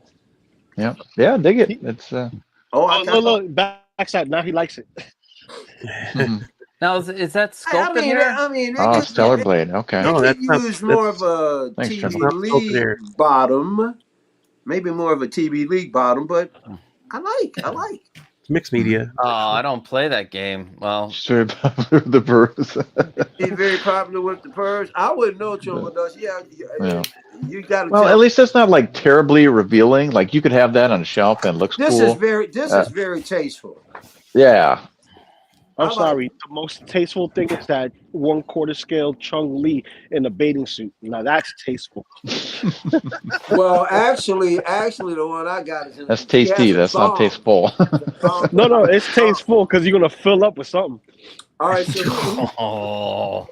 Speaker 3: Yeah. Yeah, dig it. It's
Speaker 4: Oh,
Speaker 5: Oh, look, backside. Now he likes it.
Speaker 3: mhm.
Speaker 7: Now is that sculpted hair?
Speaker 4: I mean,
Speaker 3: Oh, Stellar Blade. Okay.
Speaker 1: No,
Speaker 4: It
Speaker 1: that's
Speaker 4: could
Speaker 1: not-
Speaker 4: use more
Speaker 1: that's-
Speaker 4: of a
Speaker 3: Thanks,
Speaker 4: TV
Speaker 3: Jim.
Speaker 1: Not sculpted
Speaker 4: League
Speaker 1: hair.
Speaker 4: bottom, maybe more of a TV League bottom, but I like.
Speaker 1: Mixed media.
Speaker 7: Oh, I don't play that game. Well,
Speaker 3: Sure, the birds.
Speaker 4: He's very popular with the purrs. I wouldn't know, Chomodos.
Speaker 3: Yeah.
Speaker 4: You got to.
Speaker 3: Well, at least it's not like terribly revealing. Like you could have that on a shelf and it looks
Speaker 4: This
Speaker 3: cool.
Speaker 4: is very tasteful.
Speaker 3: Yeah.
Speaker 5: I'm
Speaker 4: I like-
Speaker 5: sorry. The most tasteful thing is that 1/4 scale Chung Lee in a bathing suit. Now that's tasteful.
Speaker 4: Well, actually, the one I got is
Speaker 3: That's tasty. That's not tasteful.
Speaker 5: No, it's tasteful because you're gonna fill up with something.
Speaker 4: All right, so
Speaker 7: oh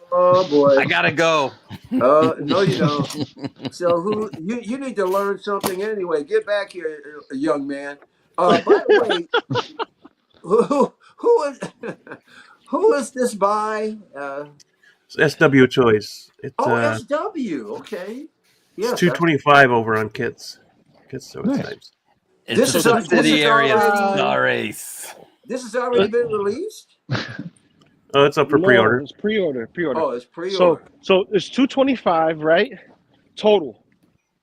Speaker 4: boy,
Speaker 7: I gotta go.
Speaker 4: no, you don't. So you need to learn something anyway. Get back here, young man. By the way, who is this by?
Speaker 1: It's SW Choice. It's
Speaker 4: SW. Okay.
Speaker 1: it's $225 over on Kits. So it's nice.
Speaker 7: It's
Speaker 4: This
Speaker 7: a
Speaker 4: is
Speaker 7: subsidiary of
Speaker 4: already-
Speaker 7: Star Race.
Speaker 4: This has already been released.
Speaker 1: Oh, it's up for pre-order.
Speaker 5: It's pre-order.
Speaker 4: Oh, it's pre-order.
Speaker 5: So it's $225, right? Total.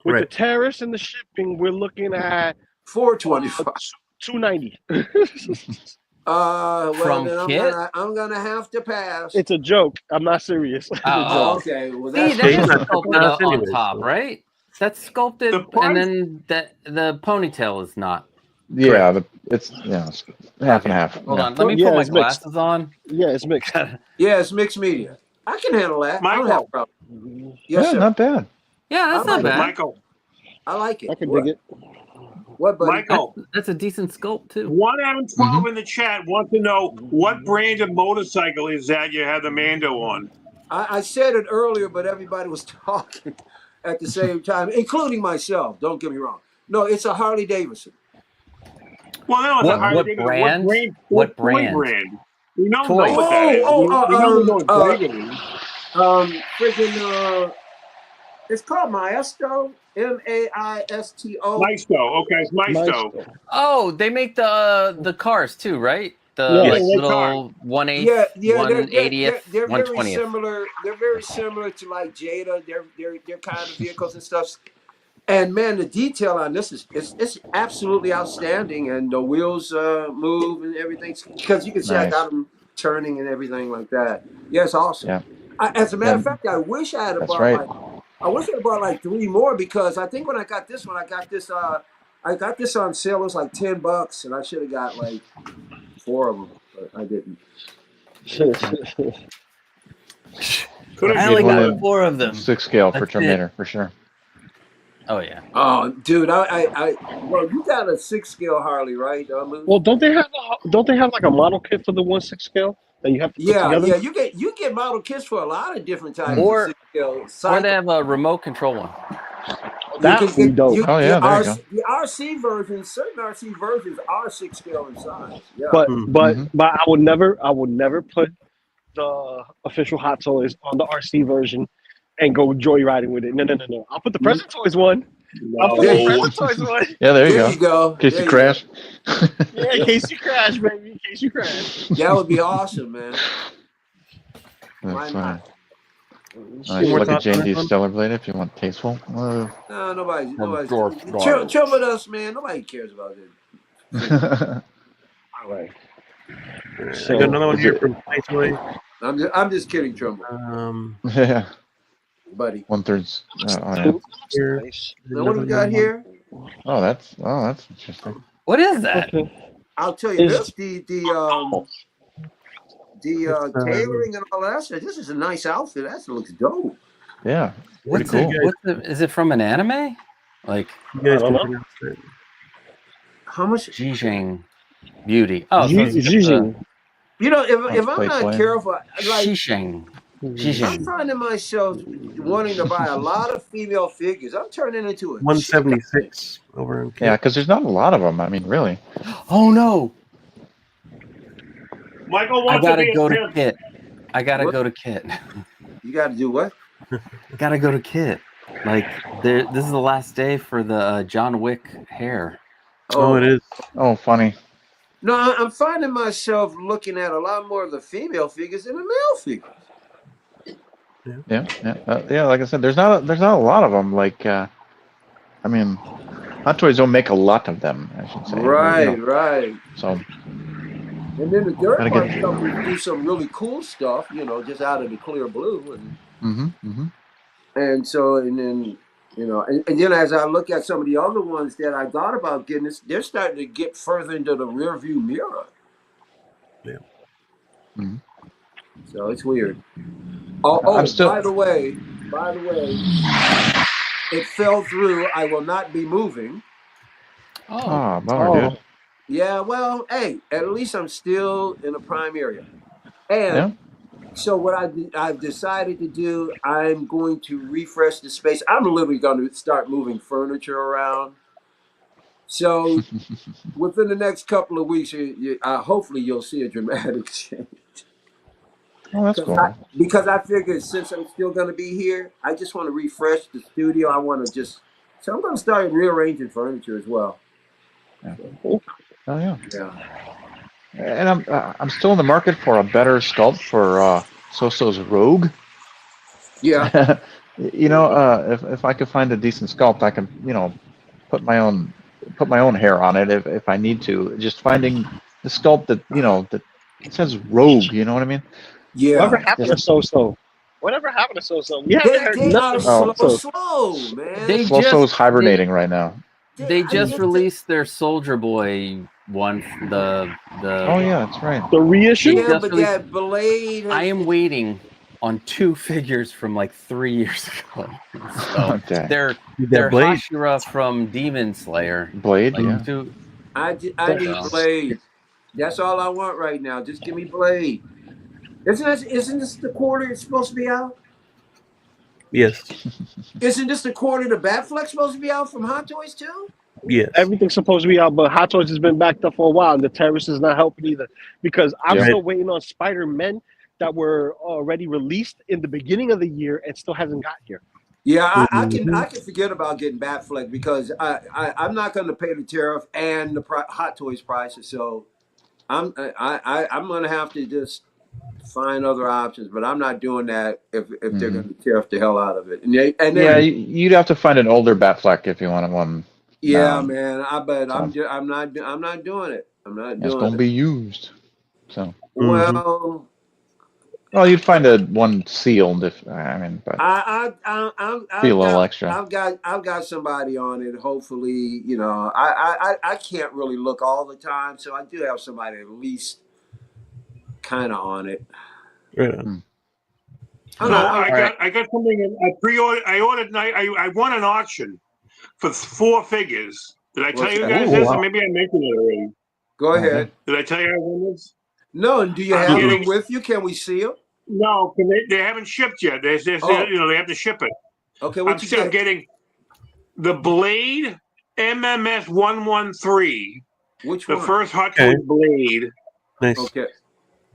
Speaker 5: With
Speaker 1: Right.
Speaker 5: the tariffs and the shipping, we're looking at
Speaker 4: $425.
Speaker 5: $290.
Speaker 4: Well,
Speaker 7: From
Speaker 4: then
Speaker 7: Kit?
Speaker 4: I'm gonna have to pass.
Speaker 5: It's a joke. I'm not serious. It's a
Speaker 7: Oh.
Speaker 5: joke.
Speaker 4: Okay. Well,
Speaker 7: See,
Speaker 4: that's
Speaker 7: that
Speaker 1: he's
Speaker 7: is
Speaker 1: not
Speaker 7: sculpted
Speaker 1: putting us
Speaker 7: on
Speaker 1: anyways,
Speaker 7: top,
Speaker 1: so.
Speaker 7: right? That's sculpted,
Speaker 2: The price-
Speaker 7: and then the ponytail is not.
Speaker 3: Yeah, it's half and half.
Speaker 7: Hold
Speaker 3: Yeah.
Speaker 7: on, let me
Speaker 5: Yeah,
Speaker 7: put my
Speaker 5: it's mixed.
Speaker 7: glasses on.
Speaker 5: Yeah, it's mixed.
Speaker 4: Yeah, it's mixed media. I can handle that. I don't have a problem. Yes,
Speaker 3: Yeah,
Speaker 4: sir.
Speaker 3: not bad.
Speaker 7: Yeah, that's
Speaker 4: I
Speaker 7: not
Speaker 4: like
Speaker 7: bad.
Speaker 2: Michael,
Speaker 4: I like it.
Speaker 5: I can
Speaker 4: What?
Speaker 5: dig it.
Speaker 4: What, buddy?
Speaker 2: Michael,
Speaker 7: That's a decent sculpt too.
Speaker 2: 1 out of 12 in the chat wants to know what brand of motorcycle is that you have the Mando on.
Speaker 4: I said it earlier, but everybody was talking at the same time, including myself. Don't get me wrong. No, it's a Harley Davidson.
Speaker 2: Well, no, it's
Speaker 7: What-
Speaker 2: a Harley
Speaker 7: what
Speaker 2: Davidson.
Speaker 7: brand?
Speaker 2: What
Speaker 7: What brand?
Speaker 2: brand? We don't
Speaker 7: Toy.
Speaker 2: know what that is.
Speaker 4: Oh,
Speaker 2: we know it's Dragon.
Speaker 4: Freaking, it's called Maestro. Maisto.
Speaker 2: Maisto. Okay, it's Maisto.
Speaker 7: Oh, they make the cars too, right? The
Speaker 5: Yeah.
Speaker 7: like
Speaker 2: Yeah,
Speaker 7: little 1/8,
Speaker 4: Yeah, they're
Speaker 7: 1/80th,
Speaker 4: very
Speaker 7: 1/20th.
Speaker 4: similar. They're very similar to like Jada. They're kind of vehicles and stuff. And man, the detail on this is it's absolutely outstanding. And the wheels move and everything because you can see I
Speaker 3: Nice.
Speaker 4: got them turning and everything like that. Yeah, it's awesome.
Speaker 3: Yeah.
Speaker 4: As a matter
Speaker 3: Yeah.
Speaker 4: of fact, I wish I had
Speaker 3: That's
Speaker 4: bought
Speaker 3: right.
Speaker 4: I wish I bought like 3 more, because I think when I got this one, I got this on sale. It was like $10, and I should have got like 4 of them, but I didn't.
Speaker 2: Could
Speaker 7: I
Speaker 2: have
Speaker 7: only
Speaker 3: One
Speaker 7: got
Speaker 3: in
Speaker 7: 4 of them.
Speaker 3: 6 scale for
Speaker 7: That's it.
Speaker 3: Terminator for sure.
Speaker 7: Oh yeah.
Speaker 4: Oh, dude, well, you got a 6 scale Harley, right? Lou?
Speaker 6: Well, don't they have like a model kit for the 1/6 scale that you have to put
Speaker 4: Yeah,
Speaker 6: together?
Speaker 4: yeah, you get model kits for a lot of different types
Speaker 7: Or-
Speaker 4: of 6 scale.
Speaker 7: Or they have a remote control one.
Speaker 4: You
Speaker 6: That
Speaker 4: can
Speaker 6: would be
Speaker 4: get
Speaker 6: dope.
Speaker 3: Oh, yeah, there you go.
Speaker 4: the RC versions. Certain RC versions are 6 scale in size. Yeah,
Speaker 6: But
Speaker 3: Mhm.
Speaker 6: I would never put the official Hot Toys on the RC version and go joyriding with it. No. I'll put the Present Toys one. I'll put the
Speaker 4: No.
Speaker 6: Present Toys one.
Speaker 3: Yeah, there you
Speaker 4: there
Speaker 3: go.
Speaker 4: you go.
Speaker 3: In case
Speaker 4: There
Speaker 3: you
Speaker 4: you
Speaker 3: crash.
Speaker 6: Yeah, in case you crash, baby. In case you crash.
Speaker 4: go. That would be awesome, man. Why
Speaker 3: That's funny.
Speaker 4: not?
Speaker 3: I should
Speaker 1: more
Speaker 3: look at
Speaker 1: thoughts on
Speaker 3: J&D's
Speaker 1: that one?
Speaker 3: Stellar Blade if you want tasteful.
Speaker 4: No, nobody's
Speaker 7: George
Speaker 4: chill with us, man. Nobody cares about it.
Speaker 6: All right.
Speaker 1: I got another one
Speaker 3: is
Speaker 1: here
Speaker 3: it-
Speaker 1: from Playtoy.
Speaker 4: I'm just kidding, Trimble,
Speaker 3: yeah.
Speaker 4: buddy.
Speaker 3: 1/3. Oh, yeah.
Speaker 1: Here.
Speaker 6: Nice.
Speaker 4: Now, what do we got here?
Speaker 3: Oh, that's interesting.
Speaker 7: What is that?
Speaker 6: Okay.
Speaker 4: I'll tell you
Speaker 6: Is-
Speaker 4: this: the tailoring and all that stuff. This is a nice outfit. That looks dope.
Speaker 3: Yeah.
Speaker 7: What's
Speaker 3: Pretty cool.
Speaker 7: is it from an anime? Like
Speaker 1: You guys
Speaker 6: I don't
Speaker 1: can
Speaker 6: know.
Speaker 1: pronounce it.
Speaker 4: How much?
Speaker 7: Jijing Beauty. Oh, so it's just
Speaker 6: Zhijing.
Speaker 4: You know, if I'm
Speaker 3: Play.
Speaker 4: not careful, like
Speaker 7: Shishing.
Speaker 4: I'm
Speaker 7: Jijing.
Speaker 4: finding myself wanting to buy a lot of female figures. I'm turning into a
Speaker 1: 176 over in
Speaker 3: Yeah, because there's not a lot of them. I mean, really.
Speaker 7: Oh no!
Speaker 2: Michael
Speaker 7: I
Speaker 2: wants to
Speaker 7: gotta
Speaker 2: be
Speaker 7: go
Speaker 2: a
Speaker 7: to
Speaker 2: pimp.
Speaker 7: Kit. I gotta
Speaker 4: What?
Speaker 7: go to Kit.
Speaker 4: You got to do what?
Speaker 7: Gotta go to Kit. Like this is the last day for the John Wick hair.
Speaker 1: Oh, it is.
Speaker 3: Oh, funny.
Speaker 4: No, I'm finding myself looking at a lot more of the female figures than the male figures.
Speaker 3: Yeah. Like I said, there's not a lot of them. Like, I mean, Hot Toys don't make a lot of them. I should say.
Speaker 4: Right, right.
Speaker 3: So.
Speaker 4: And then the dirt
Speaker 3: Gotta
Speaker 4: bike
Speaker 3: get-
Speaker 4: companies do some really cool stuff, just out of the clear blue, and so, and then, and then as I look at some of the other ones that I thought about getting, they're starting to get further into the rear view mirror.
Speaker 1: Yeah.
Speaker 3: Mhm.
Speaker 4: So it's weird. Oh,
Speaker 3: I'm still-
Speaker 4: by the way, it fell through. I will not be moving.
Speaker 3: Oh, bummer, dude.
Speaker 4: Yeah, well, hey, at least I'm still in a prime area. And so what I've decided to do, I'm going to refresh the space. I'm literally going to start moving furniture around. So within the next couple of weeks, hopefully you'll see a dramatic change.
Speaker 3: Oh, that's cool.
Speaker 4: Because I figured since I'm still going to be here, I just want to refresh the studio. I want to so I'm going to start rearranging furniture as well.
Speaker 3: Oh yeah.
Speaker 4: Yeah.
Speaker 3: And I'm still in the market for a better sculpt for Soso's Rogue.
Speaker 4: Yeah.
Speaker 3: If I could find a decent sculpt, I can put my own hair on it if I need to. Just finding the sculpt that says Rogue. You know what I mean?
Speaker 4: Yeah.
Speaker 6: Whatever happened to So-So? Whatever happened to So-So? We haven't heard
Speaker 4: They are
Speaker 6: nothing.
Speaker 4: slow, man.
Speaker 7: They
Speaker 3: Soso's hibernating right now.
Speaker 7: They just released their Soldier Boy one. The
Speaker 3: Oh yeah, that's right.
Speaker 6: The reissue?
Speaker 7: They
Speaker 4: Yeah,
Speaker 7: just
Speaker 4: but
Speaker 7: released-
Speaker 4: that Blade.
Speaker 7: I am waiting on 2 figures from like 3 years ago. So
Speaker 3: Okay.
Speaker 7: they're
Speaker 1: That Blade.
Speaker 7: Hashira from Demon Slayer.
Speaker 3: Blade.
Speaker 7: Like
Speaker 3: Yeah.
Speaker 7: two,
Speaker 4: I need Blade. That's all I want right now. Just give me Blade. Isn't this the quarter it's supposed to be out?
Speaker 1: Yes.
Speaker 4: Isn't this the quarter the Batfleck's supposed to be out from Hot Toys too?
Speaker 1: Yes.
Speaker 6: Everything's supposed to be out, but Hot Toys has been backed up for a while, and the Terrace is not helping either. Because I'm
Speaker 3: Yeah.
Speaker 6: still waiting on Spider-Men that were already released in the beginning of the year and still hasn't got here.
Speaker 4: Yeah, I can forget about getting Batfleck because I'm not going to pay the tariff and the Hot Toys prices. So I'm going to have to just find other options, but I'm not doing that if they're going to tariff the hell out of it. And then,
Speaker 3: You'd have to find an older Batfleck if you wanted one.
Speaker 4: yeah,
Speaker 3: No.
Speaker 4: man. I bet
Speaker 3: So-
Speaker 4: I'm not doing it. I'm not
Speaker 3: It's
Speaker 4: doing
Speaker 3: gonna
Speaker 4: it.
Speaker 3: be used. So,
Speaker 4: Well,
Speaker 3: you'd find one sealed if but be a little extra.
Speaker 4: I've got somebody on it. Hopefully, I can't really look all the time, so I do have somebody at least kind of on it.
Speaker 1: Right on.
Speaker 2: I got something. I pre-ordered. I ordered. I won an auction for 4 figures. Did I tell you guys this? Or maybe I mentioned it already.
Speaker 4: Go ahead.
Speaker 2: Did I tell you I won this?
Speaker 4: No. Do you have them with you? Can we see them?
Speaker 2: No, they haven't shipped yet. They they have to ship it.
Speaker 4: Okay,
Speaker 2: I'm getting the Blade MMS 113.
Speaker 4: Which one?
Speaker 2: The first Hot Toys Blade.
Speaker 1: Nice.
Speaker 4: Okay.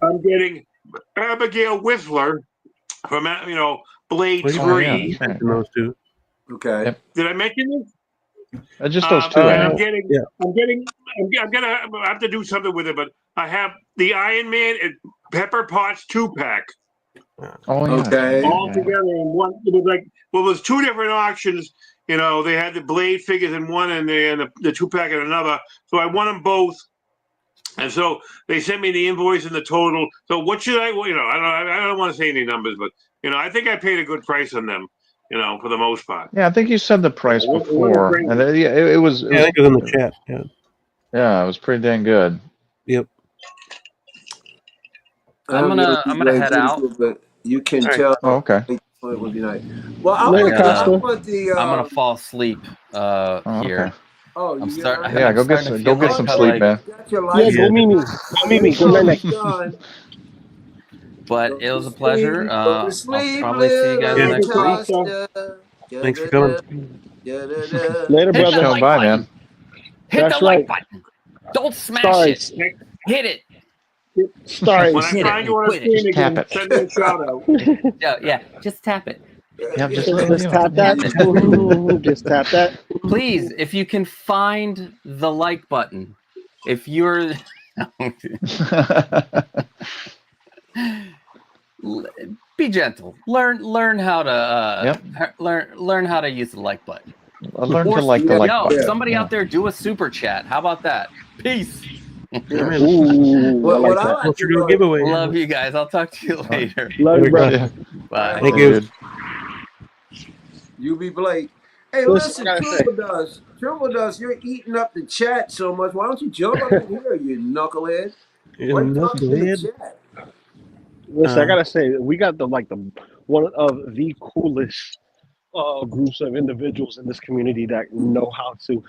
Speaker 2: I'm getting Abigail Whistler from Blade 3.
Speaker 3: Yeah,
Speaker 1: those two.
Speaker 4: Okay.
Speaker 3: Yep.
Speaker 2: Did I mention this?
Speaker 3: Just those two.
Speaker 2: And I have to do something with it, but I have the Iron Man and Pepper Potts 2-pack.
Speaker 3: Oh yeah.
Speaker 4: Okay.
Speaker 2: All together in one. It was 2 different auctions. They had the Blade figures in one and the 2-pack in another. So I won them both. And so they sent me the invoice and the total. So what should I don't want to say any numbers, but I think I paid a good price on them, for the most part.
Speaker 3: Yeah, I think you said the price before, and it was.
Speaker 1: I think it was in the chat. Yeah.
Speaker 3: Yeah, it was pretty dang good.
Speaker 1: Yep.
Speaker 7: I'm gonna head out.
Speaker 4: But you can tell.
Speaker 3: Oh, okay.
Speaker 4: It would be nice. Well, I want the.
Speaker 7: I'm gonna fall asleep here.
Speaker 4: Oh,
Speaker 7: I'm
Speaker 3: starting. Yeah, go get some sleep, man.
Speaker 6: Yeah, go Mimi. Go night.
Speaker 7: But it was a pleasure. I'll probably see you guys next week.
Speaker 1: Thanks for coming.
Speaker 6: Later, brother.
Speaker 3: Bye, man.
Speaker 7: Hit the like button. Don't smash it. Hit it.
Speaker 6: Stars.
Speaker 2: When I find you on a screen again,
Speaker 3: tap it.
Speaker 2: send me a shout out.
Speaker 7: Yeah, just tap it.
Speaker 3: Yeah,
Speaker 6: just tap that. Just tap that.
Speaker 7: Please, if you can find the like button, if you're be gentle. Learn how to learn how to use the like button.
Speaker 3: Learn to like the like button.
Speaker 7: Somebody out there do a super chat. How about that? Peace.
Speaker 4: What I like to do
Speaker 1: giveaway.
Speaker 7: Love you guys. I'll talk to you later.
Speaker 6: Love you, brother.
Speaker 7: Bye.
Speaker 1: Thank you.
Speaker 4: You be Blake. Hey, listen, Triple Dust, you're eating up the chat so much. Why don't you jump up in here, you knucklehead?
Speaker 6: Listen, I gotta say, we got the one of the coolest groups of individuals in this community that know how to,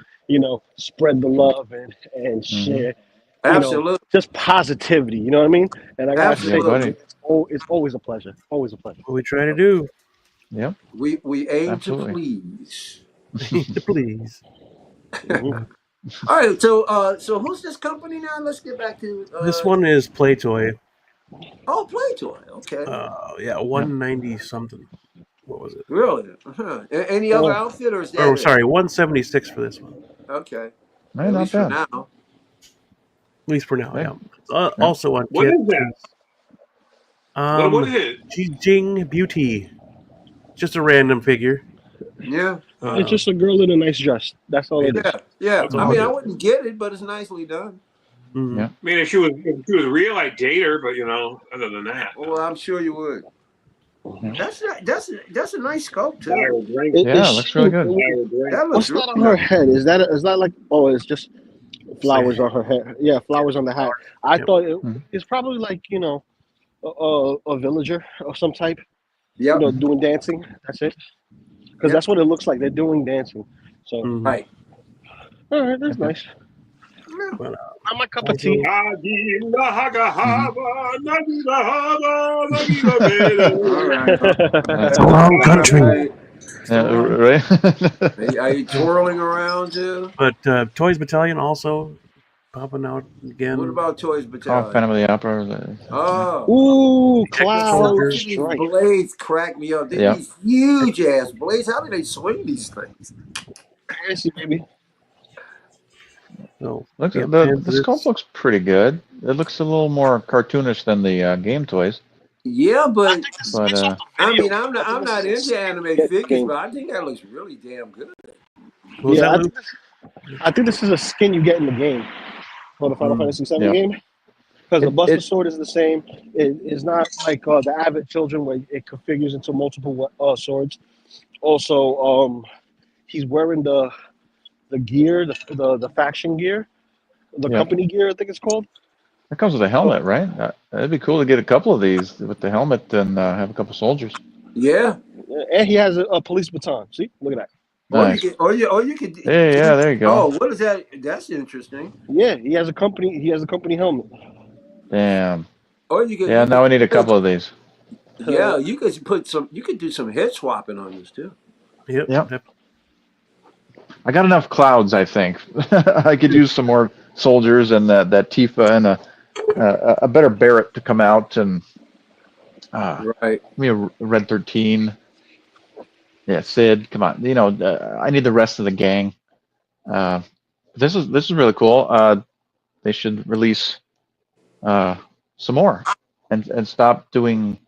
Speaker 6: spread the love and share.
Speaker 4: Absolutely.
Speaker 6: Just positivity, you know what I mean? And I gotta say, it's always a pleasure. Always a pleasure.
Speaker 1: What we try to do.
Speaker 3: Yep.
Speaker 4: We aim to please.
Speaker 1: To please.
Speaker 4: All right, so who's this company now? Let's get back to
Speaker 1: this one is Playtoy.
Speaker 4: Oh, Playtoy. Okay.
Speaker 1: Yeah, 190 something. What was it?
Speaker 4: Really? Any other outfit, or is that?
Speaker 1: Oh, sorry, 176 for this one.
Speaker 4: Okay.
Speaker 3: Man,
Speaker 4: At
Speaker 3: not
Speaker 4: least
Speaker 3: bad.
Speaker 4: for now.
Speaker 1: At least for now, yeah. Also on
Speaker 2: What
Speaker 1: kit.
Speaker 2: is that? What is it?
Speaker 1: Jing Beauty. Just a random figure.
Speaker 4: Yeah.
Speaker 6: It's just a girl in a nice dress. That's all it is.
Speaker 4: Yeah. I mean, I wouldn't get it, but it's nicely done.
Speaker 1: Mm-hmm.
Speaker 3: Yeah.
Speaker 2: I mean, if she was real, I'd date her, but other than that.
Speaker 4: Well, I'm sure you would. That's a nice sculpt too.
Speaker 3: Yeah, it looks really good.
Speaker 6: What's that on her head? Is that like? Oh, it's just flowers on her head. Yeah, flowers on the hat. I thought it's probably like a villager of some type.
Speaker 4: Yeah.
Speaker 6: Doing dancing. That's it. Because that's what it looks like. They're doing dancing. So
Speaker 4: right.
Speaker 6: All right, that's nice.
Speaker 1: Well,
Speaker 6: not my cup of tea.
Speaker 1: It's a long country.
Speaker 3: Right?
Speaker 4: Are you twirling around too?
Speaker 1: But Toys Battalion also popping out again.
Speaker 4: What about Toys Battalion?
Speaker 3: Phantom of the Opera.
Speaker 4: Oh.
Speaker 6: Ooh, Cloud
Speaker 4: These blades crack me up. They're these huge ass blades. How do they swing these things?
Speaker 6: Fancy, baby.
Speaker 1: So,
Speaker 3: the sculpt looks pretty good. It looks a little more cartoonish than the game toys.
Speaker 4: Yeah, but I mean, I'm not into anime figures, but I think that looks really damn good.
Speaker 6: I think this is a skin you get in the game for the Final Fantasy VII game.
Speaker 5: because the
Speaker 3: It-
Speaker 5: Buster
Speaker 3: it-
Speaker 5: Sword is the same. It's not like the Avid Children where it configures into multiple swords. Also, he's wearing the gear, the faction gear, the
Speaker 3: Yep.
Speaker 5: company gear, I think it's called.
Speaker 3: It comes with a helmet, right? It'd be cool to get a couple of these with the helmet and have a couple soldiers.
Speaker 4: Yeah.
Speaker 5: And he has a police baton. See, look at that.
Speaker 3: Nice.
Speaker 4: Or you could.
Speaker 3: Hey, yeah, there you go.
Speaker 4: Oh, what is that? That's interesting.
Speaker 5: Yeah, he has a company. He has a company helmet.
Speaker 3: Damn.
Speaker 4: Or you could.
Speaker 3: Yeah, now we need a couple of these.
Speaker 4: Yeah, you could put some. You could do some head swapping on this too.
Speaker 1: Yep.
Speaker 3: I got enough clouds, I think. I could use some more soldiers and that Tifa and a better Barrett to come out and
Speaker 4: Right.
Speaker 3: me a Red 13. Yeah, Sid, come on. You know, I need the rest of the gang. This is really cool. They should release some more and stop doing.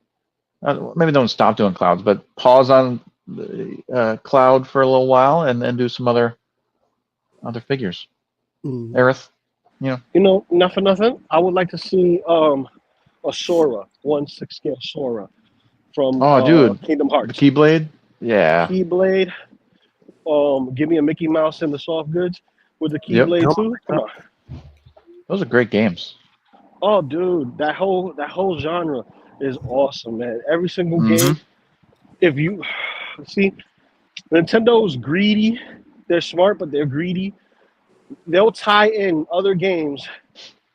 Speaker 3: Maybe don't stop doing clouds, but pause on Cloud for a little while and then do some other figures. Aerith,
Speaker 5: You know, not for nothing. I would like to see a Sora, 1/6 scale Sora from
Speaker 3: dude,
Speaker 5: Kingdom Hearts.
Speaker 3: the Keyblade. Yeah.
Speaker 5: Keyblade. Give me a Mickey Mouse in the soft goods with the Keyblade too. Come on.
Speaker 3: Those are great games.
Speaker 5: Oh, dude, that whole genre is awesome, man. Every single game. If you see, Nintendo's greedy. They're smart, but they're greedy. They'll tie in other games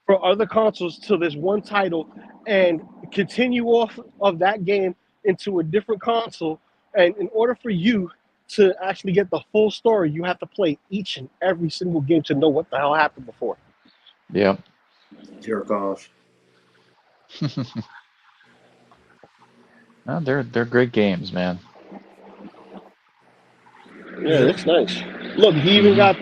Speaker 5: for other consoles to this one title and continue off of that game into a different console. And in order for you to actually get the full story, you have to play each and every single game to know what the hell happened before.
Speaker 3: Yeah.
Speaker 4: Jerk off.
Speaker 3: No, they're great games, man.
Speaker 5: Yeah, that's nice. Look, he even got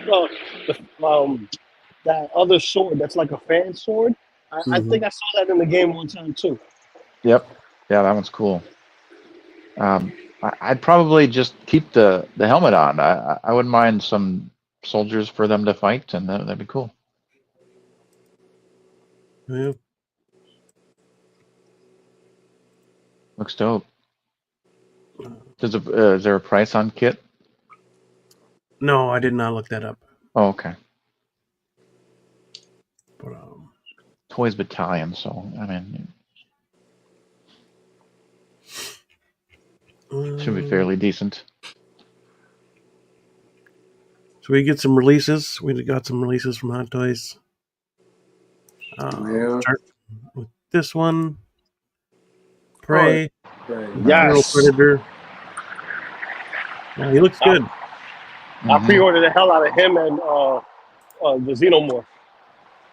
Speaker 5: that other sword that's like a fan sword. I think I saw that in the game one time too.
Speaker 3: Yep. Yeah, that one's cool. I'd probably just keep the helmet on. I wouldn't mind some soldiers for them to fight, and that'd be cool.
Speaker 1: Yeah.
Speaker 3: Looks dope. Is there a price on kit?
Speaker 1: No, I did not look that up.
Speaker 3: Oh, okay.
Speaker 1: But,
Speaker 3: Toys Battalion, so I mean, should be fairly decent.
Speaker 1: So we get some releases. We got some releases from Hot Toys. Start with this one. Prey.
Speaker 5: Yes.
Speaker 1: Predator. Yeah, he looks good.
Speaker 5: I pre-ordered the hell out of him and the Xenomorph.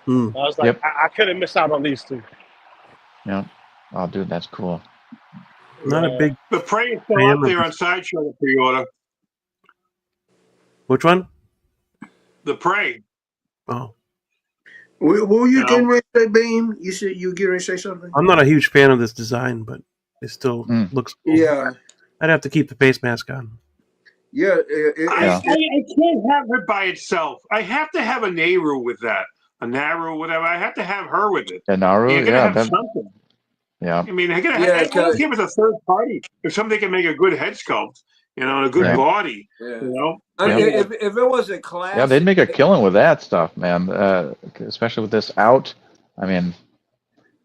Speaker 5: I was like, I couldn't miss out on these two.
Speaker 3: Yeah. Oh, dude, that's cool.
Speaker 1: Not a big.
Speaker 2: The Prey is still up there on Sideshow to pre-order.
Speaker 1: Which one?
Speaker 2: The Prey.
Speaker 1: Oh.
Speaker 4: What were you getting ready to say, Beam? You said you were getting ready to say something?
Speaker 1: I'm not a huge fan of this design, but it still looks cool.
Speaker 4: Yeah.
Speaker 1: I'd have to keep the face mask on.
Speaker 4: Yeah.
Speaker 2: I can't have her by itself. I have to have a Naru with that. A Naru, whatever. I have to have her with it.
Speaker 3: A Naru,
Speaker 2: You're gonna have something.
Speaker 3: Yeah.
Speaker 2: I mean, I don't care if it's a third party. If somebody can make a good head sculpt, and a good body,
Speaker 4: If it was a class,
Speaker 3: yeah, they'd make a killing with that stuff, man. Especially with this out. I mean,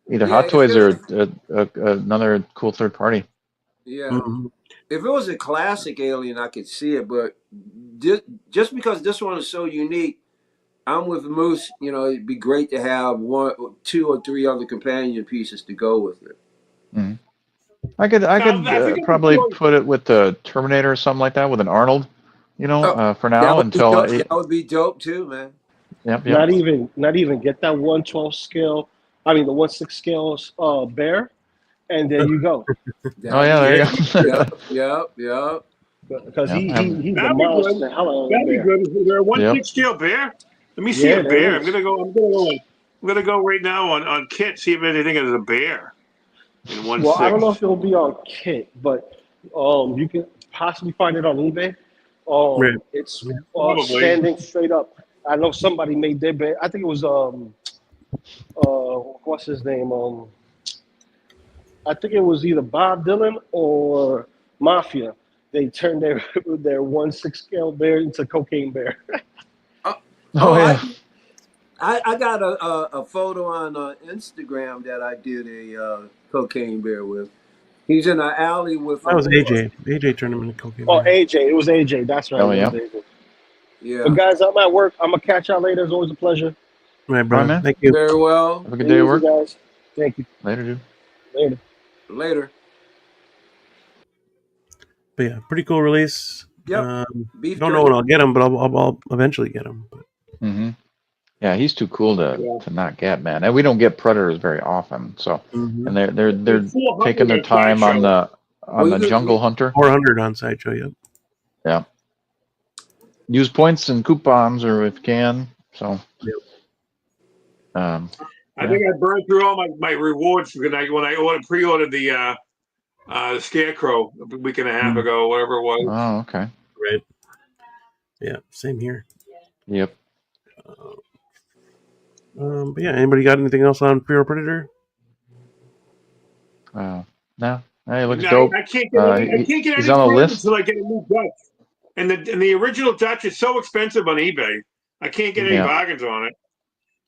Speaker 3: either Hot Toys or another cool third party.
Speaker 4: Yeah. If it was a classic Alien, I could see it, but just because this one is so unique, I'm with Moose. It'd be great to have 1, 2, or 3 other companion pieces to go with it.
Speaker 3: I could probably put it with the Terminator or something like that, with an Arnold, for now until
Speaker 4: that would be dope too, man.
Speaker 3: Yep.
Speaker 5: Not even get that 1/12 scale. I mean the 1/6 scale bear, and there you go.
Speaker 3: There you go.
Speaker 4: Yep.
Speaker 5: Because he's
Speaker 2: That'd
Speaker 5: demolished the hell out of
Speaker 2: That'd be
Speaker 5: bear.
Speaker 2: good. Is there a 1/6 scale bear? Let me see a bear. I'm gonna go right now on Kit, see if anything is a bear. In 1/6.
Speaker 5: Well, I don't know if it'll be on Kit, but you can possibly find it on eBay. It's standing straight up. I know somebody made their bear. I think it was
Speaker 6: what's his name? I think it was either Bob Dylan or Mafia. They turned their their 1/6 scale bear into Cocaine Bear.
Speaker 4: Oh,
Speaker 3: Oh yeah.
Speaker 4: I got a photo on Instagram that I did a cocaine bear with. He's in an alley with
Speaker 1: That was AJ. AJ turned him into Cocaine
Speaker 6: Oh,
Speaker 1: Bear.
Speaker 6: AJ. It was AJ. That's right.
Speaker 3: Oh
Speaker 6: It was
Speaker 3: yeah.
Speaker 6: AJ. But
Speaker 4: Yeah,
Speaker 6: guys, I'm at work. I'm gonna catch y'all later. It's always a pleasure.
Speaker 1: All right,
Speaker 3: All right,
Speaker 1: brother.
Speaker 3: man.
Speaker 1: Thank you.
Speaker 4: very well.
Speaker 3: Have a good
Speaker 6: Take
Speaker 3: day
Speaker 6: it
Speaker 3: at
Speaker 6: easy,
Speaker 3: work.
Speaker 6: guys. Thank you.
Speaker 3: Later, dude.
Speaker 6: Later.
Speaker 4: Later.
Speaker 1: But yeah, pretty cool release.
Speaker 4: Yep. Beef
Speaker 1: Don't know
Speaker 4: jerky.
Speaker 1: when I'll get him, but I'll eventually get him. But
Speaker 3: Mm-hmm. Yeah, he's too cool
Speaker 2: Yeah.
Speaker 3: to not get, man. And we don't get predators very often, so and they're
Speaker 2: It's 400
Speaker 3: taking their
Speaker 2: at
Speaker 3: time on
Speaker 2: Sideshow.
Speaker 3: the jungle hunter.
Speaker 1: 400 on Sideshow. Yep.
Speaker 3: Yeah. Use points and coupons or if you can. So
Speaker 1: Yep.
Speaker 3: um
Speaker 2: I think I burned through all my rewards when I pre-ordered the Scarecrow a week and a half ago, whatever it was.
Speaker 3: oh okay.
Speaker 1: Right. Yeah. Same here.
Speaker 3: Yep.
Speaker 1: But yeah, anybody got anything else on Fear Predator?
Speaker 3: No. Hey, it looks
Speaker 2: No,
Speaker 3: dope.
Speaker 2: I can't get
Speaker 3: He's
Speaker 2: any
Speaker 3: on the
Speaker 2: credit
Speaker 3: list.
Speaker 2: until I get a new Dutch. And the original Dutch is so expensive on eBay. I can't get any
Speaker 3: Yeah.
Speaker 2: bargains on it.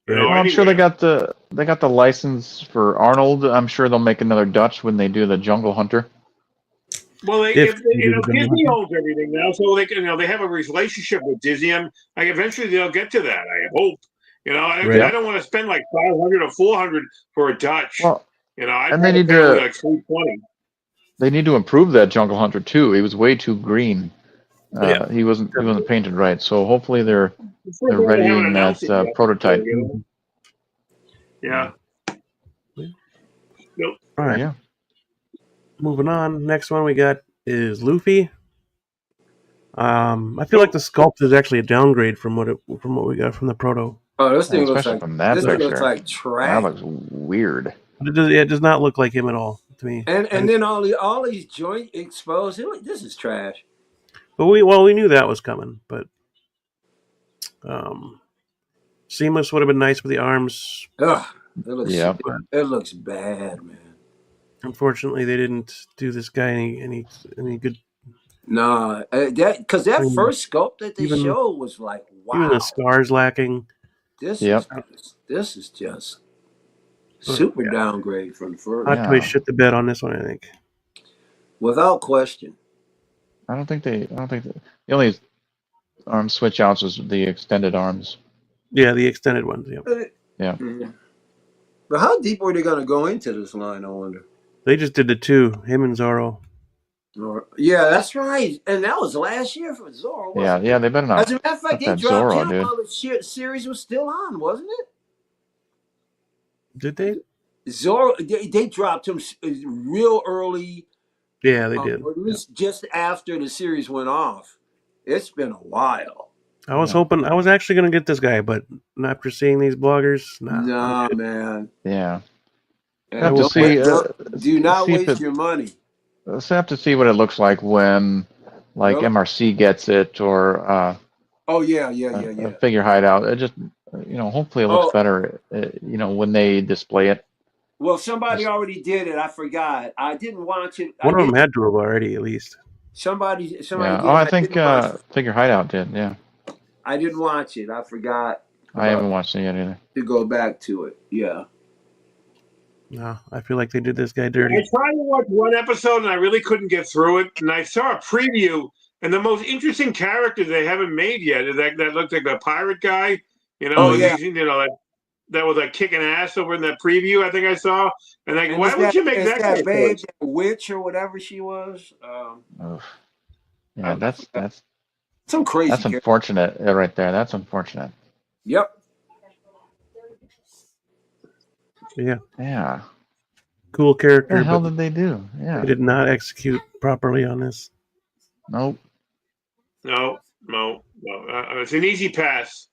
Speaker 1: Right.
Speaker 3: Well, I'm sure they
Speaker 2: anywhere.
Speaker 3: got the license for Arnold. I'm sure they'll make another Dutch when they do the Jungle Hunter.
Speaker 2: Well,
Speaker 1: If they do the Jungle
Speaker 2: Disney
Speaker 1: Hunter.
Speaker 2: owns everything now, so they have a relationship with Disney. Eventually they'll get to that. I hope.
Speaker 1: Right.
Speaker 2: I don't want to spend like 500 or 400 for a Dutch.
Speaker 3: Well,
Speaker 2: I'd
Speaker 3: and they
Speaker 2: rather
Speaker 3: need
Speaker 2: pay only
Speaker 3: to
Speaker 2: like 320.
Speaker 3: they need to improve that Jungle Hunter too. He was way too green.
Speaker 1: Yeah.
Speaker 3: He wasn't painted right. So hopefully they're
Speaker 2: They haven't
Speaker 3: readying
Speaker 2: announced
Speaker 3: that
Speaker 2: it yet.
Speaker 3: prototype.
Speaker 2: So, yeah. Nope.
Speaker 1: All right.
Speaker 3: Yeah.
Speaker 1: Moving on. Next one we got is Luffy. I feel like the sculpt is actually a downgrade from what we got from the proto.
Speaker 4: Oh, this thing looks
Speaker 3: Especially
Speaker 4: like
Speaker 3: from that
Speaker 4: this thing looks
Speaker 3: picture.
Speaker 4: like
Speaker 3: That
Speaker 4: trash.
Speaker 3: looks weird.
Speaker 1: But it does not look like him at all to me.
Speaker 4: And then all these joints exposed. This is trash.
Speaker 1: But we knew that was coming. But seamless would have been nice with the arms.
Speaker 4: Ugh,
Speaker 3: Yep.
Speaker 4: it looks bad, man.
Speaker 1: Unfortunately, they didn't do this guy any good.
Speaker 4: Nah, because that
Speaker 1: Mm.
Speaker 4: first sculpt that they
Speaker 1: Even-
Speaker 4: showed was like,
Speaker 1: Even
Speaker 4: wow,
Speaker 1: the scars lacking.
Speaker 4: this
Speaker 3: Yep.
Speaker 4: is just super downgrade from the first,
Speaker 1: Hot Toys shit the bed on this one, I think.
Speaker 4: without question.
Speaker 3: I don't think the only arm switch outs was the extended arms.
Speaker 1: Yeah, the extended ones. Yep.
Speaker 3: Yeah.
Speaker 4: But how deep were they gonna go into this line? I wonder.
Speaker 1: They just did the two, him and Zorro.
Speaker 4: Yeah, that's right. And that was last year for Zorro. Wasn't
Speaker 3: Yeah, they better not.
Speaker 4: As a matter of fact, they
Speaker 3: that
Speaker 4: dropped
Speaker 3: Zorro,
Speaker 4: him
Speaker 3: dude.
Speaker 4: while the series was still on, wasn't it?
Speaker 1: Did they?
Speaker 4: Zorro, they dropped him real early.
Speaker 1: Yeah, they did.
Speaker 4: Or at least just after the series went off. It's been a while.
Speaker 1: I was hoping I was actually going to get this guy, but after seeing these bloggers,
Speaker 4: nah, man.
Speaker 3: Yeah.
Speaker 4: And
Speaker 3: We'll see.
Speaker 4: do not
Speaker 3: see if
Speaker 4: waste your money.
Speaker 3: We'll have to see what it looks like when, like,
Speaker 4: Really?
Speaker 3: MRC gets it or
Speaker 4: Oh yeah.
Speaker 3: Figure Hideout. It just, hopefully it looks better, when they display it.
Speaker 4: Well, somebody already did it. I forgot. I didn't watch it.
Speaker 1: One of them had to have already, at least.
Speaker 4: Somebody
Speaker 3: Yeah.
Speaker 4: did.
Speaker 3: I think Figure Hideout did. Yeah.
Speaker 4: I didn't watch it. I forgot.
Speaker 3: I haven't watched it yet either.
Speaker 4: To go back to it. Yeah.
Speaker 1: No, I feel like they did this guy dirty.
Speaker 2: I tried to watch one episode and I really couldn't get through it. And I saw a preview, and the most interesting character they haven't made yet is that looked like the pirate guy.
Speaker 4: Oh, yeah.
Speaker 2: That was like kicking ass over in that preview. I think I saw. And like, why would you make that guy
Speaker 4: babe, that witch or whatever she was?
Speaker 3: Yeah, that's
Speaker 4: some crazy.
Speaker 3: That's unfortunate right there. That's unfortunate.
Speaker 4: Yep.
Speaker 1: Yeah.
Speaker 3: Yeah.
Speaker 1: Cool character.
Speaker 3: What the hell did they do? Yeah.
Speaker 1: They did not execute properly on this.
Speaker 3: Nope.
Speaker 2: No. It's an easy pass.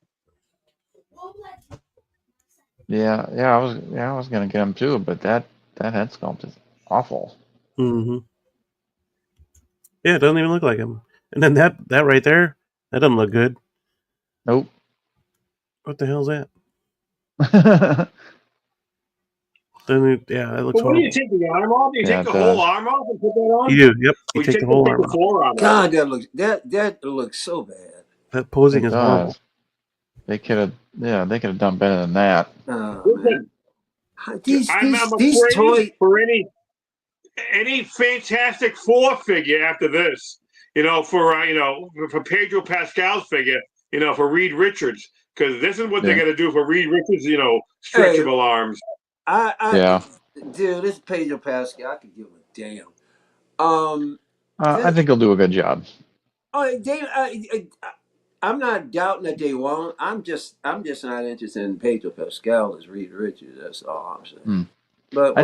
Speaker 3: Yeah. I was gonna get him too, but that head sculpt is awful.
Speaker 1: Mm-hmm. Yeah, it doesn't even look like him. And then that right there, that doesn't look good.
Speaker 3: Nope.
Speaker 1: What the hell's that? Then it looks
Speaker 2: But what do you
Speaker 1: horrible.
Speaker 2: take the arm off? You
Speaker 3: Yeah,
Speaker 2: take
Speaker 3: it
Speaker 2: the whole
Speaker 3: does.
Speaker 2: arm off and put that on?
Speaker 1: You do, yep. You
Speaker 2: Or
Speaker 1: take the whole arm off.
Speaker 2: forearm off?
Speaker 4: God, that looks so bad.
Speaker 1: That posing
Speaker 3: It
Speaker 1: is horrible.
Speaker 3: does. They could have done better than that.
Speaker 4: Oh,
Speaker 2: Listen,
Speaker 4: man.
Speaker 2: I'm
Speaker 4: These
Speaker 2: afraid
Speaker 4: toy.
Speaker 2: for any Fantastic Four figure after this. For Pedro Pascal's figure. For Reed Richards, because this is what they're
Speaker 3: Yeah.
Speaker 2: gonna do for Reed Richards.
Speaker 4: Hey,
Speaker 2: Stretchable arms.
Speaker 3: Yeah.
Speaker 4: Dude, this Pedro Pascal, I could give a damn.
Speaker 3: I think he'll do a good job.
Speaker 4: I'm not doubting that they won't. I'm just not interested in Pedro Pascal as Reed Richards. That's all I'm saying. But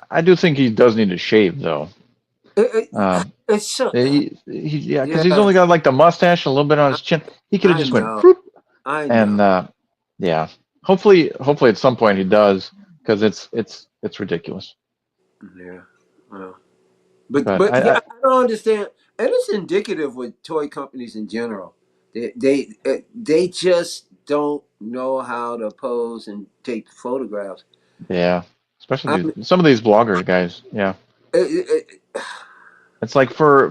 Speaker 3: I do think he does need to shave though.
Speaker 4: It's so.
Speaker 3: Because he's only got like the mustache, a little bit on his chin. He could have just went, whoop,
Speaker 4: I know.
Speaker 3: and yeah. Hopefully at some point he does, because it's ridiculous.
Speaker 4: Yeah. Well, but
Speaker 3: I
Speaker 4: I don't understand, and it's indicative with toy companies in general. They just don't know how to pose and take photographs.
Speaker 3: Yeah, especially some of these blogger guys. Yeah, it's like for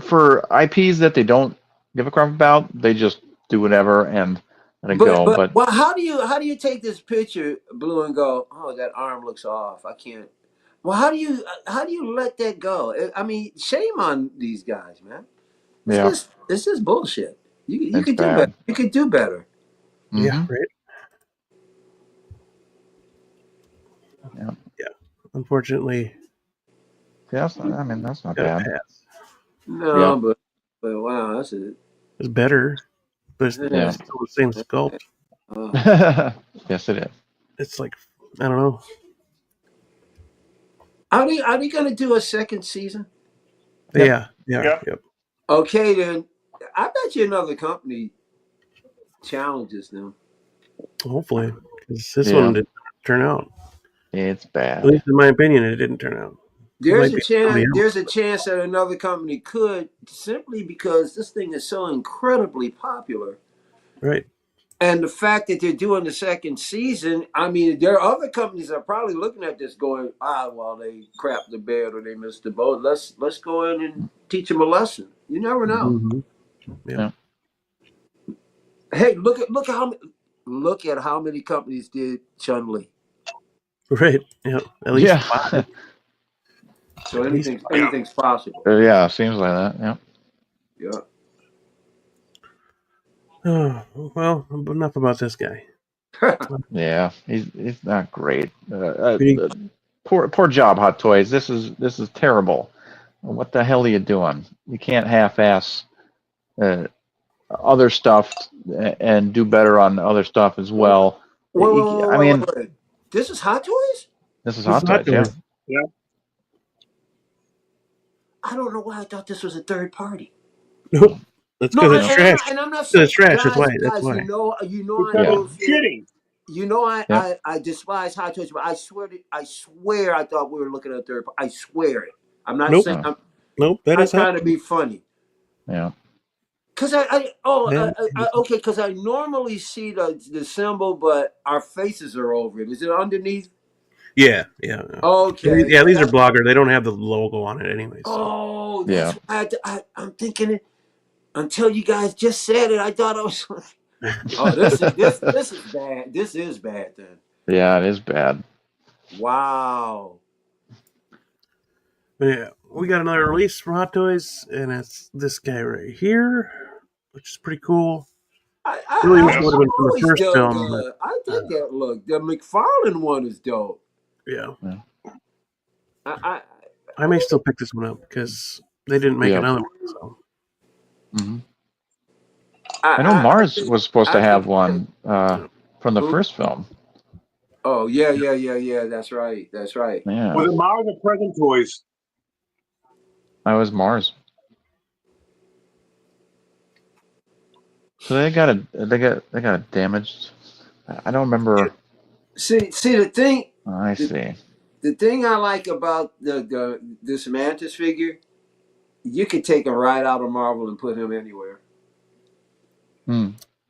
Speaker 3: IPs that they don't give a crap about, they just do whatever and let it go. But
Speaker 4: well, how do you take this picture, Blue, and go, oh, that arm looks off. I can't. Well, how do you let that go? I mean, shame on these guys, man. It's just bullshit. You
Speaker 3: it's
Speaker 4: could do better.
Speaker 3: bad.
Speaker 4: You could do better.
Speaker 1: Yeah, right.
Speaker 3: Yeah.
Speaker 1: Unfortunately.
Speaker 3: Yeah, that's not
Speaker 1: Gotta
Speaker 3: bad.
Speaker 1: pass.
Speaker 4: No, but wow, that's it.
Speaker 1: It's better, but it's still the same sculpt.
Speaker 3: Yes, it is.
Speaker 1: It's like, I don't know.
Speaker 4: Are they gonna do a second season?
Speaker 1: Yeah.
Speaker 4: Okay, then I bet you another company challenges them.
Speaker 1: Hopefully, because this one didn't turn out.
Speaker 3: It's bad.
Speaker 1: At least in my opinion, it didn't turn out.
Speaker 4: There's a chance that another company could, simply because this thing is so incredibly popular.
Speaker 1: Right.
Speaker 4: And the fact that they're doing the second season, I mean, there are other companies that are probably looking at this going, well, they crapped the bed or they missed the boat. Let's go in and teach them a lesson. You never know.
Speaker 1: Mm-hmm. Yeah.
Speaker 4: Hey, look at how many companies did Chun-Li.
Speaker 1: Right. Yeah. At least 5.
Speaker 4: So anything's possible.
Speaker 3: Yeah, seems like that.
Speaker 4: Yeah.
Speaker 1: Oh, well, enough about this guy.
Speaker 3: Yeah, he's not great. Poor job, Hot Toys. This is terrible. What the hell are you doing? You can't half-ass other stuff and do better on other stuff as well.
Speaker 4: Wait. This is Hot Toys?
Speaker 3: This is Hot Toys,
Speaker 2: yeah.
Speaker 4: I don't know why I thought this was a third party.
Speaker 1: Nope. That's because it's trash.
Speaker 4: And I'm not saying
Speaker 1: it's trash.
Speaker 4: guys,
Speaker 1: That's why.
Speaker 4: You know I know
Speaker 2: kidding.
Speaker 4: You know I despise Hot Toys, but I swear I thought we were looking at a third party. I swear it. I'm not saying
Speaker 1: nope, that is
Speaker 4: trying to be funny.
Speaker 3: Yeah.
Speaker 4: Because because I normally see the symbol, but our faces are over it. Is it underneath?
Speaker 1: Yeah.
Speaker 4: Okay.
Speaker 1: Yeah, these are blogger. They don't have the logo on it anyway. So.
Speaker 4: Oh, that's why I'm thinking it. Until you guys just said it, I thought I was. This is bad. This is bad then.
Speaker 3: Yeah, it is bad.
Speaker 4: Wow.
Speaker 1: But yeah, we got another release from Hot Toys, and it's this guy right here, which is pretty cool. Really wish it would have been from the first film.
Speaker 4: I think that look. The McFarlane one is dope.
Speaker 1: Yeah.
Speaker 4: I
Speaker 1: may still pick this one up because they didn't make another one. So.
Speaker 3: Mm-hmm. I know Mars was supposed to have one from the first film.
Speaker 4: Oh yeah. That's right.
Speaker 3: Yeah.
Speaker 2: Was it Mars or Present Toys?
Speaker 3: That was Mars. So they got a damaged. I don't remember.
Speaker 4: See the thing.
Speaker 3: I see.
Speaker 4: The thing I like about this Mantis figure, you could take him right out of Marvel and put him anywhere.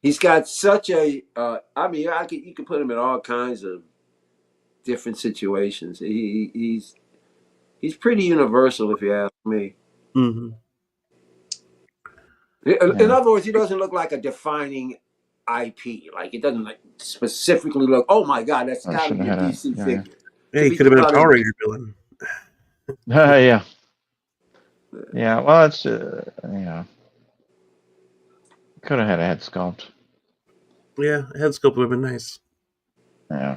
Speaker 4: He's got such a. I mean, you could put him in all kinds of different situations. He's pretty universal, if you ask me.
Speaker 1: Mm-hmm.
Speaker 4: In
Speaker 3: Yeah.
Speaker 4: other words, he doesn't look like a defining IP. Like it doesn't like specifically look. Oh my God, that's
Speaker 3: I
Speaker 4: got to
Speaker 3: should
Speaker 4: be a
Speaker 3: have had a.
Speaker 4: DC
Speaker 3: Yeah.
Speaker 4: figure.
Speaker 1: Hey,
Speaker 4: To
Speaker 1: he
Speaker 4: be
Speaker 1: could have been a
Speaker 4: about
Speaker 1: Power
Speaker 4: it.
Speaker 1: Ranger villain.
Speaker 3: Yeah. Yeah. Well, it's yeah. Could have had a head sculpt.
Speaker 1: Yeah, head sculpt would have been nice.
Speaker 3: Yeah.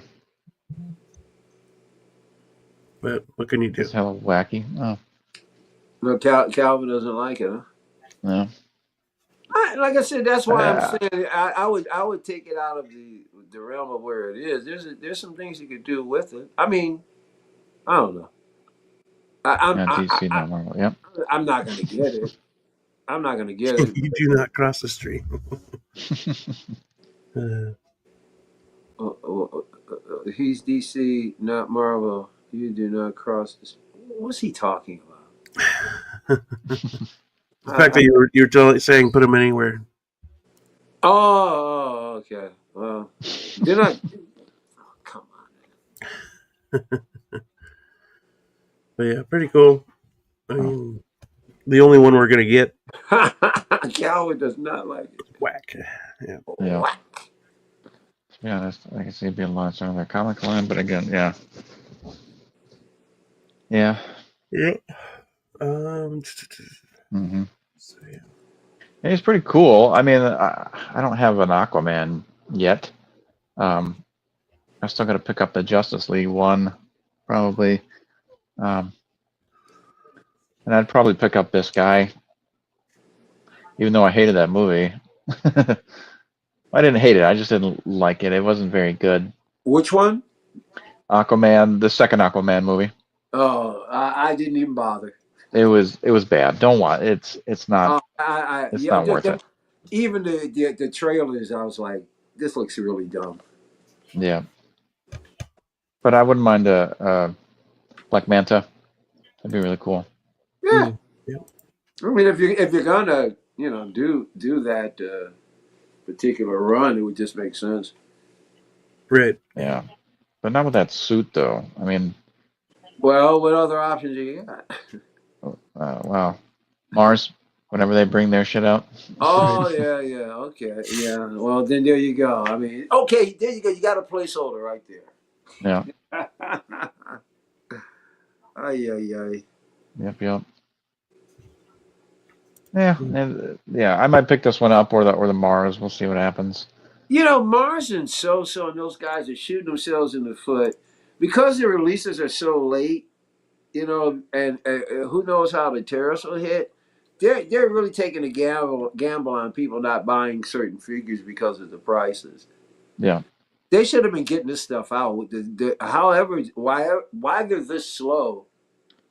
Speaker 1: But what can you do?
Speaker 3: It's hella wacky. Oh.
Speaker 4: No, Calvin doesn't like it. Huh?
Speaker 3: No.
Speaker 4: Like I said, that's why I'm
Speaker 3: Yeah.
Speaker 4: saying I would take it out of the realm of where it is. There's some things you could do with it. I mean, I don't know.
Speaker 3: Yeah. DC, not Marvel. Yep.
Speaker 4: I'm not gonna get it. I'm not gonna get it.
Speaker 1: You do not cross the street.
Speaker 4: He's DC, not Marvel. You do not cross this. What's he talking about?
Speaker 1: The fact that you're totally saying put him anywhere.
Speaker 4: Okay. Well, they're not. Come
Speaker 1: But yeah, pretty cool. I mean, the only one we're gonna get
Speaker 4: on. Calvin does not like it.
Speaker 1: whack. Yeah.
Speaker 3: Yeah.
Speaker 4: Whack.
Speaker 3: To be honest, I can see it being launched on their comic line, but again, yeah. Yeah.
Speaker 1: Yeah.
Speaker 3: Mm-hmm.
Speaker 1: So, yeah.
Speaker 3: Yeah, he's pretty cool. I mean, I don't have an Aquaman yet. I still got to pick up the Justice League one, probably. And I'd probably pick up this guy, even though I hated that movie. I didn't hate it. I just didn't like it. It wasn't very good.
Speaker 4: Which one?
Speaker 3: Aquaman, the second Aquaman movie.
Speaker 4: Oh, I didn't even bother.
Speaker 3: It was bad. Don't watch. It's not. It's
Speaker 4: Yeah,
Speaker 3: not worth it.
Speaker 4: even the trailers, I was like, this looks really dumb.
Speaker 3: Yeah. But I wouldn't mind a Black Manta. That'd be really cool.
Speaker 4: Yeah.
Speaker 1: Yeah.
Speaker 4: I mean, if you're gonna do that particular run, it would just make sense.
Speaker 1: Right.
Speaker 3: Yeah. But not with that suit, though. I mean,
Speaker 4: Well, what other options you got?
Speaker 3: wow. Mars, whenever they bring their shit out.
Speaker 4: Oh yeah, okay, yeah. Well, then there you go. I mean, okay, there you go. You got a placeholder right there.
Speaker 3: Yeah.
Speaker 4: Ay.
Speaker 3: Yep. Yeah. I might pick this one up or the Mars. We'll see what happens.
Speaker 4: Mars and So and those guys are shooting themselves in the foot because the releases are so late. And who knows how the tariffs will hit. They're really taking a gamble on people not buying certain figures because of the prices.
Speaker 3: Yeah.
Speaker 4: They should have been getting this stuff out. However, why they're this slow?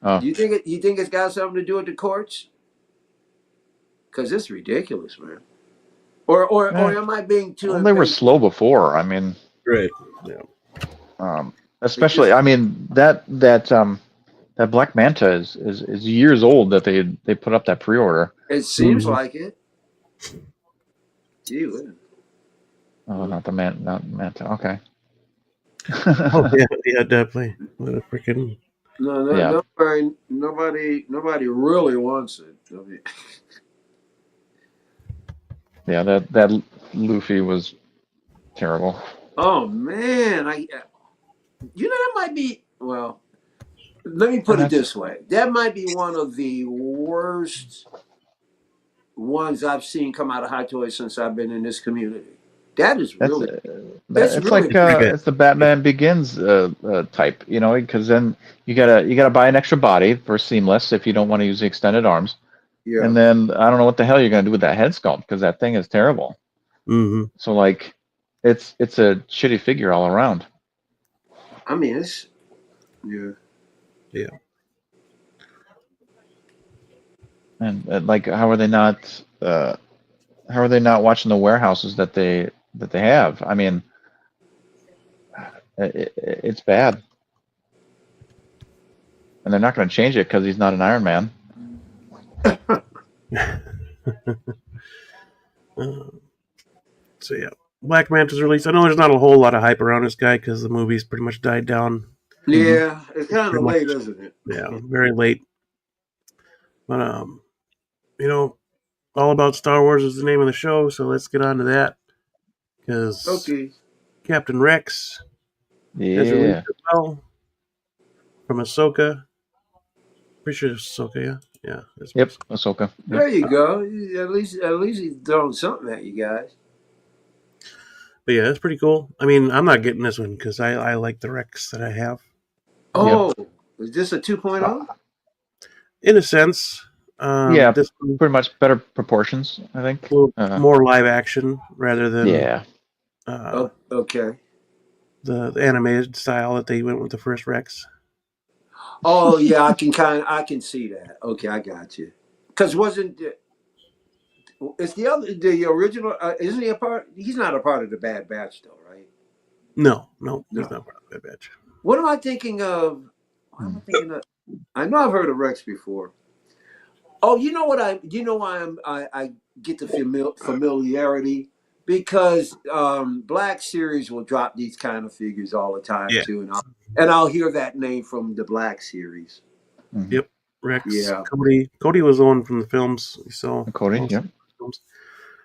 Speaker 3: Oh.
Speaker 4: You think it's got something to do with the courts? Because it's ridiculous, man. Or am I being too?
Speaker 3: Well, they were slow before. I mean,
Speaker 1: Right. Yeah.
Speaker 3: especially. I mean that Black Manta is years old that they put up that pre-order.
Speaker 4: It seems like it. Gee whiz.
Speaker 3: Oh, not Manta. Okay.
Speaker 1: Oh yeah, definitely. What a freaking
Speaker 4: No,
Speaker 3: Yeah.
Speaker 4: nobody really wants it. I mean,
Speaker 3: Yeah, that Luffy was terrible.
Speaker 4: oh man, that might be. Well, let me put it this way: that might be one of the worst ones I've seen come out of Hot Toys since I've been in this community. That is really.
Speaker 3: It's
Speaker 4: really
Speaker 3: like it's the Batman Begins type, because then you gotta buy an extra body for seamless if you don't want to use the extended arms.
Speaker 4: Yeah.
Speaker 3: And then I don't know what the hell you're gonna do with that head sculpt because that thing is terrible.
Speaker 1: Mm-hmm.
Speaker 3: So like, it's a shitty figure all around.
Speaker 4: I mean, it's
Speaker 1: Yeah.
Speaker 3: And like, how are they not watching the warehouses that they have? I mean, it's bad, and they're not going to change it because he's not an Iron Man.
Speaker 1: So yeah, Black Manta's released. I know there's not a whole lot of hype around this guy because the movie's pretty much died down.
Speaker 4: Yeah, it's kind
Speaker 1: Pretty
Speaker 4: of
Speaker 1: much,
Speaker 4: late, isn't it?
Speaker 1: yeah, very late. But you know, All About Star Wars is the name of the show, so let's get on to that. Because
Speaker 4: Okay.
Speaker 1: Captain Rex has released
Speaker 3: Yeah.
Speaker 1: as well from Ahsoka. Pretty sure it's Ahsoka, yeah. Yeah.
Speaker 3: Yep. Ahsoka.
Speaker 4: There
Speaker 3: Yep.
Speaker 4: you go. At least he's throwing something at you guys.
Speaker 1: But yeah, that's pretty cool. I mean, I'm not getting this one because I like the Rex that I have.
Speaker 4: Oh, is this a 2.0?
Speaker 1: In a sense,
Speaker 3: Yeah.
Speaker 1: this one
Speaker 3: Pretty much better proportions, I think.
Speaker 1: a little more live action rather than
Speaker 3: Yeah.
Speaker 4: Oh, okay.
Speaker 1: the animated style that they went with the first Rex.
Speaker 4: Oh yeah, I can see that. Okay, I got you. Because wasn't it's the original? Isn't he a part? He's not a part of the Bad Batch though, right?
Speaker 1: No,
Speaker 4: No.
Speaker 1: he's not part of that batch.
Speaker 4: What am I thinking of? What am I thinking of? I know I've heard of Rex before. Oh, you know what why I get the familiarity because Black series will drop these kind of figures all the time
Speaker 1: Yeah.
Speaker 4: too, and I'll hear that name from the Black series.
Speaker 3: Mm-hmm.
Speaker 1: Yep, Rex.
Speaker 4: Yeah.
Speaker 1: Cody was the one from the films. So
Speaker 3: Cody. Yep.
Speaker 1: films.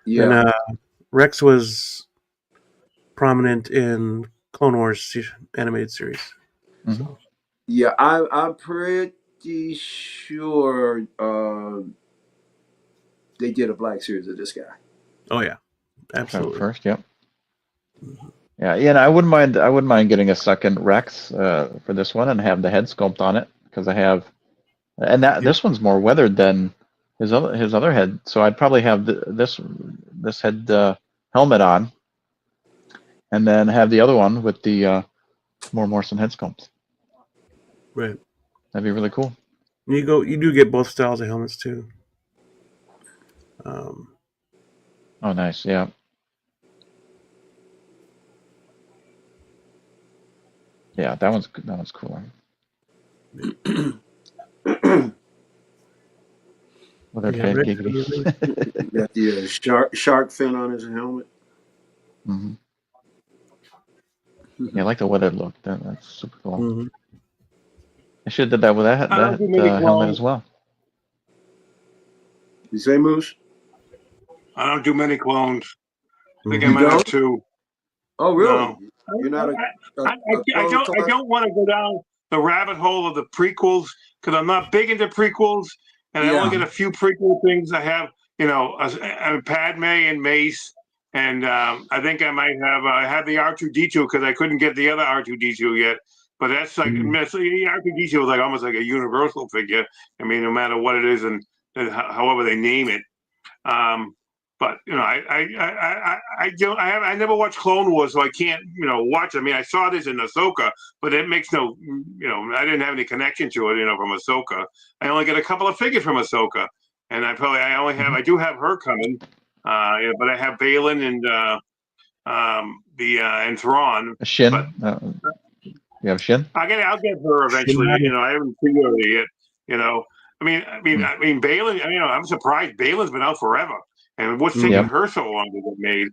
Speaker 4: Yeah.
Speaker 1: And Rex was prominent in Clone Wars animated series.
Speaker 3: Mm-hmm.
Speaker 1: So,
Speaker 4: Yeah, I'm pretty sure they did a Black series of this guy.
Speaker 1: oh yeah, absolutely.
Speaker 3: First, yep. Yeah, and I wouldn't mind getting a second Rex for this one and have the head sculpt on it because I have, and this one's more weathered than his other head, so I'd probably have this head helmet on, and then have the other one with the more Morrison head sculpt.
Speaker 1: Right.
Speaker 3: That'd be really cool.
Speaker 1: You do get both styles of helmets too.
Speaker 3: Oh, nice. Yeah. Yeah, that one's cool. Weathered head, giggity.
Speaker 4: Got the shark fin on his helmet.
Speaker 3: Mm-hmm. Yeah, I like the weathered look. That's super cool.
Speaker 1: Mm-hmm.
Speaker 3: I should have did that with that helmet as well.
Speaker 4: You say, Moose?
Speaker 2: I don't do many clones. I think
Speaker 1: You
Speaker 2: I might have two.
Speaker 4: Oh, really?
Speaker 2: No.
Speaker 4: You're not
Speaker 2: I don't want to go down the rabbit hole of the prequels because I'm not big into prequels, and I only get a few prequel things. I have, Padme and Mace, and I think I might have I have the R2D2 because I couldn't get the other R2D2 yet. But that's like R2D2 is like almost like a universal figure. I mean, no matter what it is and however they name it. But I never watched Clone Wars, so I can't watch. I mean, I saw this in Ahsoka, but it makes no I didn't have any connection to it from Ahsoka. I only get a couple of figures from Ahsoka, and I do have her coming, but I have Balin and and Thrawn.
Speaker 3: Shin.
Speaker 2: But,
Speaker 3: you have Shin?
Speaker 2: I'll get her eventually. I haven't figured it yet. I mean, Balin. I'm surprised Balin's been out forever. And what's taking her so long to get made?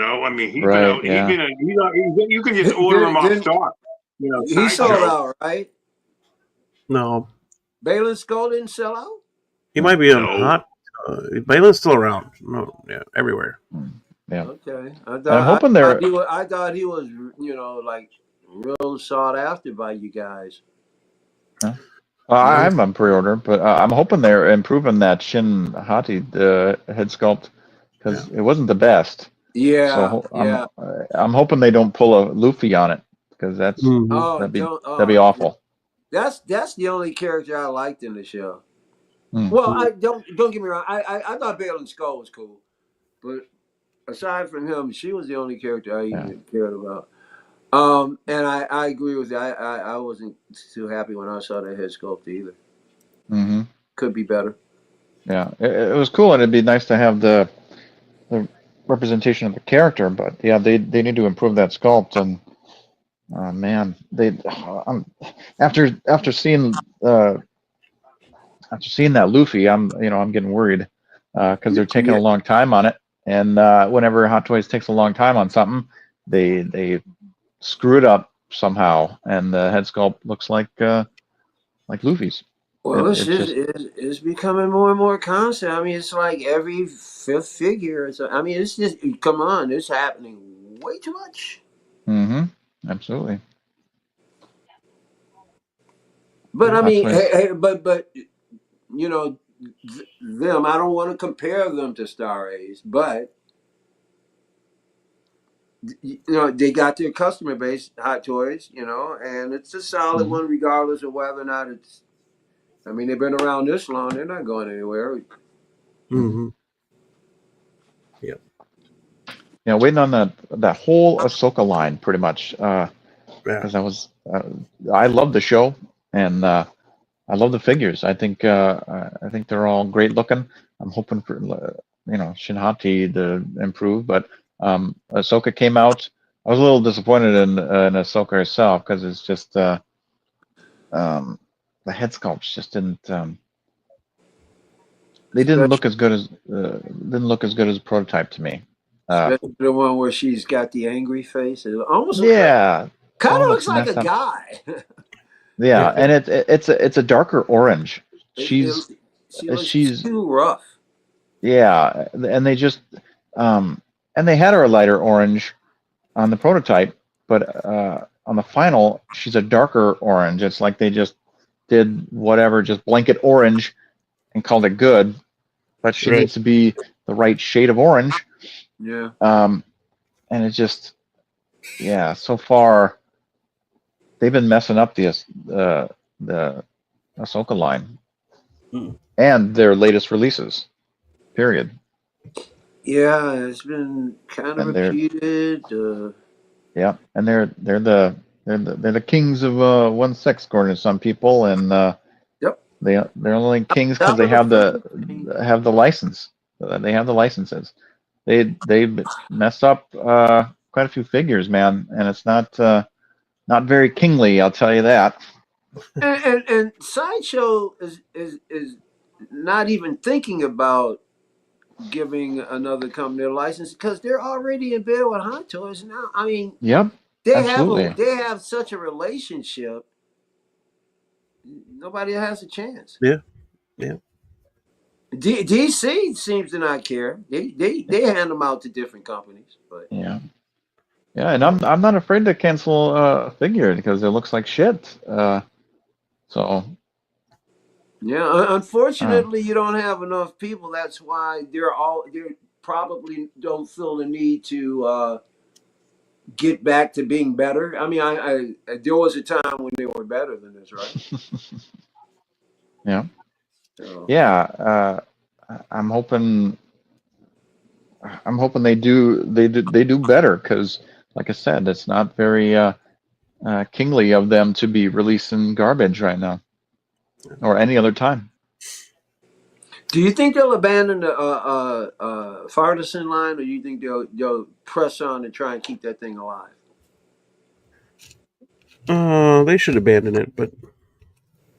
Speaker 2: I mean, he's been out.
Speaker 3: Yeah.
Speaker 2: You can just order him off stock.
Speaker 4: He sold out, right?
Speaker 1: No,
Speaker 4: Balin's Skull didn't sell out.
Speaker 1: he might be on hot. Balin's still around. No, yeah, everywhere.
Speaker 3: Yeah.
Speaker 4: Okay.
Speaker 3: I'm hoping
Speaker 4: I thought he was, like real sought after by you guys.
Speaker 3: Huh? I'm on pre-order, but I'm hoping they're improving that Shin Hati head sculpt because it wasn't the best.
Speaker 4: Yeah,
Speaker 3: so I'm hoping they don't pull a Luffy on it because that'd be awful.
Speaker 4: That's the only character I liked in the show.
Speaker 3: Mm-hmm.
Speaker 4: Well, I don't get me wrong. I thought Balin's Skull was cool, but aside from him, she was the only character I even cared about. And I agree with that. I wasn't too happy when I saw that head sculpt either.
Speaker 3: Mm-hmm.
Speaker 4: Could be better.
Speaker 3: Yeah, it was cool, and it'd be nice to have the representation of the character. But yeah, they need to improve that sculpt. And man, after seeing that Luffy, I'm getting worried because they're taking a long time on it. And whenever Hot Toys takes a long time on something, they screw it up somehow, and the head sculpt looks like Luffy's.
Speaker 4: Well,
Speaker 3: It's just
Speaker 4: it's becoming more and more constant. I mean, it's like every fifth figure. I mean, it's just come on, it's happening way too much.
Speaker 3: absolutely.
Speaker 4: But I
Speaker 3: Hot
Speaker 4: mean,
Speaker 3: Toys.
Speaker 4: but you know, them. I don't want to compare them to Star Ace, but you know, they got their customer base, Hot Toys. You know, and it's a solid one, regardless of whether or not it's. I mean, they've been around this long; they're not going anywhere.
Speaker 1: Yep.
Speaker 3: Yeah, waiting on that whole Ahsoka line, pretty much.
Speaker 1: Yeah.
Speaker 3: Because I love the show, and I love the figures. I think they're all great looking. I'm hoping for Shinhati to improve, but Ahsoka came out. I was a little disappointed in Ahsoka herself because it's just the head sculpts just didn't. They didn't look as good as a prototype to me.
Speaker 4: Especially the one where she's got the angry face. It almost looks
Speaker 3: Yeah,
Speaker 4: kind of
Speaker 3: looks
Speaker 4: looks like a
Speaker 3: messed up.
Speaker 4: guy.
Speaker 3: Yeah, and it's a darker orange.
Speaker 4: She looks
Speaker 3: She's
Speaker 4: too rough.
Speaker 3: yeah, and they just and they had her a lighter orange on the prototype, but on the final she's a darker orange. It's like they just did whatever, just blanket orange and called it good, but she needs to be the right shade of orange.
Speaker 4: Yeah.
Speaker 3: And it's just so far they've been messing up the Ahsoka line and their latest releases. Period.
Speaker 4: Yeah, it's been kind of
Speaker 3: And they're
Speaker 4: repeated.
Speaker 3: yeah, and they're the kings of 1/6 according to some people, and
Speaker 4: Yep.
Speaker 3: they're only kings because
Speaker 4: Top
Speaker 3: they
Speaker 4: of the
Speaker 3: have
Speaker 4: food chain.
Speaker 3: the license. They have the licenses. They messed up quite a few figures, man, and it's not very kingly. I'll tell you that.
Speaker 4: And Sideshow is not even thinking about giving another company a license because they're already in bed with Hot Toys now. I mean,
Speaker 3: Yep, absolutely.
Speaker 4: they have such a relationship. Nobody has a chance.
Speaker 1: Yeah. Yeah.
Speaker 4: DC seems to not care. They hand them out to different companies, but
Speaker 3: Yeah, and I'm not afraid to cancel a figure because it looks like shit. So
Speaker 4: yeah, unfortunately, you don't have enough people. That's why they probably don't feel the need to get back to being better. I mean, I there was a time when they were better than this, right?
Speaker 3: yeah,
Speaker 4: So,
Speaker 3: yeah. I'm hoping they do better because, like I said, it's not very kingly of them to be releasing garbage right now or any other time.
Speaker 4: do you think they'll abandon the Farderson line, or do you think they'll press on and try and keep that thing alive?
Speaker 1: They should abandon it, but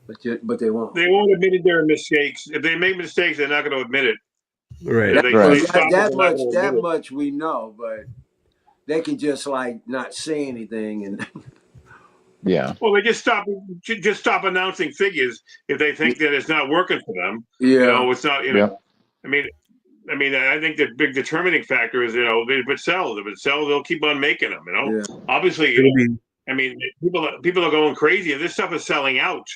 Speaker 4: But they won't.
Speaker 2: They won't admit their mistakes. If they make mistakes, they're not going to admit it.
Speaker 1: right.
Speaker 4: That much we know, but they can just like not say anything and.
Speaker 3: Yeah.
Speaker 2: Well, they just stop announcing figures if they think that it's not working for them.
Speaker 4: Yeah.
Speaker 2: You know, it's not. You know,
Speaker 3: Yeah.
Speaker 2: I mean, I think the big determining factor is, if it sells, they'll keep on making them. Obviously, I mean, people are going crazy, and this stuff is selling out.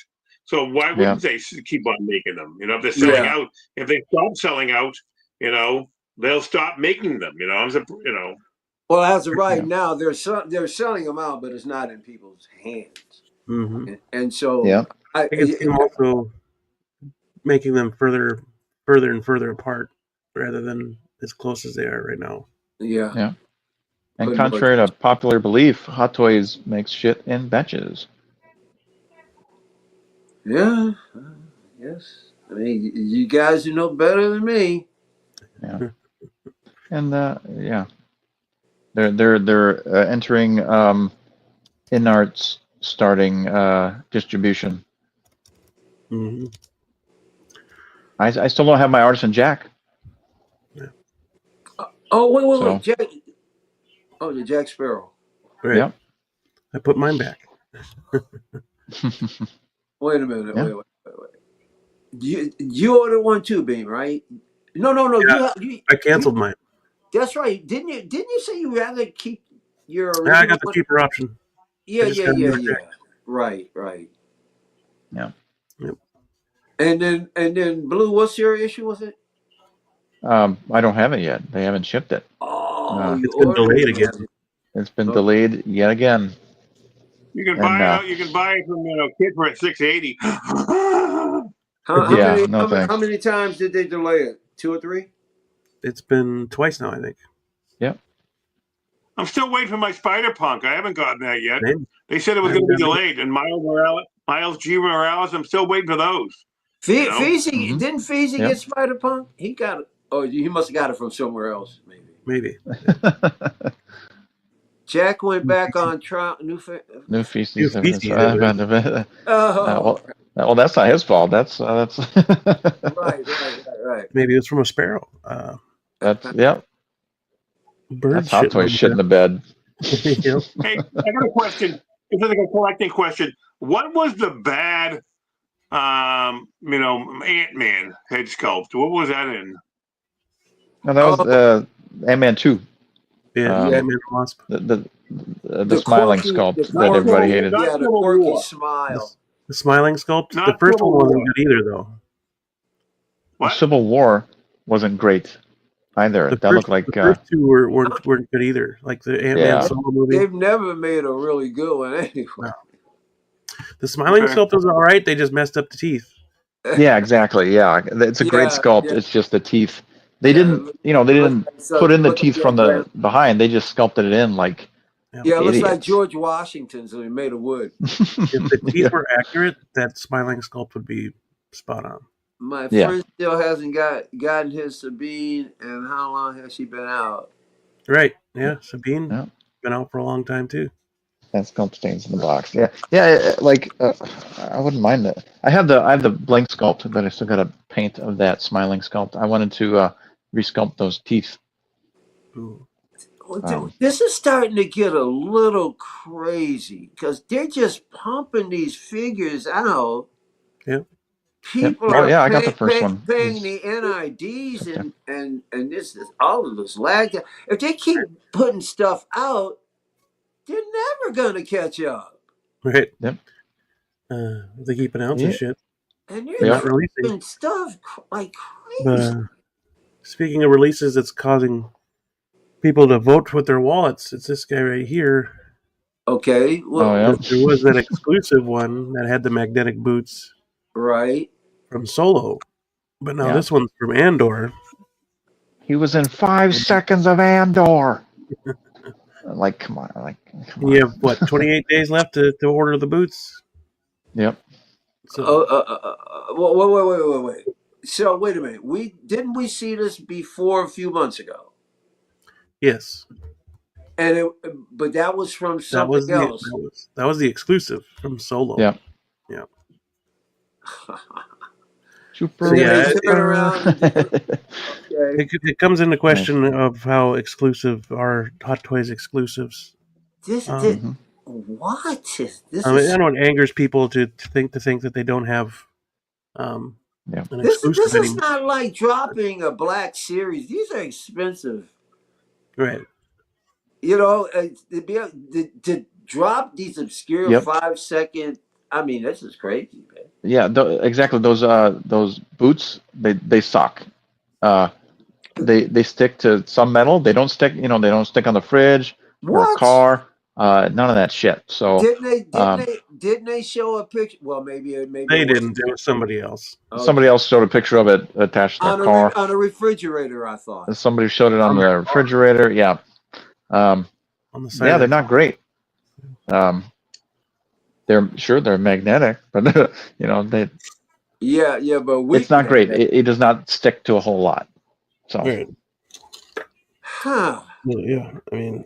Speaker 2: So why wouldn't they keep on making them? If they're selling out, if they stop selling out, they'll stop making them.
Speaker 4: Well, as of right now, they're selling them out, but it's not in people's hands.
Speaker 1: Mm-hmm.
Speaker 4: And so
Speaker 1: I can see them also making them further and further apart rather than as close as they are right now.
Speaker 4: Yeah.
Speaker 3: Yeah. And contrary to popular belief, Hot Toys makes shit in batches.
Speaker 4: Yeah. Yes. I mean, you guys know better than me.
Speaker 3: Yeah. And yeah, they're entering InArt's starting distribution.
Speaker 1: Mm-hmm.
Speaker 3: I still don't have my Artisan Jack.
Speaker 1: Yeah.
Speaker 4: Oh, wait,
Speaker 3: So
Speaker 4: Jack. Oh, the Jack Sparrow.
Speaker 1: Right.
Speaker 3: Yep.
Speaker 1: I put mine back.
Speaker 4: Wait a minute.
Speaker 3: Yeah.
Speaker 4: Wait. You ordered one too, Bean, right? No.
Speaker 1: Yeah. I canceled mine.
Speaker 4: That's right. Didn't you say you rather keep your
Speaker 1: I
Speaker 4: original
Speaker 1: got the
Speaker 4: one?
Speaker 1: cheaper option.
Speaker 4: Yeah.
Speaker 1: I just got a new check.
Speaker 4: Right.
Speaker 3: Yeah.
Speaker 1: Yep.
Speaker 4: And then Blue, what's your issue with it?
Speaker 3: I don't have it yet. They haven't shipped it.
Speaker 4: Oh, you
Speaker 1: It's been
Speaker 4: ordered
Speaker 1: delayed
Speaker 4: it.
Speaker 1: again.
Speaker 3: It's been
Speaker 4: Okay.
Speaker 3: delayed yet again.
Speaker 2: You can
Speaker 3: And
Speaker 2: buy it. You can buy it from Kit for $680.
Speaker 3: Yeah, no
Speaker 4: How
Speaker 3: thanks.
Speaker 4: many times did they delay it? 2 or 3?
Speaker 1: It's been twice now, I think.
Speaker 3: Yep.
Speaker 2: I'm still waiting for my Spider Punk. I haven't gotten that yet.
Speaker 1: Same.
Speaker 2: They said it was
Speaker 1: I
Speaker 2: going to
Speaker 1: haven't
Speaker 2: be
Speaker 1: gotten
Speaker 2: delayed. And Miles G. Morales, I'm still waiting for those. You know?
Speaker 4: Feezy, didn't Feezy
Speaker 3: Yep.
Speaker 4: get Spider Punk? He got it. Oh, he must have got it from somewhere else, maybe.
Speaker 1: Maybe.
Speaker 4: Jack went back on trial. New
Speaker 3: Feces.
Speaker 1: New Feces.
Speaker 4: Oh,
Speaker 3: Well, that's not his fault. That's
Speaker 4: right.
Speaker 1: Maybe it's from a sparrow.
Speaker 3: Yep.
Speaker 1: Bird
Speaker 3: That's Hot Toys shit in the bed.
Speaker 1: Yep.
Speaker 2: Hey, I got a question. This is like a collecting question. What was the bad, Ant-Man head sculpt? What was that in?
Speaker 3: No, that was Ant-Man 2.
Speaker 1: Yeah,
Speaker 3: Um,
Speaker 1: Ant-Man and Wasp.
Speaker 3: The smiling sculpt that everybody hated.
Speaker 4: Yeah, the
Speaker 2: Civil
Speaker 4: quirky
Speaker 2: War.
Speaker 4: smile.
Speaker 1: The smiling sculpt.
Speaker 2: Not
Speaker 1: The first
Speaker 2: Civil
Speaker 1: one wasn't
Speaker 2: War.
Speaker 1: good either, though.
Speaker 2: What?
Speaker 3: Civil War wasn't great either. That looked like
Speaker 1: the first two weren't good either. Like the Ant-Man
Speaker 3: Yeah.
Speaker 1: solo movie.
Speaker 4: They've never made a really good one anyway.
Speaker 1: No. The smiling
Speaker 2: Okay.
Speaker 1: sculpt was all right. They just messed up the teeth.
Speaker 3: Yeah, exactly. Yeah, it's a great sculpt.
Speaker 4: Yeah.
Speaker 3: It's just the teeth. They didn't put in the teeth from the behind. They just sculpted it in like
Speaker 4: Yeah, it looks
Speaker 3: idiots.
Speaker 4: like George Washington, so he made of wood.
Speaker 1: If the teeth
Speaker 3: Yeah.
Speaker 1: were accurate, that smiling sculpt would be spot on.
Speaker 4: My
Speaker 3: Yeah.
Speaker 4: friend still hasn't gotten his Sabine, and how long has she been out?
Speaker 1: Right. Yeah. Sabine
Speaker 3: Yeah.
Speaker 1: been out for a long time too.
Speaker 3: That sculpt stains in the box. Yeah, yeah. I wouldn't mind that. I have the blank sculpt, but I still got a paint of that smiling sculpt. I wanted to resculpt those teeth.
Speaker 1: Ooh.
Speaker 4: This is starting to get a little crazy because they're just pumping these figures out.
Speaker 1: Yeah.
Speaker 4: People
Speaker 3: Oh,
Speaker 4: are
Speaker 3: yeah, I got the first one.
Speaker 4: paying the NIDs and this is all of this lag. If they keep putting stuff out, they're never gonna catch up.
Speaker 1: Right.
Speaker 3: Yep.
Speaker 1: They keep announcing shit.
Speaker 4: And
Speaker 1: They're
Speaker 4: they're
Speaker 1: not releasing
Speaker 4: doing stuff like crazy.
Speaker 1: Speaking of releases, that's causing people to vote with their wallets. It's this guy right here.
Speaker 4: Okay. Well,
Speaker 1: there was that exclusive one that had the magnetic boots,
Speaker 4: right,
Speaker 1: from Solo, but now this one's from Andor.
Speaker 3: He was in 5 seconds of Andor. Like, come on.
Speaker 1: You have what, 28 days left to order the boots?
Speaker 3: Yep.
Speaker 1: So,
Speaker 4: wait. So wait a minute. Didn't we see this before a few months ago?
Speaker 1: yes.
Speaker 4: And but that was from something else.
Speaker 1: That was the exclusive from Solo.
Speaker 3: Yeah.
Speaker 1: Yeah.
Speaker 3: Super.
Speaker 1: It comes into question of how exclusive are Hot Toys exclusives.
Speaker 4: What is this?
Speaker 1: I know it angers people to think that they don't have an exclusive
Speaker 4: This
Speaker 1: anymore.
Speaker 4: is not like dropping a Black Series. These are expensive.
Speaker 1: Right.
Speaker 4: You know, to drop these obscure 5 second. I mean, this is crazy, man.
Speaker 3: Yeah, exactly. Those boots, they suck. They stick to some metal. They don't stick. They don't stick on the fridge or a car. None of that shit. So
Speaker 4: didn't they show a picture? Well, maybe
Speaker 1: they didn't. It was somebody else.
Speaker 3: Okay. Somebody else showed a picture of it attached to their car
Speaker 4: on a refrigerator. I thought
Speaker 3: somebody showed it on the refrigerator. Yeah.
Speaker 1: On the side.
Speaker 3: Yeah, they're not great. They're magnetic, but they.
Speaker 4: Yeah, but
Speaker 3: it's not great. It does not stick to a whole lot. So.
Speaker 1: Right.
Speaker 4: Huh.
Speaker 1: Yeah, I mean.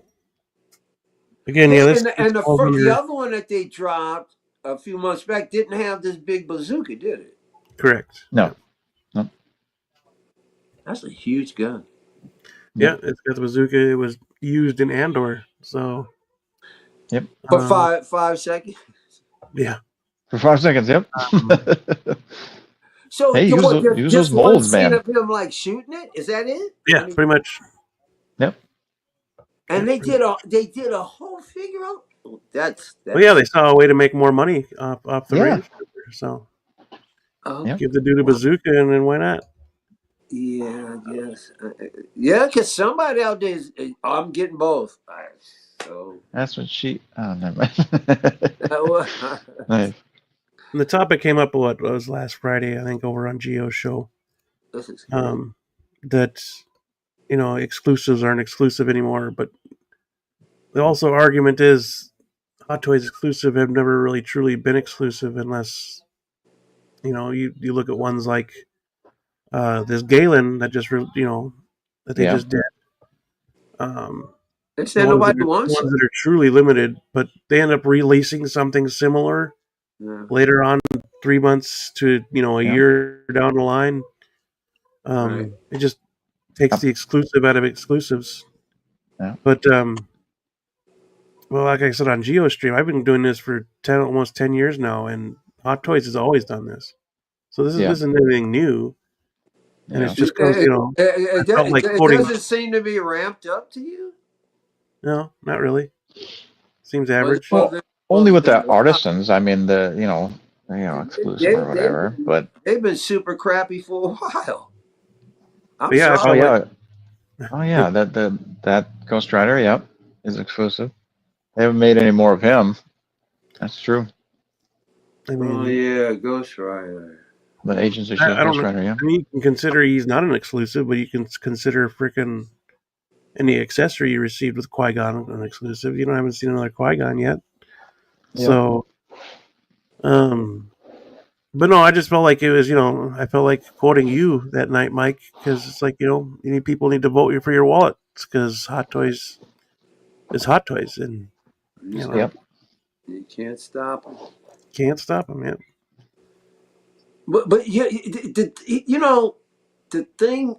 Speaker 1: Again,
Speaker 4: the other one that they dropped a few months back didn't have this big bazooka, did it?
Speaker 1: Correct.
Speaker 3: No.
Speaker 4: That's a huge gun.
Speaker 1: Yeah, it's got the bazooka. It was used in Andor, so
Speaker 3: Yep.
Speaker 4: For
Speaker 1: um,
Speaker 4: 5 seconds.
Speaker 1: yeah.
Speaker 3: For 5 seconds. Yep.
Speaker 1: Um,
Speaker 4: So
Speaker 3: Hey, use those, use those
Speaker 4: just one
Speaker 3: molds,
Speaker 4: scene
Speaker 3: man.
Speaker 4: of him like shooting it. Is that it?
Speaker 1: yeah, pretty much.
Speaker 3: Yep.
Speaker 4: And
Speaker 1: Yeah,
Speaker 4: they
Speaker 1: pretty
Speaker 4: did a whole figure out. That's
Speaker 1: well, yeah, they saw a way to make more money off the
Speaker 3: Yeah.
Speaker 1: range trooper, so
Speaker 4: oh
Speaker 3: Yep.
Speaker 1: give the dude a bazooka, and then why not?
Speaker 4: yeah, I guess. Yeah, because somebody out there is. I'm getting both. So
Speaker 3: That's what she. Oh, never mind. Nice.
Speaker 1: And the topic came up what was last Friday, I think, over on Geo's show.
Speaker 4: this is good.
Speaker 1: That exclusives aren't exclusive anymore, but the also argument is Hot Toys exclusive have never really truly been exclusive unless you look at ones like this Galen that that they
Speaker 3: Yeah.
Speaker 1: just did. Um,
Speaker 4: They
Speaker 1: the
Speaker 4: said
Speaker 1: ones
Speaker 4: nobody wants
Speaker 1: ones
Speaker 4: it.
Speaker 1: that are truly limited, but they end up releasing something similar
Speaker 4: Yeah.
Speaker 1: later on, 3 months to a
Speaker 3: Yeah.
Speaker 1: year down the line.
Speaker 4: Right.
Speaker 1: It just takes the exclusive out of exclusives.
Speaker 3: Yeah.
Speaker 1: But well, like I said on GeoStream, I've been doing this for almost 10 years now, and Hot Toys has always done this. So this
Speaker 3: Yeah.
Speaker 1: isn't anything new, and it's
Speaker 3: Yeah.
Speaker 1: just because I felt like
Speaker 4: It
Speaker 1: quoting.
Speaker 4: doesn't seem to be ramped up to you.
Speaker 1: No, not really. Seems
Speaker 4: Well,
Speaker 1: average.
Speaker 4: well,
Speaker 3: Well,
Speaker 4: then,
Speaker 3: only with
Speaker 4: then
Speaker 3: the artisans. I mean, exclusive or
Speaker 4: they've
Speaker 3: whatever. But
Speaker 4: they've been super crappy for a while. I'm
Speaker 1: But yeah, I
Speaker 3: oh
Speaker 1: felt
Speaker 4: sorry.
Speaker 1: like
Speaker 3: yeah, that Ghost Rider. Yep, is exclusive. They haven't made any more of him. That's true.
Speaker 1: I
Speaker 4: Oh
Speaker 1: mean,
Speaker 4: yeah, Ghost Rider.
Speaker 3: The Agents of
Speaker 1: I
Speaker 3: Shield
Speaker 1: don't
Speaker 3: Ghost
Speaker 1: know.
Speaker 3: Rider. Yeah.
Speaker 1: I mean, you can consider he's not an exclusive, but you can consider freaking any accessory you received with Qui Gon an exclusive. I haven't seen another Qui Gon yet,
Speaker 3: Yep.
Speaker 1: so but no, I just felt like it was, I felt like quoting you that night, Mike, because it's like, people need to vote for your wallets because Hot Toys is Hot Toys, and
Speaker 3: Yep.
Speaker 4: You can't stop them.
Speaker 1: can't stop them yet.
Speaker 4: But the thing.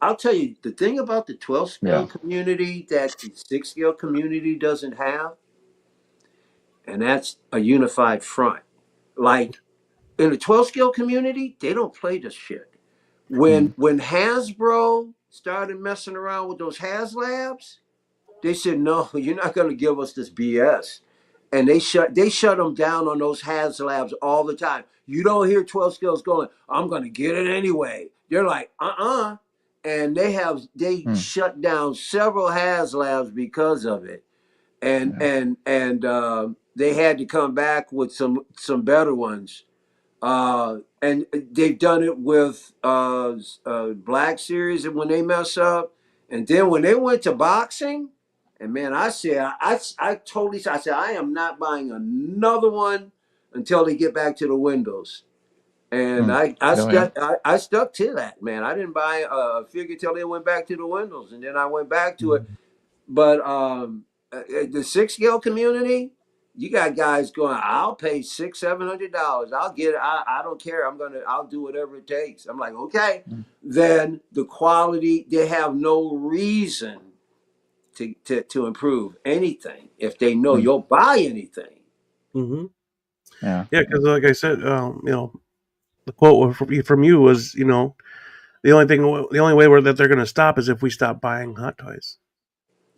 Speaker 4: I'll tell you the thing about the 12 scale
Speaker 3: Yeah.
Speaker 4: community that the 6 scale community doesn't have, and that's a unified front. Like in the 12 scale community, they don't play this shit.
Speaker 3: Hmm.
Speaker 4: When Hasbro started messing around with those HasLabs, they said, no, you're not going to give us this BS. And they shut them down on those HasLabs all the time. You don't hear 12 scales going, I'm going to get it anyway. They're like, and they
Speaker 3: Hmm.
Speaker 4: shut down several HasLabs because of it. And
Speaker 3: Yeah.
Speaker 4: they had to come back with some better ones. And they've done it with Black Series, and when they mess up, and then when they went to boxing, and man, I totally said, I said I am not buying another one until they get back to the windows. And
Speaker 3: Hmm.
Speaker 4: I
Speaker 3: Oh yeah.
Speaker 4: stuck I stuck to that, man. I didn't buy a figure till they went back to the windows, and then I went back to it. But the 6 scale community, you got guys going, I'll pay $600-700. I'll get it. I don't care. I'll do whatever it takes. I'm like, okay.
Speaker 3: Hmm.
Speaker 4: Then the quality, they have no reason to improve anything if they know
Speaker 3: Hmm.
Speaker 4: you'll buy anything.
Speaker 1: Mm-hmm.
Speaker 3: Yeah.
Speaker 1: Yeah, because like I said, the quote from you was, the only way that they're going to stop is if we stop buying Hot Toys.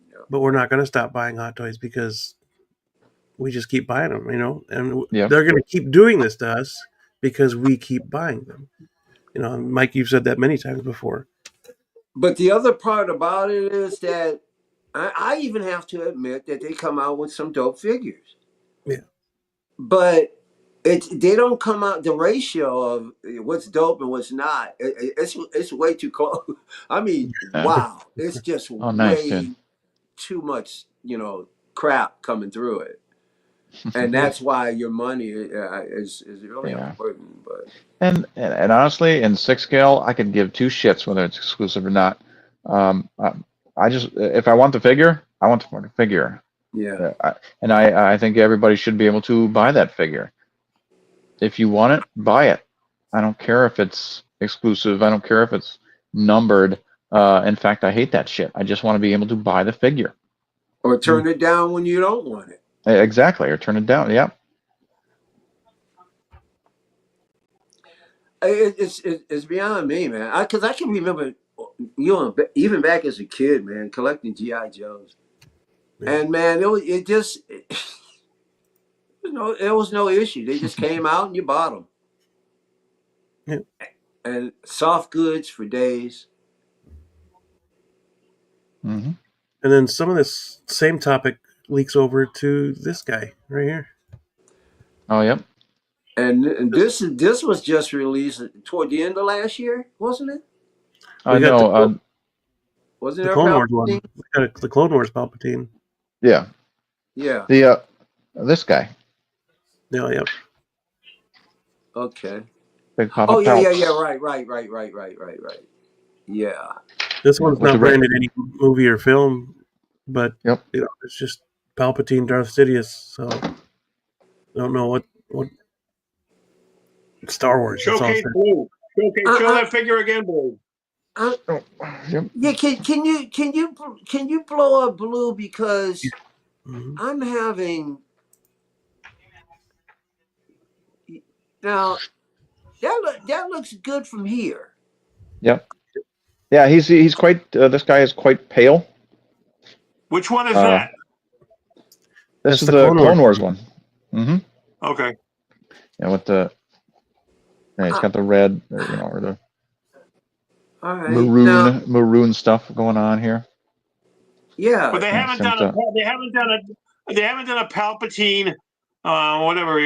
Speaker 4: Yeah.
Speaker 1: But we're not going to stop buying Hot Toys because we just keep buying them, and
Speaker 3: Yep.
Speaker 1: they're going to keep doing this to us because we keep buying them. Mike, you've said that many times before.
Speaker 4: But the other part about it is that I even have to admit that they come out with some dope figures.
Speaker 1: Yeah.
Speaker 4: But they don't come out the ratio of what's dope and what's not. It's way too close. I mean,
Speaker 3: Yeah.
Speaker 4: wow, it's just
Speaker 3: Oh, nice, dude.
Speaker 4: way too much, crap coming through it, and that's why your money is really
Speaker 3: Yeah.
Speaker 4: important. But
Speaker 3: And honestly, in 6 scale, I could give two shits whether it's exclusive or not. I just if I want the figure, I want the figure.
Speaker 4: yeah,
Speaker 3: I think everybody should be able to buy that figure. If you want it, buy it. I don't care if it's exclusive. I don't care if it's numbered. In fact, I hate that shit. I just want to be able to buy the figure.
Speaker 4: Or turn it down when you don't want it.
Speaker 3: Exactly, or turn it down. Yeah.
Speaker 4: It's beyond me, man. Because I can remember, even back as a kid, man, collecting GI Joes, and man, it just there was no issue. They just came out and you bought them.
Speaker 1: Yeah.
Speaker 4: And soft goods for days.
Speaker 3: Mm-hmm.
Speaker 1: And then some of this same topic leaks over to this guy right here.
Speaker 3: Oh, yep.
Speaker 4: And this was just released toward the end of last year, wasn't it?
Speaker 1: We got
Speaker 3: No.
Speaker 4: Wasn't
Speaker 1: the
Speaker 4: there
Speaker 1: Clone Wars one.
Speaker 4: Palpatine?
Speaker 1: We got the Clone Wars Palpatine.
Speaker 3: Yeah.
Speaker 4: Yeah.
Speaker 3: The this guy.
Speaker 1: Yeah, yep.
Speaker 4: Okay.
Speaker 3: Big Papa
Speaker 4: Oh yeah,
Speaker 3: Palps.
Speaker 4: yeah. Right. Yeah.
Speaker 1: This one's
Speaker 3: With
Speaker 1: not
Speaker 3: the red-
Speaker 1: branded any movie or film, but
Speaker 3: Yep.
Speaker 1: it's just Palpatine, Darth Sidious. So I don't know what Star Wars. That's all
Speaker 2: Showcase
Speaker 1: set.
Speaker 2: Blue. Show that figure again, Blue.
Speaker 3: Yep.
Speaker 4: Yeah. Can you blow up Blue, because
Speaker 1: Mhm.
Speaker 4: I'm having now that looks good from here.
Speaker 3: Yep. Yeah, he's quite. This guy is quite pale.
Speaker 2: Which one is
Speaker 3: Uh,
Speaker 2: that?
Speaker 3: This
Speaker 1: That's
Speaker 3: is
Speaker 1: the
Speaker 3: the
Speaker 1: Clone
Speaker 3: Clone
Speaker 1: Wars
Speaker 3: Wars one. Mm-hmm.
Speaker 2: Okay.
Speaker 3: Yeah, with the. Yeah, he's got the red, or the
Speaker 4: All right. Now,
Speaker 3: maroon stuff going on here.
Speaker 4: yeah.
Speaker 2: But they haven't done a Palpatine, whatever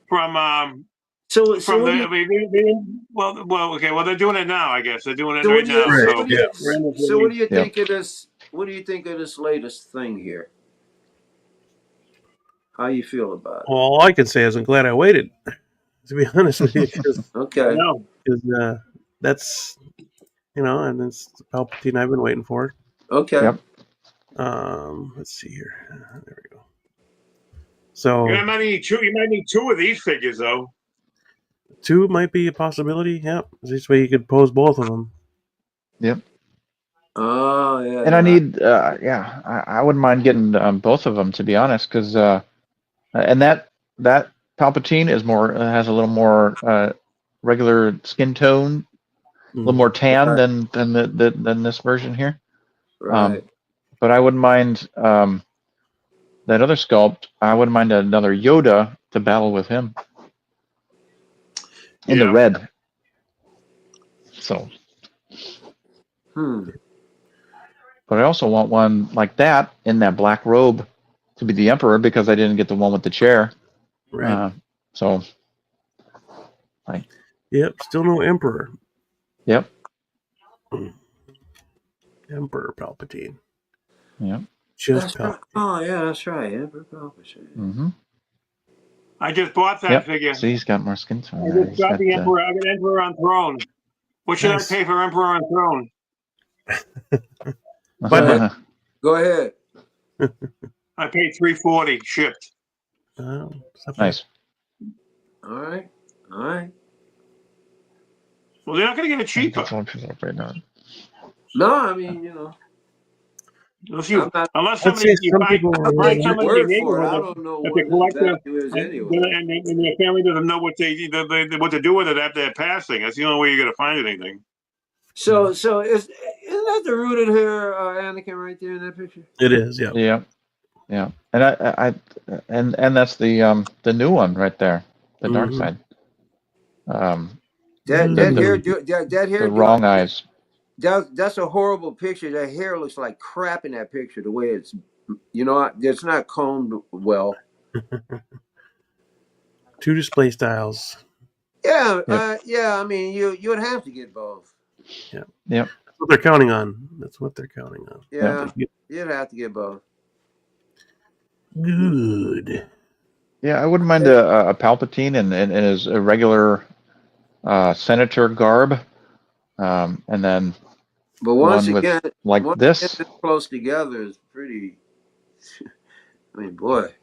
Speaker 2: from
Speaker 4: So
Speaker 2: from
Speaker 4: what
Speaker 2: the.
Speaker 4: do
Speaker 2: I mean, well, okay. Well, they're doing it now. I guess they're doing it
Speaker 4: So
Speaker 2: right
Speaker 4: what do you
Speaker 2: now.
Speaker 1: Right,
Speaker 4: so
Speaker 2: So
Speaker 4: what do you
Speaker 2: we're in this
Speaker 4: so what do you
Speaker 3: Yeah.
Speaker 4: think of this? What do you think of this latest thing here? How you feel about it?
Speaker 1: Well, all I can say is I'm glad I waited. To be honest with you, because
Speaker 2: I
Speaker 4: Okay.
Speaker 2: know.
Speaker 1: that's and it's the Palpatine I've been waiting for.
Speaker 4: Okay.
Speaker 3: Yep.
Speaker 1: Let's see here. There we go. So
Speaker 2: You might need two. You might need two of these figures, though.
Speaker 1: 2 might be a possibility. Yep. This way you could pose both of them.
Speaker 3: Yep.
Speaker 4: Oh yeah.
Speaker 3: And I need. I wouldn't mind getting both of them, to be honest, because and that Palpatine is more has a little more regular skin tone, a little more tan
Speaker 4: Right.
Speaker 3: than this version here.
Speaker 4: Right.
Speaker 3: But I wouldn't mind that other sculpt. I wouldn't mind another Yoda to battle with him in the
Speaker 2: Yeah.
Speaker 3: red. So, but I also want one like that in that black robe to be the Emperor, because I didn't get the one with the chair.
Speaker 1: Right.
Speaker 3: So,
Speaker 1: Yep. Still no Emperor.
Speaker 3: yep.
Speaker 1: Emperor Palpatine.
Speaker 3: Yep.
Speaker 1: Just
Speaker 4: That's right.
Speaker 1: Palpatine.
Speaker 4: Oh yeah, that's right. Emperor Palpatine.
Speaker 3: Mm-hmm.
Speaker 2: I just bought that
Speaker 3: Yep.
Speaker 2: figure.
Speaker 3: See, he's got more skin tone.
Speaker 2: I
Speaker 3: There.
Speaker 2: just got the Emperor. I got Emperor on Throne. What should
Speaker 1: Nice.
Speaker 2: I pay for Emperor on Throne?
Speaker 1: But
Speaker 4: Go ahead.
Speaker 2: I paid $340 shipped.
Speaker 3: Nice.
Speaker 4: All right. All right.
Speaker 2: Well, they're not going to get it cheaper.
Speaker 3: That's one people right now.
Speaker 4: No, I mean,
Speaker 2: Unless
Speaker 1: I'd say
Speaker 2: you
Speaker 1: some
Speaker 2: find
Speaker 1: people
Speaker 4: I'll take your
Speaker 2: somebody in
Speaker 4: word
Speaker 2: your
Speaker 4: for it. I
Speaker 2: neighborhood
Speaker 4: don't know
Speaker 2: that's
Speaker 4: what
Speaker 2: a
Speaker 4: the
Speaker 2: collector,
Speaker 4: value is
Speaker 2: and
Speaker 4: anyway.
Speaker 2: your family doesn't know what to do with it after they're passing. That's the only way you're going to find anything.
Speaker 4: So isn't that the rooted hair Anakin right there in that picture?
Speaker 1: it is. Yeah.
Speaker 3: Yeah. And and that's the new one right there, the dark
Speaker 1: Mhm.
Speaker 3: side.
Speaker 4: That hair.
Speaker 3: The wrong eyes.
Speaker 4: That's a horrible picture. That hair looks like crap in that picture. The way it's not combed well.
Speaker 1: 2 display styles.
Speaker 4: Yeah.
Speaker 3: Yep.
Speaker 4: Yeah. I mean, you would have to get both.
Speaker 1: Yeah.
Speaker 3: Yep.
Speaker 1: That's what they're counting on.
Speaker 4: Yeah. You'd have to get both.
Speaker 1: Good.
Speaker 3: Yeah, I wouldn't mind a Palpatine in his regular senator garb, and then
Speaker 4: But once
Speaker 3: one
Speaker 4: again,
Speaker 3: with like this.
Speaker 4: close together is pretty. I mean, boy,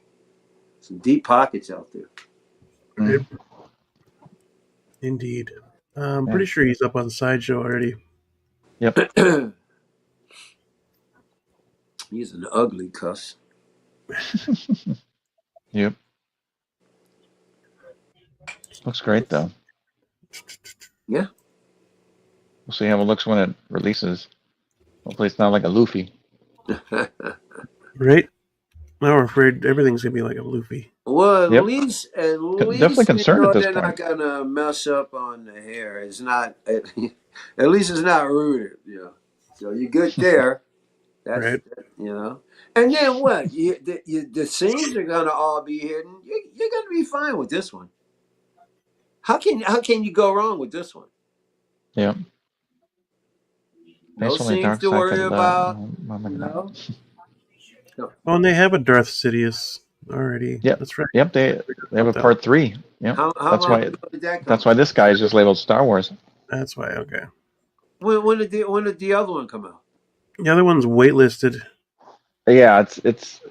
Speaker 4: some deep pockets out there.
Speaker 3: Mm.
Speaker 1: Indeed. I'm pretty sure he's up on Sideshow already.
Speaker 3: Yep.
Speaker 4: He's an ugly cuss.
Speaker 3: Yep. Looks great though.
Speaker 4: Yeah.
Speaker 3: We'll see how it looks when it releases. Hopefully it's not like a Luffy.
Speaker 1: Right? Now we're afraid everything's gonna be like a Luffy.
Speaker 4: Well, at
Speaker 3: Yep.
Speaker 4: least,
Speaker 3: Definitely concerned at this
Speaker 4: they're not
Speaker 3: point.
Speaker 4: gonna mess up on the hair. It's not. At least it's not rooted. You know. So you're good there. That's
Speaker 1: Right.
Speaker 4: you know. And then what? The seams are gonna all be hidden. You're gonna be fine with this one. How can you go wrong with this one?
Speaker 3: Yep.
Speaker 4: No
Speaker 3: Based on the
Speaker 4: seams
Speaker 3: dark
Speaker 4: to
Speaker 3: side
Speaker 4: worry
Speaker 3: to
Speaker 4: about.
Speaker 3: oh my God.
Speaker 4: No. No.
Speaker 1: Oh, and they have a Darth Sidious already.
Speaker 3: Yep.
Speaker 1: That's right.
Speaker 3: Yep. They have a
Speaker 1: About
Speaker 3: part 3. Yep.
Speaker 4: How
Speaker 3: That's
Speaker 4: long
Speaker 3: why.
Speaker 4: ago did that come?
Speaker 3: That's why this guy is just labeled Star Wars.
Speaker 1: That's why. Okay.
Speaker 4: When did the other one come out?
Speaker 1: The other one's waitlisted.
Speaker 3: Yeah. It's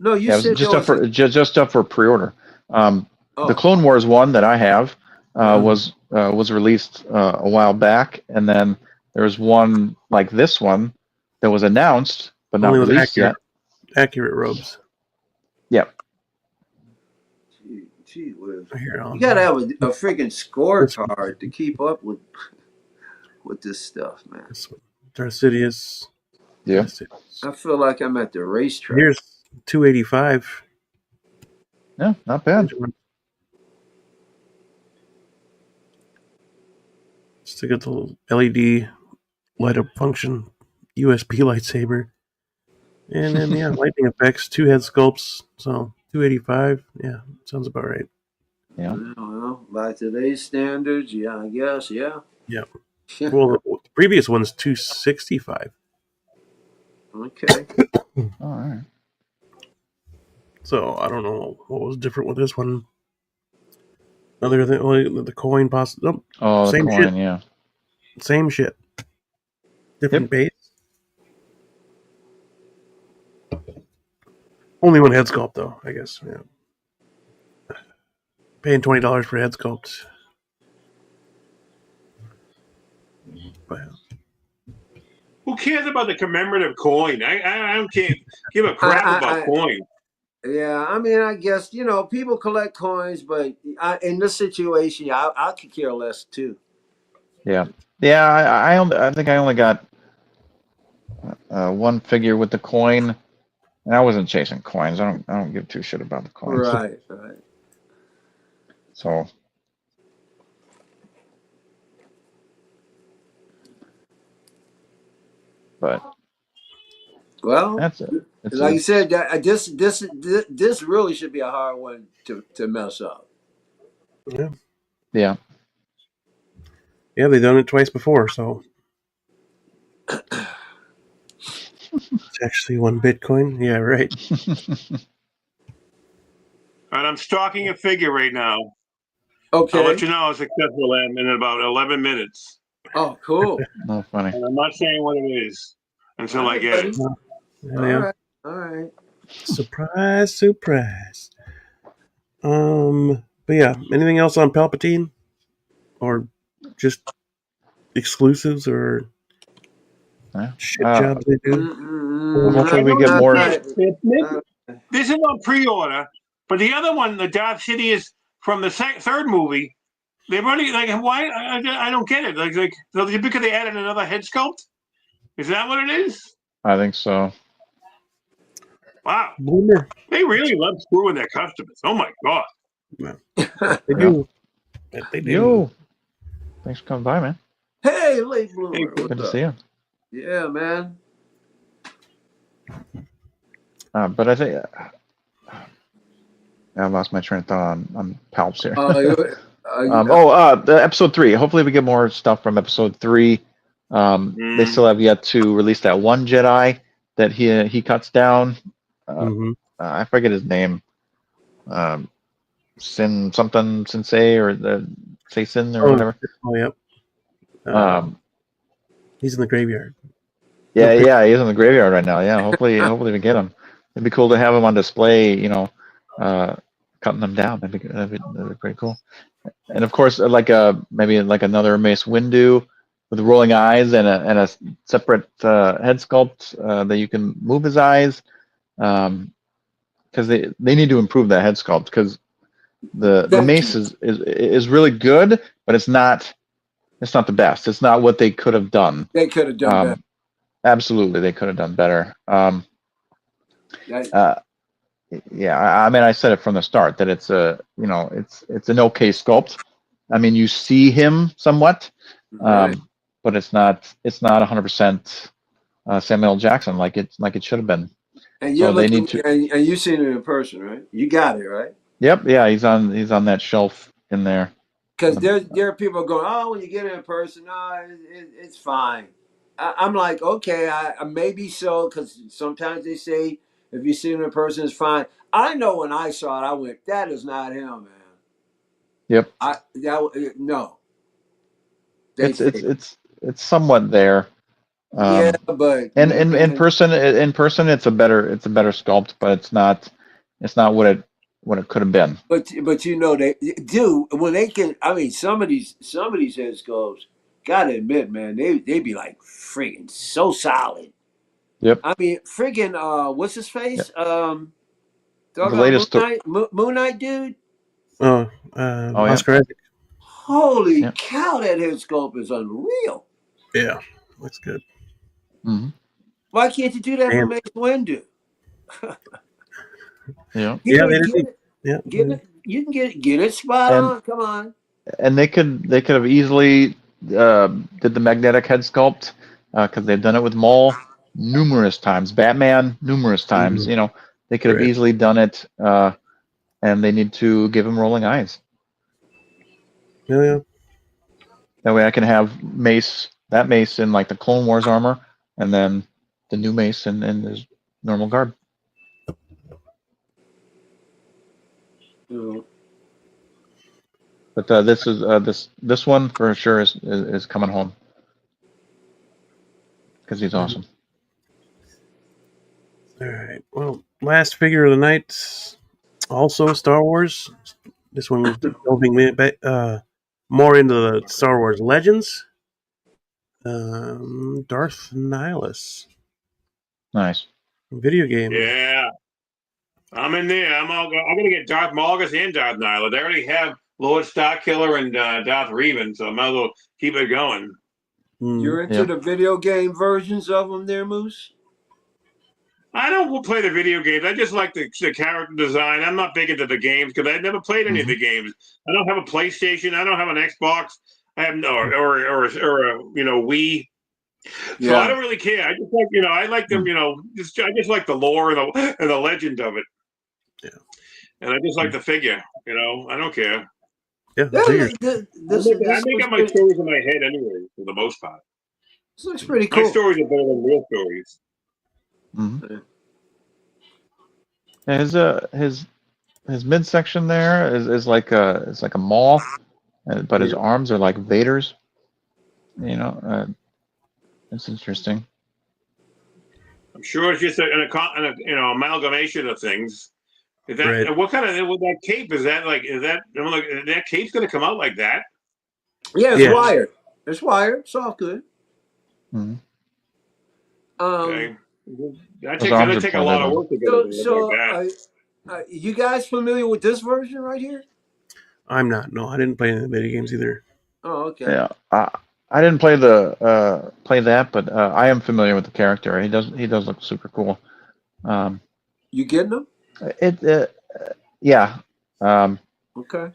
Speaker 4: No, you
Speaker 3: yeah. It was
Speaker 4: said
Speaker 3: just
Speaker 4: there
Speaker 3: up
Speaker 4: was
Speaker 3: for just up for pre-order. The
Speaker 4: oh.
Speaker 3: Clone Wars one that I have was released a while back, and then there was one like this one that was announced but not
Speaker 1: Only with
Speaker 3: released yet.
Speaker 1: accurate robes.
Speaker 3: Yep.
Speaker 4: Gee whiz.
Speaker 1: Here,
Speaker 4: You gotta have a freaking scorecard to keep up with this stuff, man.
Speaker 1: This one. Darth Sidious.
Speaker 3: Yeah.
Speaker 4: I feel like I'm at the racetrack.
Speaker 1: Here's 285.
Speaker 3: Yeah, not bad.
Speaker 1: Just to get the LED light up function, USB lightsaber, and then yeah, lightning effects, 2 head sculpts. So 285. Yeah, sounds about right.
Speaker 3: Yeah.
Speaker 4: Well, by today's standards, yeah, I guess, yeah.
Speaker 1: Yeah. Well, the previous one's 265.
Speaker 4: Okay.
Speaker 3: All right.
Speaker 1: So I don't know what was different with this one. Other than the coin, possibly.
Speaker 3: Oh, the
Speaker 1: same
Speaker 3: coin,
Speaker 1: shit.
Speaker 3: yeah.
Speaker 1: Same shit. Different base. Only one head sculpt, though. I guess. Yeah. Paying $20 for head sculpt. But,
Speaker 2: Who cares about the commemorative coin? I don't care. Give a crap about coin.
Speaker 4: Yeah, I mean, I guess people collect coins, but in this situation, I could care less too.
Speaker 3: Yeah, yeah. I think I only got one figure with the coin, and I wasn't chasing coins. I don't give two shit about the coins.
Speaker 4: Right.
Speaker 3: So. But
Speaker 4: well,
Speaker 3: that's it.
Speaker 4: Like you said, this really should be a hard one to mess up.
Speaker 1: Yeah.
Speaker 3: Yeah.
Speaker 1: Yeah, they've done it twice before, so it's actually one Bitcoin. Yeah, right.
Speaker 2: And I'm stocking a figure right now.
Speaker 4: Okay.
Speaker 2: I'll let you know how successful I am in about 11 minutes.
Speaker 4: Oh, cool.
Speaker 3: No, funny.
Speaker 2: And I'm not saying what it is until I get it.
Speaker 1: Yeah.
Speaker 4: All right.
Speaker 1: Surprise, surprise. But yeah, anything else on Palpatine, or just exclusives or shit jobs they do?
Speaker 3: Hopefully we get more.
Speaker 2: This is on pre-order, but the other one, the Darth Sidious from the third movie, they've already why? I don't get it. Like because they added another head sculpt. Is that what it is?
Speaker 3: I think so.
Speaker 2: Wow.
Speaker 1: Boomer.
Speaker 2: They really love screwing their customers. Oh my god.
Speaker 1: They do. They do.
Speaker 3: Yo. Thanks for coming by, man.
Speaker 4: Hey, late bloomer.
Speaker 2: Hey,
Speaker 3: good to see you.
Speaker 4: Yeah, man.
Speaker 3: But I think I lost my train of thought on Palps here. The episode 3. Hopefully we get more stuff from episode 3. They still have yet to release that one Jedi that he cuts down. I forget his name. Sin something Sensei or the Sin or whatever.
Speaker 1: Oh, yep. He's in the graveyard.
Speaker 3: Yeah, he's in the graveyard right now. Yeah, hopefully we get him. It'd be cool to have him on display. Cutting them down. That'd be pretty cool. And of course, maybe another Mace Windu. with rolling eyes and a separate head sculpt that you can move his eyes. Because they need to improve that head sculpt, because the mace is really good, but it's not the best. It's not what they could have done.
Speaker 4: They could have done better.
Speaker 3: Absolutely, they could have done better.
Speaker 4: That-
Speaker 3: Yeah, I mean, I said it from the start that it's it's an okay sculpt. I mean, you see him somewhat,
Speaker 4: right.
Speaker 3: but it's not 100% Samuel L. Jackson like it should have been.
Speaker 4: And
Speaker 3: So
Speaker 4: you're
Speaker 3: they
Speaker 4: looking,
Speaker 3: need to.
Speaker 4: and you've seen it in person, right? You got it, right?
Speaker 3: Yep, yeah, he's on that shelf in there.
Speaker 4: Because there are people going, oh, when you get it in person, no, it's fine. I'm like, okay, I maybe so, because sometimes they say if you see him in person, it's fine. I know when I saw it, I went, that is not him, man.
Speaker 3: Yep,
Speaker 4: No. They
Speaker 3: it's somewhat there.
Speaker 4: yeah, but
Speaker 3: And
Speaker 4: man,
Speaker 3: in person, it's a better sculpt, but it's not what it could have been.
Speaker 4: but they do when they can. I mean, some of these head sculpts, gotta admit, man, they be like freaking so solid.
Speaker 3: Yep.
Speaker 4: I mean, freaking what's his face?
Speaker 3: Yep. The
Speaker 4: Doggone
Speaker 3: latest.
Speaker 4: Moon Knight dude.
Speaker 1: Oh, Oscar Isaac.
Speaker 4: Holy cow, that head sculpt is unreal.
Speaker 1: Yeah, looks good.
Speaker 3: Mm-hmm.
Speaker 4: Why can't you do that for
Speaker 1: Damn.
Speaker 4: Mace Windu?
Speaker 3: Yeah.
Speaker 1: Yeah, they did. Yeah.
Speaker 4: You can get it spot on. Come on.
Speaker 3: And they could have easily did the magnetic head sculpt, because they've done it with Maul numerous times, Batman numerous times.
Speaker 1: Mhm.
Speaker 3: You know, they could have
Speaker 1: Right.
Speaker 3: easily done it, and they need to give him rolling eyes.
Speaker 1: Yeah.
Speaker 3: That way I can have that Mace in like the Clone Wars armor, and then the new Mace in his normal garb.
Speaker 4: Mm.
Speaker 3: But this is this one for sure is coming home, because he's awesome.
Speaker 1: All right. Well, last figure of the night, also Star Wars. This one delving more into the Star Wars Legends. Darth Nihilus.
Speaker 3: Nice.
Speaker 1: Video game.
Speaker 2: Yeah. I'm in there. I'm gonna get Darth Malgus and Darth Nihilus. I already have Lord Starkiller and Darth Revan, so I might as well keep it going.
Speaker 4: You're into the video game versions of them, there, Moose?
Speaker 2: I don't play the video games. I just like the character design. I'm not big into the games because I've never played any of the games. I don't have a PlayStation. I don't have an Xbox. I have or a Wii. So I don't really care. I just like I like them. I just like the lore and the legend of it.
Speaker 1: Yeah.
Speaker 2: And I just like the figure. I don't care.
Speaker 1: Yeah.
Speaker 2: I make up my stories in my head anyway, for the most part.
Speaker 4: This looks pretty cool.
Speaker 2: My stories are better than real stories.
Speaker 3: Mm-hmm. His midsection there is like a Maul, but his arms are like Vader's. It's interesting.
Speaker 2: I'm sure it's just an amalgamation of things. Is that what kind of with that cape is that like? Is that cape's going to come out like that?
Speaker 4: Yeah, it's wired. It's wired. It's all good.
Speaker 3: Mm-hmm.
Speaker 2: Okay. That's going to take a lot of work to get like that.
Speaker 4: You guys familiar with this version right here?
Speaker 1: I'm not. No, I didn't play any video games either.
Speaker 4: Oh, okay.
Speaker 3: Yeah, I didn't play that, but I am familiar with the character. He does look super cool.
Speaker 4: You getting them?
Speaker 3: Yeah.
Speaker 4: Okay.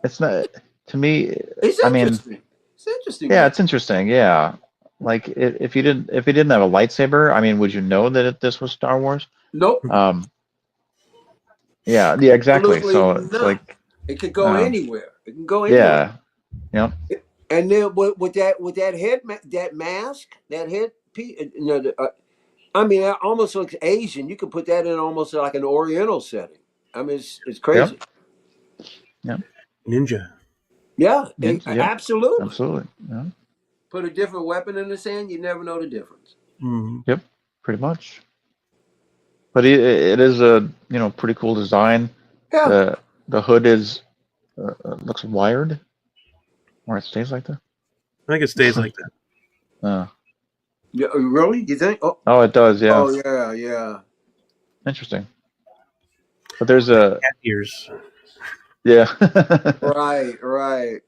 Speaker 3: It's not to me.
Speaker 4: It's interesting. It's interesting.
Speaker 3: Yeah, it's interesting. Yeah. Like if he didn't have a lightsaber, I mean, would you know that this was Star Wars?
Speaker 4: Nope.
Speaker 3: Yeah, exactly.
Speaker 4: Absolutely
Speaker 3: so
Speaker 4: not.
Speaker 3: It's like
Speaker 4: it could go anywhere. It can go anywhere.
Speaker 3: Yeah.
Speaker 4: And then with that head, that mask, that head piece, I mean, it almost looks Asian. You could put that in almost like an Oriental setting. I mean, it's crazy.
Speaker 3: Yep.
Speaker 1: Ninja.
Speaker 4: Yeah, absolutely.
Speaker 3: Absolutely. Yeah.
Speaker 4: Put a different weapon in his hand, you never know the difference.
Speaker 1: Mm-hmm.
Speaker 3: Yep, pretty much. But it is a pretty cool design.
Speaker 4: Yeah.
Speaker 3: The hood is looks wired, or it stays like that.
Speaker 1: I think it stays like that.
Speaker 4: Yeah, really? You think? Oh,
Speaker 3: Oh, it does. Yeah.
Speaker 4: oh yeah, yeah.
Speaker 3: Interesting. But there's a
Speaker 1: Cat ears.
Speaker 3: yeah.
Speaker 4: Right, right.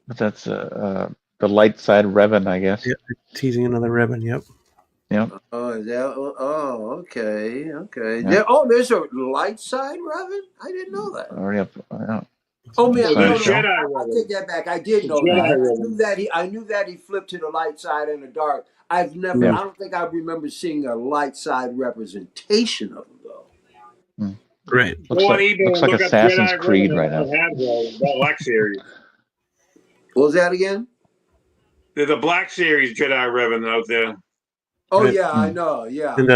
Speaker 3: But that's the light side revving, I guess.
Speaker 1: Yep. Teasing another ribbon. Yep.
Speaker 3: Yep.
Speaker 4: Oh, is that? Oh, okay, okay.
Speaker 3: Yeah.
Speaker 4: There, oh, there's a light side, Revan. I didn't know that.
Speaker 3: Already up. Yeah.
Speaker 4: Oh man,
Speaker 2: Well,
Speaker 4: no,
Speaker 2: the
Speaker 4: no,
Speaker 2: Jedi
Speaker 4: I
Speaker 2: Revan.
Speaker 4: take that back. I did know
Speaker 2: Jedi
Speaker 4: that.
Speaker 2: Revan.
Speaker 4: I knew that he flipped to the light side and the dark. I've never.
Speaker 3: Yeah.
Speaker 4: I don't think I remember seeing a light side representation of him though.
Speaker 1: Right.
Speaker 3: Looks
Speaker 2: Go on
Speaker 3: like
Speaker 2: eBay and
Speaker 3: like
Speaker 2: look up
Speaker 3: Assassin's
Speaker 2: Jedi
Speaker 3: Creed
Speaker 2: Revan
Speaker 3: right now.
Speaker 2: on Hasbro, that Black Series.
Speaker 4: What was that again?
Speaker 2: There's a Black Series Jedi Revan out there.
Speaker 4: Oh
Speaker 1: Right.
Speaker 4: yeah, I know. Yeah.
Speaker 1: And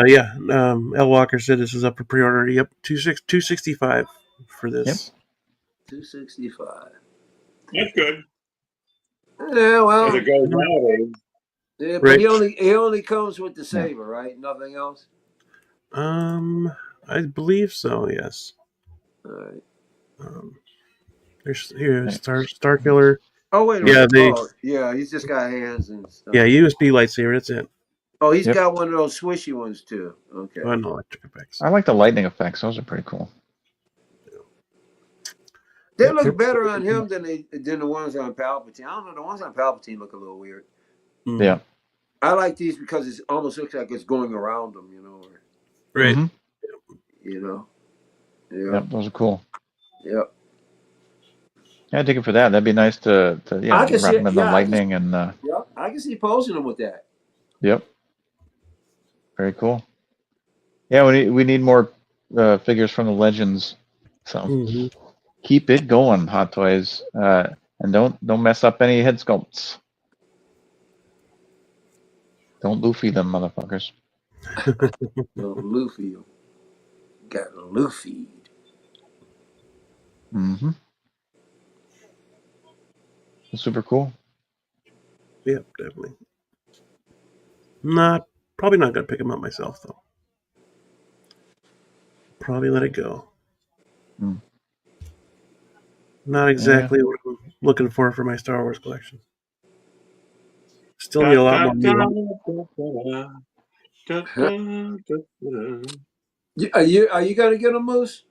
Speaker 1: L. Walker said this is up for pre-order. Yep, $265 for this.
Speaker 4: 265.
Speaker 2: That's good.
Speaker 4: Yeah,
Speaker 2: As
Speaker 4: well,
Speaker 2: it goes nowadays.
Speaker 4: yeah, but
Speaker 1: Right.
Speaker 4: he only comes with the saber, right? Nothing else.
Speaker 1: I believe so. Yes.
Speaker 4: All right.
Speaker 1: There's Star Killer.
Speaker 4: Oh wait a
Speaker 1: Yeah,
Speaker 4: minute. Yeah, he's just got hands and stuff.
Speaker 1: Yeah, USB lightsaber. That's it.
Speaker 4: Oh, he's
Speaker 3: Yep.
Speaker 4: got one of those swishy ones too. Okay.
Speaker 1: Oh, and electric effects.
Speaker 3: I like the lightning effects. Those are pretty cool.
Speaker 4: They
Speaker 1: Yep.
Speaker 4: look better on him than the ones on Palpatine. I don't know. The ones on Palpatine look a little weird.
Speaker 1: Mm.
Speaker 3: Yeah.
Speaker 4: I like these because it almost looks like it's going around them. You know.
Speaker 1: Right.
Speaker 3: Mhm.
Speaker 4: You know. Yeah.
Speaker 3: Yep. Those are cool.
Speaker 4: Yep.
Speaker 3: Yeah, I dig it for that. That'd be nice to
Speaker 4: I can
Speaker 3: wrap
Speaker 4: see
Speaker 3: them in the
Speaker 4: yeah,
Speaker 3: lightning and
Speaker 4: Yep. I can see posing them with that.
Speaker 3: yep. Very cool. Yeah, we need more figures from the Legends. So
Speaker 1: Mhm.
Speaker 3: keep it going, Hot Toys, and don't mess up any head sculpts. Don't Luffy them, motherfuckers.
Speaker 4: Little Luffy got Luffy.
Speaker 3: Mm-hmm. Super cool.
Speaker 1: Yep, definitely. Probably not gonna pick him up myself though. Probably let it go.
Speaker 3: Mm.
Speaker 1: Not exactly what I'm looking for my Star Wars collection. Still need a lot more.
Speaker 4: Are you gonna get a Moose?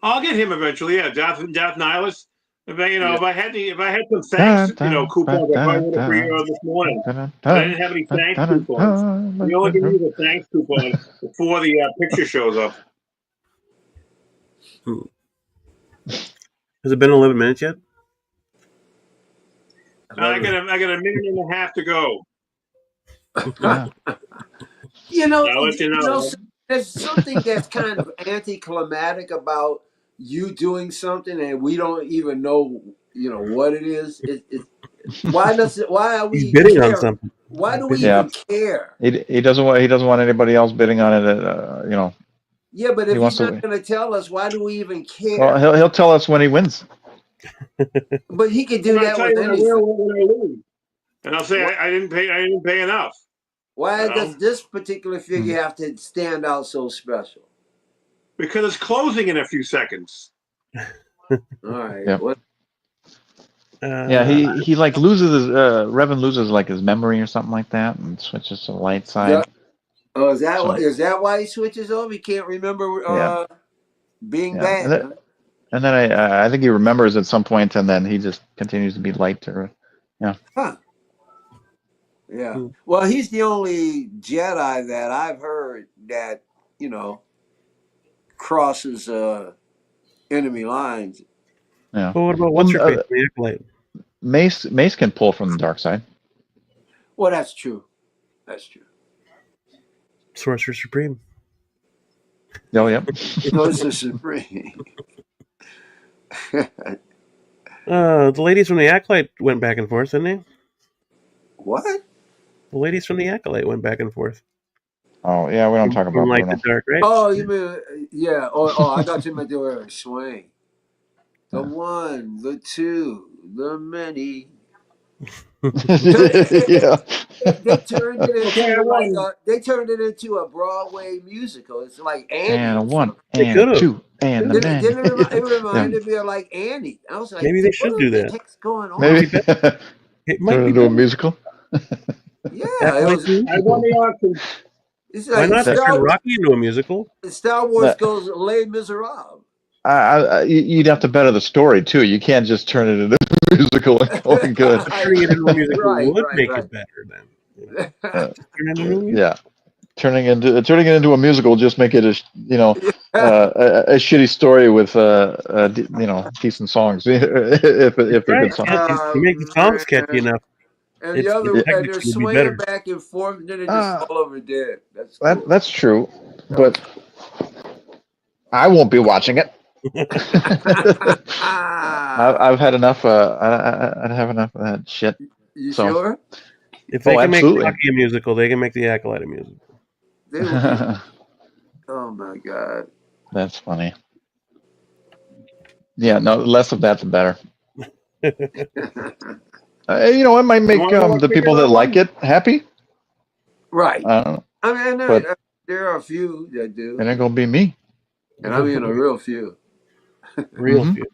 Speaker 2: I'll get him eventually. Yeah, Darth Nihilus. If I had some thanks, coupons, I probably would have pre-ordered this morning. But I didn't have any thanks coupons. We only can use a thanks coupon before the picture shows up.
Speaker 1: Has it been 11 minutes yet?
Speaker 2: I got a minute and a half to go.
Speaker 3: Yeah.
Speaker 2: I'll let you know.
Speaker 4: There's something that's kind of anticlimactic about you doing something and we don't even know, what it is. Why are we
Speaker 1: He's bidding on something.
Speaker 4: Why do we even care?
Speaker 3: He doesn't want anybody else bidding on it.
Speaker 4: Yeah, but if
Speaker 3: He wants
Speaker 4: he's not going to tell us, why do we even care?
Speaker 3: Well, he'll tell us when he wins.
Speaker 4: But he could do that with anything.
Speaker 2: And I'll say I didn't pay enough.
Speaker 4: Why does this particular figure have to stand out so special?
Speaker 2: Because it's closing in a few seconds.
Speaker 4: All right.
Speaker 3: Yep.
Speaker 4: What?
Speaker 3: He like loses his Revan loses like his memory or something like that and switches to the light side.
Speaker 4: Yeah. Oh, is that why he switches over? He can't remember being bad.
Speaker 3: And then I think he remembers at some point, and then he just continues to be light.
Speaker 4: Huh. Yeah. Well, he's the only Jedi that I've heard that crosses enemy lines.
Speaker 3: Yeah.
Speaker 1: Well, what about what's your face? The Acolyte?
Speaker 3: Mace can pull from the dark side.
Speaker 4: Well, that's true. That's true.
Speaker 1: Sorcerer Supreme.
Speaker 3: Oh, yep.
Speaker 4: Sorcerer Supreme.
Speaker 1: The ladies from the Acolyte went back and forth, didn't they?
Speaker 4: What?
Speaker 1: The ladies from the Acolyte went back and forth.
Speaker 3: Oh, yeah, we don't talk about
Speaker 1: like the dark, right?
Speaker 4: Oh, you mean, yeah. Oh, I thought you meant they were swing. The one, the two, the many.
Speaker 3: Yeah.
Speaker 4: They turned it
Speaker 2: Okay,
Speaker 4: into
Speaker 2: I
Speaker 4: like
Speaker 2: won.
Speaker 4: they turned it into a Broadway musical. It's like
Speaker 3: And
Speaker 4: Annie
Speaker 3: a
Speaker 4: or
Speaker 3: one,
Speaker 4: something.
Speaker 1: They
Speaker 3: and a
Speaker 1: could have.
Speaker 3: two, and a
Speaker 4: Didn't,
Speaker 3: man.
Speaker 4: didn't it,
Speaker 3: Yeah.
Speaker 4: it
Speaker 3: Yeah.
Speaker 4: reminded me of like Annie. I was like,
Speaker 1: Maybe they
Speaker 4: what
Speaker 1: should do
Speaker 4: the
Speaker 1: that.
Speaker 4: heck's going on?
Speaker 3: Maybe
Speaker 1: Be It might
Speaker 3: turn it
Speaker 1: be
Speaker 3: into a
Speaker 1: better.
Speaker 3: musical.
Speaker 4: Yeah, it
Speaker 1: Acolyte
Speaker 4: was.
Speaker 1: the
Speaker 2: I won
Speaker 1: musical.
Speaker 2: the auction.
Speaker 4: It's
Speaker 1: Why
Speaker 4: like
Speaker 1: not? They
Speaker 3: That,
Speaker 1: turn Rocky into a musical.
Speaker 4: Star Wars
Speaker 3: that
Speaker 4: goes Les Miserables.
Speaker 3: you'd have to better the story too. You can't just turn it into a musical and call it good.
Speaker 1: But turning it into a musical
Speaker 4: Right,
Speaker 1: would
Speaker 4: right,
Speaker 1: make
Speaker 4: right.
Speaker 1: it better then. You know,
Speaker 3: Uh,
Speaker 1: just turn it into a musical.
Speaker 3: yeah, turning it into a musical just make it a shitty story with decent songs if
Speaker 1: That's
Speaker 3: they're
Speaker 1: right.
Speaker 3: good songs.
Speaker 1: Yeah, you make the songs catchy
Speaker 4: Man.
Speaker 1: enough.
Speaker 4: And
Speaker 1: It's
Speaker 3: Yeah.
Speaker 4: and they're
Speaker 1: technically be
Speaker 4: swinging
Speaker 1: better.
Speaker 4: back and forth, and then they just
Speaker 3: Uh,
Speaker 4: fall over dead. That's cool.
Speaker 3: that's true,
Speaker 4: That was
Speaker 3: but I won't be watching it. I've had enough. I'd have enough of that shit.
Speaker 4: You
Speaker 3: So,
Speaker 4: sure?
Speaker 1: If they can make
Speaker 3: absolutely.
Speaker 1: Rocky a musical, they can make the Acolyte a musical.
Speaker 4: They would be. Oh my god.
Speaker 3: That's funny. Yeah, no, less of that, the better. It might
Speaker 2: You
Speaker 3: make
Speaker 2: want to know what
Speaker 3: the
Speaker 2: figure
Speaker 3: people
Speaker 2: I
Speaker 3: that like
Speaker 2: won?
Speaker 3: it happy.
Speaker 4: Right.
Speaker 3: I don't know,
Speaker 4: I mean,
Speaker 3: but
Speaker 4: there are a few that do,
Speaker 3: it ain't gonna be me.
Speaker 4: and I mean a real few.
Speaker 1: Real
Speaker 3: Hmm.
Speaker 1: few.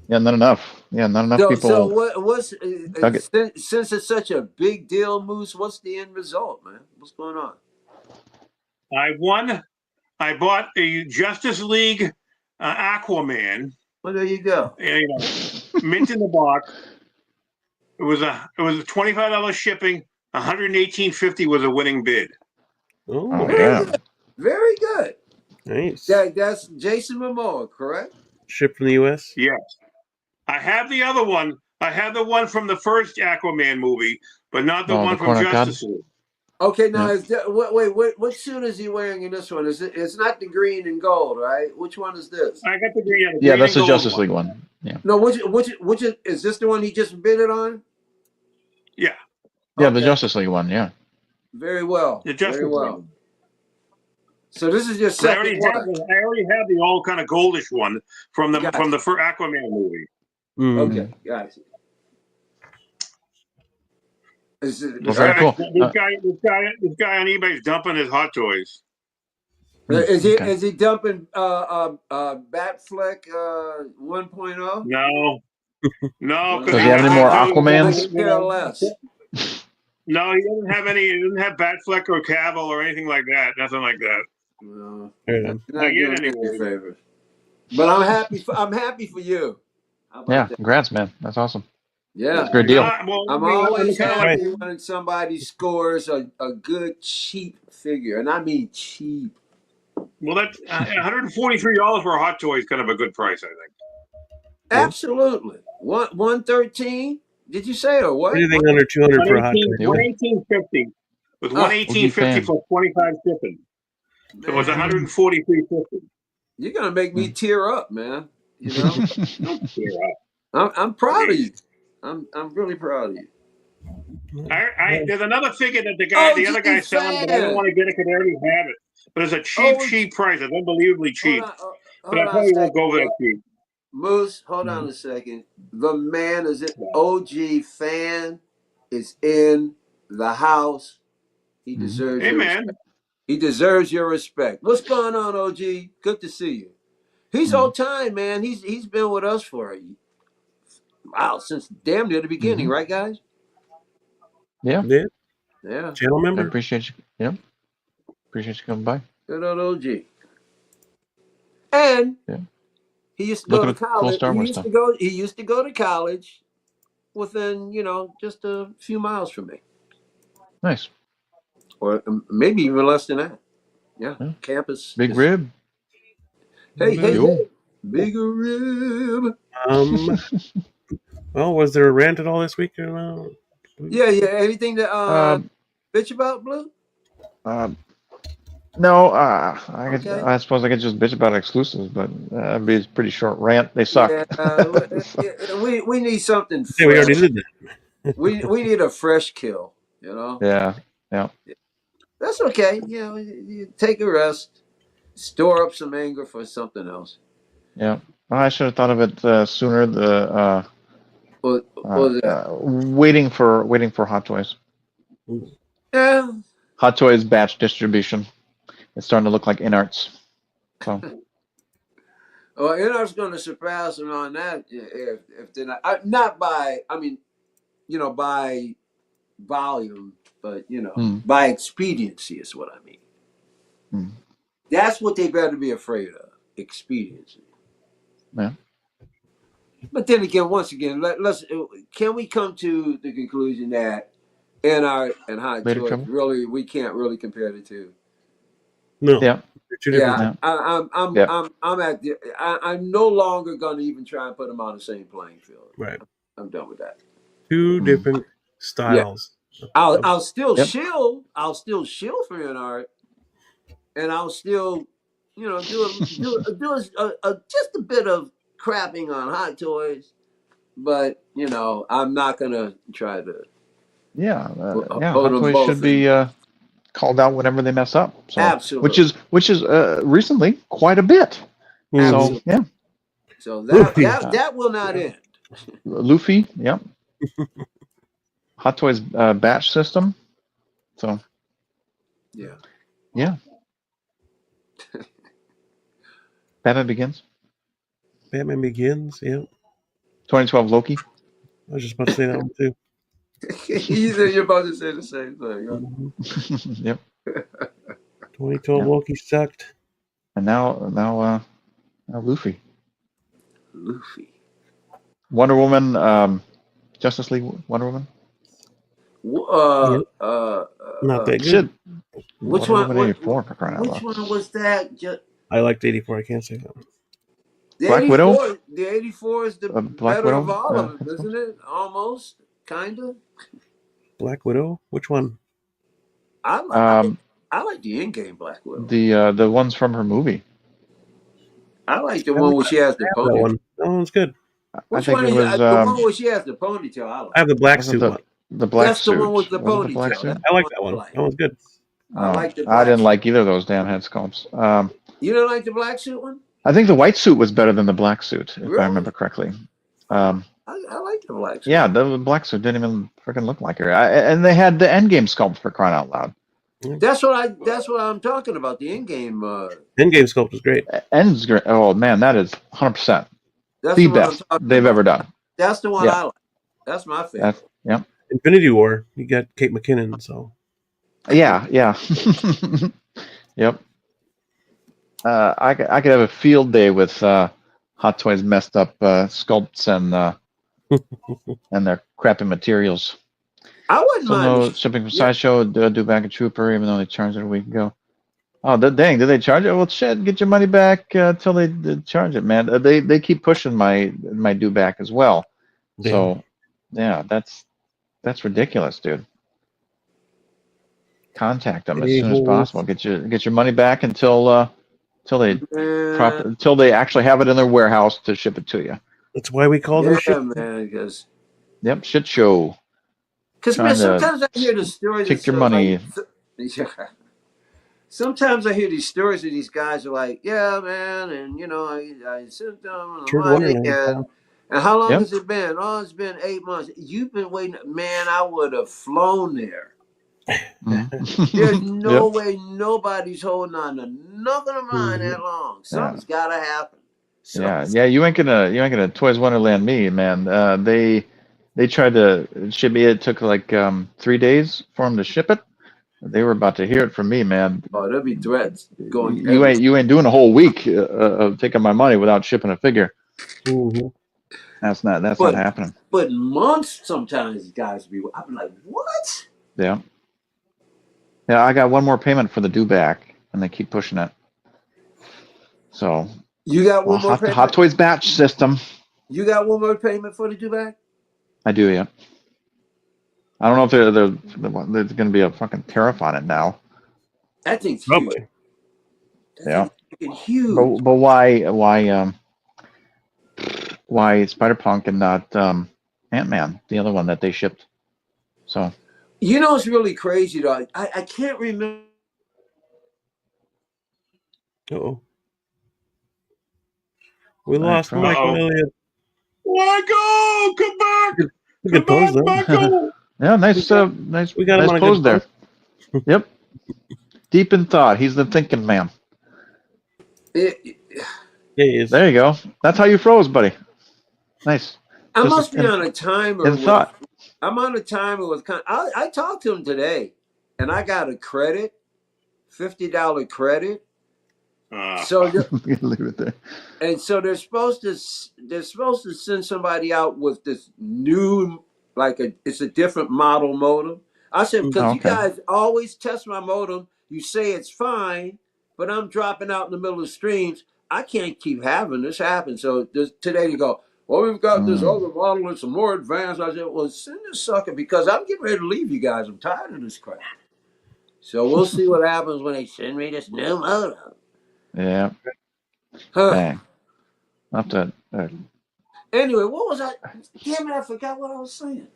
Speaker 3: Yeah, not enough. Yeah, not enough
Speaker 4: So
Speaker 3: people
Speaker 4: what's
Speaker 3: dug it.
Speaker 4: since it's such a big deal, Moose? What's the end result, man? What's going on?
Speaker 2: I won. I bought a Justice League Aquaman.
Speaker 4: Well, there you go.
Speaker 2: Mint in the box. It was $25 shipping. $118.50 was a winning bid.
Speaker 3: Oh
Speaker 1: Oh,
Speaker 4: Very
Speaker 3: damn!
Speaker 4: good. Very good.
Speaker 1: nice.
Speaker 4: That's Jason Momoa, correct?
Speaker 1: Shipped from the U.S.
Speaker 2: Yes, I have the other one. I have the one from the first Aquaman movie, but not the
Speaker 3: Oh, the
Speaker 2: one from
Speaker 3: corner god.
Speaker 2: Justice League.
Speaker 4: Okay, now
Speaker 3: Yeah.
Speaker 4: is that, what suit is he wearing in this one? Is it? It's not the green and gold, right? Which one is this?
Speaker 2: I got the green,
Speaker 3: Yeah,
Speaker 2: green
Speaker 3: that's
Speaker 2: and
Speaker 3: the
Speaker 2: gold
Speaker 3: Justice
Speaker 2: one.
Speaker 3: League one. Yeah.
Speaker 4: No, which is this the one he just bid it on?
Speaker 2: Yeah,
Speaker 3: Yeah, the
Speaker 4: Okay,
Speaker 3: Justice League one. Yeah.
Speaker 4: very well,
Speaker 2: the
Speaker 4: very
Speaker 2: Justice League.
Speaker 4: well. So this is your
Speaker 2: But I
Speaker 4: second one.
Speaker 2: already have the all kind of goldish one from the
Speaker 4: Gotcha.
Speaker 2: first Aquaman movie.
Speaker 4: Okay, gotcha. Is it,
Speaker 3: Well, very cool.
Speaker 2: This guy on eBay is dumping his hot toys.
Speaker 3: Okay.
Speaker 4: is he dumping Batfleck 1.0?
Speaker 2: No,
Speaker 4: Well,
Speaker 2: because
Speaker 3: Does he have any more
Speaker 4: I
Speaker 3: Aquamans?
Speaker 4: could care less.
Speaker 2: No, he doesn't have any. He doesn't have Batfleck or Cavill or anything like that. Nothing like that.
Speaker 4: No,
Speaker 1: Fair
Speaker 4: you're
Speaker 1: enough.
Speaker 4: not
Speaker 2: Not yet,
Speaker 4: doing me any
Speaker 2: anyway.
Speaker 4: favors. But I'm happy. I'm happy for you. How about
Speaker 3: Yeah.
Speaker 4: that?
Speaker 3: Congrats, man. That's awesome.
Speaker 4: Yeah.
Speaker 3: It's a great deal.
Speaker 2: Well,
Speaker 4: I'm
Speaker 2: I'm
Speaker 4: always
Speaker 2: kind of like
Speaker 4: happy when somebody scores a good cheap figure, and I mean cheap.
Speaker 2: well. That's $143 for a hot toy is kind of a good price, I think.
Speaker 4: Absolutely. 113. Did you say or what?
Speaker 1: Anything under 200 for a hot toy.
Speaker 2: 118.50 with
Speaker 4: Ah,
Speaker 2: $118.50
Speaker 3: fan.
Speaker 2: plus 25 shipping. So it's
Speaker 4: Man,
Speaker 2: $143.50.
Speaker 4: you're gonna make me tear up, man. You know,
Speaker 2: Don't tear up.
Speaker 4: I'm proud of you. I'm really proud of you.
Speaker 2: There's another figure that the other
Speaker 4: OG
Speaker 2: guy's selling, but I don't
Speaker 4: fan.
Speaker 2: want to get it because I already have it. But it's a
Speaker 4: OG
Speaker 2: cheap price. It's unbelievably cheap.
Speaker 4: Hold on,
Speaker 2: But I
Speaker 4: hold on a
Speaker 2: probably won't
Speaker 4: second,
Speaker 2: go for that cheap.
Speaker 4: Moose. Hold on a second. The man is an OG fan. Is in the house. He deserves
Speaker 2: Hey,
Speaker 4: your
Speaker 2: man.
Speaker 4: respect. He deserves your respect. What's going on, OG? Good to see you. He's old time, man. He's been with us for since damn near the beginning, right, guys?
Speaker 3: Yeah.
Speaker 1: Yeah.
Speaker 4: Yeah.
Speaker 1: Channel
Speaker 3: I
Speaker 1: member.
Speaker 3: appreciate you. Yep. Appreciate you coming by.
Speaker 4: Good old OG. And
Speaker 3: Yeah.
Speaker 4: he used to
Speaker 3: Looking
Speaker 4: go to
Speaker 3: at cool
Speaker 4: college.
Speaker 3: Star Wars stuff.
Speaker 4: He used to go to college within, just a few miles from me.
Speaker 3: Nice.
Speaker 4: Or maybe even less than that. Yeah.
Speaker 3: Yeah.
Speaker 4: Campus.
Speaker 3: Big rib.
Speaker 4: Hey,
Speaker 1: Yo.
Speaker 4: bigger rib.
Speaker 1: Well, was there a rant at all this week or no?
Speaker 4: Yeah. Anything to bitch about, Blue?
Speaker 3: No,
Speaker 4: Okay.
Speaker 3: I suppose I could just bitch about exclusives, but that'd be a pretty short rant. They suck.
Speaker 4: Yeah, we need something
Speaker 1: Yeah, we already
Speaker 4: fresh.
Speaker 1: did that.
Speaker 4: we need a fresh kill,
Speaker 3: Yeah.
Speaker 4: That's okay. You take a rest, store up some anger for something else.
Speaker 3: Yeah. Well, I should have thought of it sooner.
Speaker 4: Or that?
Speaker 3: Waiting for Hot Toys.
Speaker 4: Yeah.
Speaker 3: Hot Toys batch distribution. It's starting to look like Inarts. So.
Speaker 4: Well, Inart's going to surpass them on that if they're not by. I mean, by volume, but by expediency is what I mean. That's what they better be afraid of, expediency.
Speaker 3: Yeah.
Speaker 4: But then again, once again, can we come to the conclusion that Inart and Hot Toys really we can't really compare the two?
Speaker 1: No.
Speaker 3: Yeah.
Speaker 4: Yeah, I'm no longer going to even try and put them on the same playing field.
Speaker 1: Right.
Speaker 4: I'm done with that.
Speaker 1: Two different styles.
Speaker 4: Yeah. I'll still shill. I'll still shill for Inart, and I'll still, do just a bit of crapping on Hot Toys, but I'm not gonna try to.
Speaker 3: Hot Toys should be called out whenever they mess up. So,
Speaker 4: absolutely.
Speaker 3: Which is recently quite a bit.
Speaker 4: Absolutely.
Speaker 3: So yeah.
Speaker 4: So that will not end.
Speaker 3: Luffy, yep. Hot Toys batch system. So.
Speaker 4: Yeah.
Speaker 3: Yeah. Batman Begins.
Speaker 1: Batman Begins, yeah.
Speaker 3: 2012 Loki.
Speaker 1: I was just about to say that one too.
Speaker 4: You're about to say the same thing.
Speaker 3: Huh? Yep.
Speaker 1: 2012 Loki sucked.
Speaker 3: And now Luffy.
Speaker 4: Luffy.
Speaker 3: Wonder Woman, Justice League Wonder Woman.
Speaker 1: Not that good.
Speaker 4: Which
Speaker 3: Wonder
Speaker 4: one?
Speaker 3: Woman 84 for crying out
Speaker 4: Which
Speaker 3: loud.
Speaker 4: one was that?
Speaker 1: I liked 84. I can't say that one.
Speaker 3: Black Widow.
Speaker 4: The 84 is the
Speaker 3: Black
Speaker 4: better
Speaker 3: Widow?
Speaker 4: of all of them, isn't it? Almost, kind of.
Speaker 1: Black Widow. Which one?
Speaker 4: I like the in-game Black Widow.
Speaker 3: The ones from her movie.
Speaker 4: I like the one where she has the ponytail.
Speaker 1: That one's good.
Speaker 4: Which one is the one where she has the ponytail?
Speaker 1: I have the black suit one.
Speaker 3: The black suit.
Speaker 4: That's the one with the ponytail.
Speaker 1: I like that one. That one's good.
Speaker 4: I
Speaker 3: didn't like either of those damn head sculpts.
Speaker 4: You don't like the black suit one?
Speaker 3: I think the white suit was better than the black suit, if I remember correctly.
Speaker 4: I like the black suit.
Speaker 3: Yeah, the black suit didn't even freaking look like her. And they had the endgame sculpt for crying out loud.
Speaker 4: That's what I'm talking about. The endgame.
Speaker 1: Endgame sculpt is great.
Speaker 3: End's great. Oh man, that is 100%
Speaker 4: the
Speaker 3: best they've ever done.
Speaker 4: That's the one I like. That's my favorite.
Speaker 3: Yep.
Speaker 1: Infinity War. You got Kate McKinnon, so.
Speaker 3: Yeah. Yep. I could have a field day with Hot Toys messed up sculpts and their crappy materials.
Speaker 4: I wouldn't mind.
Speaker 3: No shipping from Sideshow, do back a Trooper, even though they charged it a week ago. Oh, dang! Did they charge it? Well, shit! Get your money back till they charge it, man. They keep pushing my due back as well. Damn. So, yeah, that's ridiculous, dude. Contact them as soon as possible. Get your money back until they actually have it in their warehouse to ship it to you.
Speaker 1: That's why we call them shit.
Speaker 4: Man, because
Speaker 3: shit show.
Speaker 4: Because man, sometimes I hear the stories.
Speaker 3: Take your money.
Speaker 4: Sometimes I hear these stories of these guys are like, yeah, man, and I sent them the money, and how long has it been? Oh, it's been 8 months. You've been waiting, man. I would have flown there. There's no way nobody's holding on to nothing of mine that long. Something's gotta happen.
Speaker 3: Yeah. You ain't gonna Toys Wonderland me, man. They tried to ship me. It took like 3 days for them to ship it. They were about to hear it from me, man.
Speaker 4: Oh, there'll be threats going.
Speaker 3: You ain't doing a whole week of taking my money without shipping a figure.
Speaker 1: Mm-hmm.
Speaker 3: That's not happening.
Speaker 4: But months sometimes guys be. I'm like, what?
Speaker 3: Yeah. Yeah, I got one more payment for the due back, and they keep pushing it. So
Speaker 4: you got one more payment?
Speaker 3: Hot Toys batch system.
Speaker 4: You got one more payment for the due back? I
Speaker 3: do, yeah. I don't know if there's going to be a fucking tariff on it now.
Speaker 4: That thing's huge.
Speaker 3: Yeah.
Speaker 4: It's huge.
Speaker 3: But why Spider-Punk and not Ant-Man, the other one that they shipped? So.
Speaker 4: It's really crazy though. I can't remember.
Speaker 1: We lost Michael Elliott.
Speaker 2: Michael, come back!
Speaker 1: Good pose though.
Speaker 2: Michael!
Speaker 3: Yeah, nice, nice,
Speaker 1: We got him
Speaker 3: nice
Speaker 1: on a
Speaker 3: pose
Speaker 1: good
Speaker 3: there.
Speaker 1: pose.
Speaker 3: Yep. Deep in thought. He's the thinking man.
Speaker 4: It,
Speaker 1: Yeah, he is.
Speaker 3: There you go. That's how you froze, buddy. Nice.
Speaker 4: I
Speaker 3: Just
Speaker 4: must be on a timer
Speaker 3: in
Speaker 4: with.
Speaker 3: thought.
Speaker 4: I'm on a timer with. I talked to him today, and I got a credit, $50 credit. So
Speaker 3: Leave it there.
Speaker 4: and so they're supposed to send somebody out with this new, it's a different model modem. I said, because
Speaker 3: Oh,
Speaker 4: you
Speaker 3: okay.
Speaker 4: guys always test my modem, you say it's fine, but I'm dropping out in the middle of streams. I can't keep having this happen. So today they go, well, we've got this other model that's more advanced. I said, well, send this sucker, because I'm getting ready to leave you guys. I'm tired of this crap. So we'll see what happens when they send me this new modem.
Speaker 3: Yeah.
Speaker 4: Huh.
Speaker 3: Dang. Not that.
Speaker 4: Anyway, what was I? Damn it, I forgot what I was saying.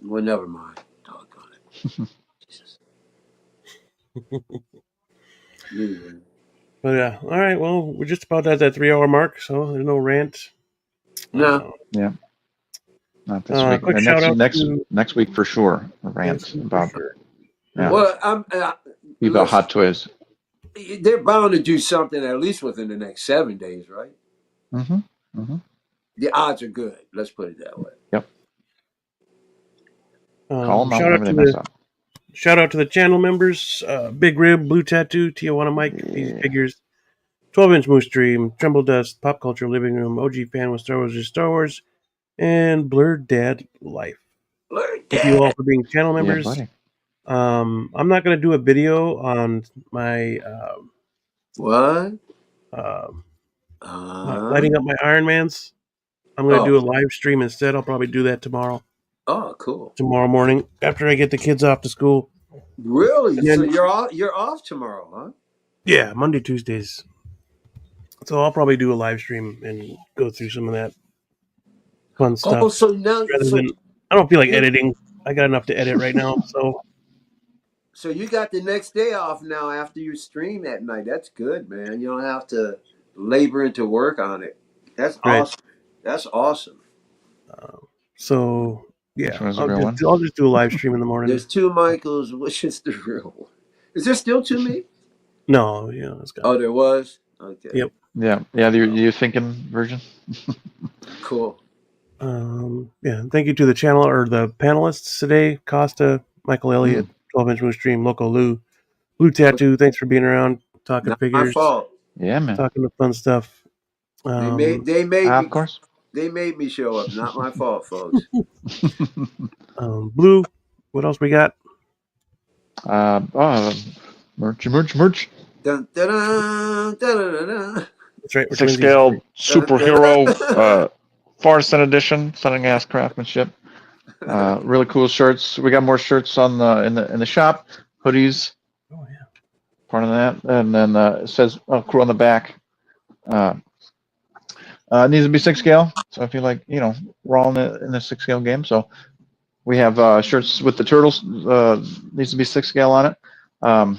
Speaker 4: Well, never mind. Doggone it. Jesus. Anyway.
Speaker 1: But yeah, all right. Well, we're just about at that 3 hour mark, so there's no rant.
Speaker 4: No.
Speaker 3: Yeah. Not this week.
Speaker 1: Quick shout out to
Speaker 3: Next week for sure. A rant
Speaker 1: for
Speaker 3: about
Speaker 1: sure.
Speaker 3: Yeah.
Speaker 4: Well,
Speaker 3: about
Speaker 4: listen,
Speaker 3: hot toys.
Speaker 4: they're bound to do something at least within the next 7 days, right?
Speaker 3: Mm-hmm. Mm-hmm.
Speaker 4: The odds are good. Let's put it that way.
Speaker 3: Yep. Call them out
Speaker 1: shout out
Speaker 3: whenever
Speaker 1: to
Speaker 3: they mess up.
Speaker 1: Shout out to the channel members: Big Rib, Blue Tattoo, Tijuana Mike, Feezys Figures, 12-inch Moose Dream, Tremble Dust, Pop Culture Living Room, OG Fan with Star Wars is Star Wars, and Blurred Dad Life. Thank you all for being channel
Speaker 3: Yeah,
Speaker 1: members.
Speaker 3: buddy.
Speaker 1: I'm not going to do a video on my
Speaker 4: What?
Speaker 1: lighting up my Iron Mans. I'm going to do a live stream instead. I'll probably do that tomorrow.
Speaker 4: Oh, cool.
Speaker 1: Tomorrow morning after I get the kids off to school.
Speaker 4: Really?
Speaker 1: And then-
Speaker 4: So you're off tomorrow, huh?
Speaker 1: Yeah, Monday, Tuesdays. So I'll probably do a live stream and go through some of that fun stuff.
Speaker 4: Oh, so now
Speaker 1: I don't feel like editing. I got enough to edit right now.
Speaker 4: So you got the next day off now after you stream at night. That's good, man. You don't have to labor into work on it. That's
Speaker 1: Right.
Speaker 4: awesome. That's awesome.
Speaker 1: So yeah,
Speaker 3: Which one's the real one?
Speaker 1: I'll just do a live stream in the morning.
Speaker 4: There's two Michaels. Which is the real one? Is there still two me?
Speaker 1: No, yeah, it's got.
Speaker 4: Oh, there was. Okay.
Speaker 1: Yep.
Speaker 3: Yeah. You're thinking version.
Speaker 4: Cool.
Speaker 1: Yeah. Thank you to the channel or the panelists today: Costa, Michael Elliott, 12-inch Moose Stream, Loco Lou, Blue Tattoo. Thanks for being around, talking
Speaker 4: Not
Speaker 1: figures,
Speaker 4: my fault.
Speaker 3: Yeah, man.
Speaker 1: talking the fun stuff.
Speaker 4: They made me.
Speaker 3: Of course.
Speaker 4: They made me show up. Not my fault, folks.
Speaker 1: Blue. What else we got?
Speaker 3: Merch.
Speaker 4: Dun, dun, dun, dun, dun, dun.
Speaker 1: That's right.
Speaker 3: 6-scale superhero Farson edition, stunning ass craftsmanship. Really cool shirts. We got more shirts on the in the shop. Hoodies.
Speaker 1: Oh yeah.
Speaker 3: Part of that, and then it says crew on the back. It needs to be 6-scale. So if you like, we're all in the 6-scale game. So we have shirts with the turtles. Needs to be 6-scale on it. I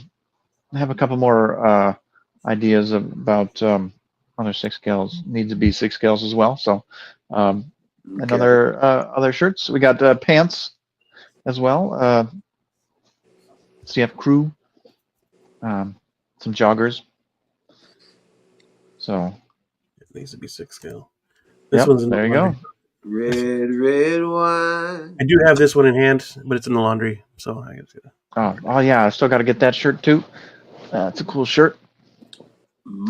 Speaker 3: have a couple more ideas about other 6-scales. Need to be 6-scales as well. So and other shirts. We got pants as well. CF crew. Some joggers. So
Speaker 1: It needs to be 6-scale. This
Speaker 3: yep,
Speaker 1: one's in
Speaker 3: there
Speaker 1: the
Speaker 3: you
Speaker 1: laundry.
Speaker 3: go.
Speaker 4: Red wine.
Speaker 1: I do have this one in hand, but it's in the laundry, so I guess.
Speaker 3: Oh yeah, I still got to get that shirt too. It's a cool shirt.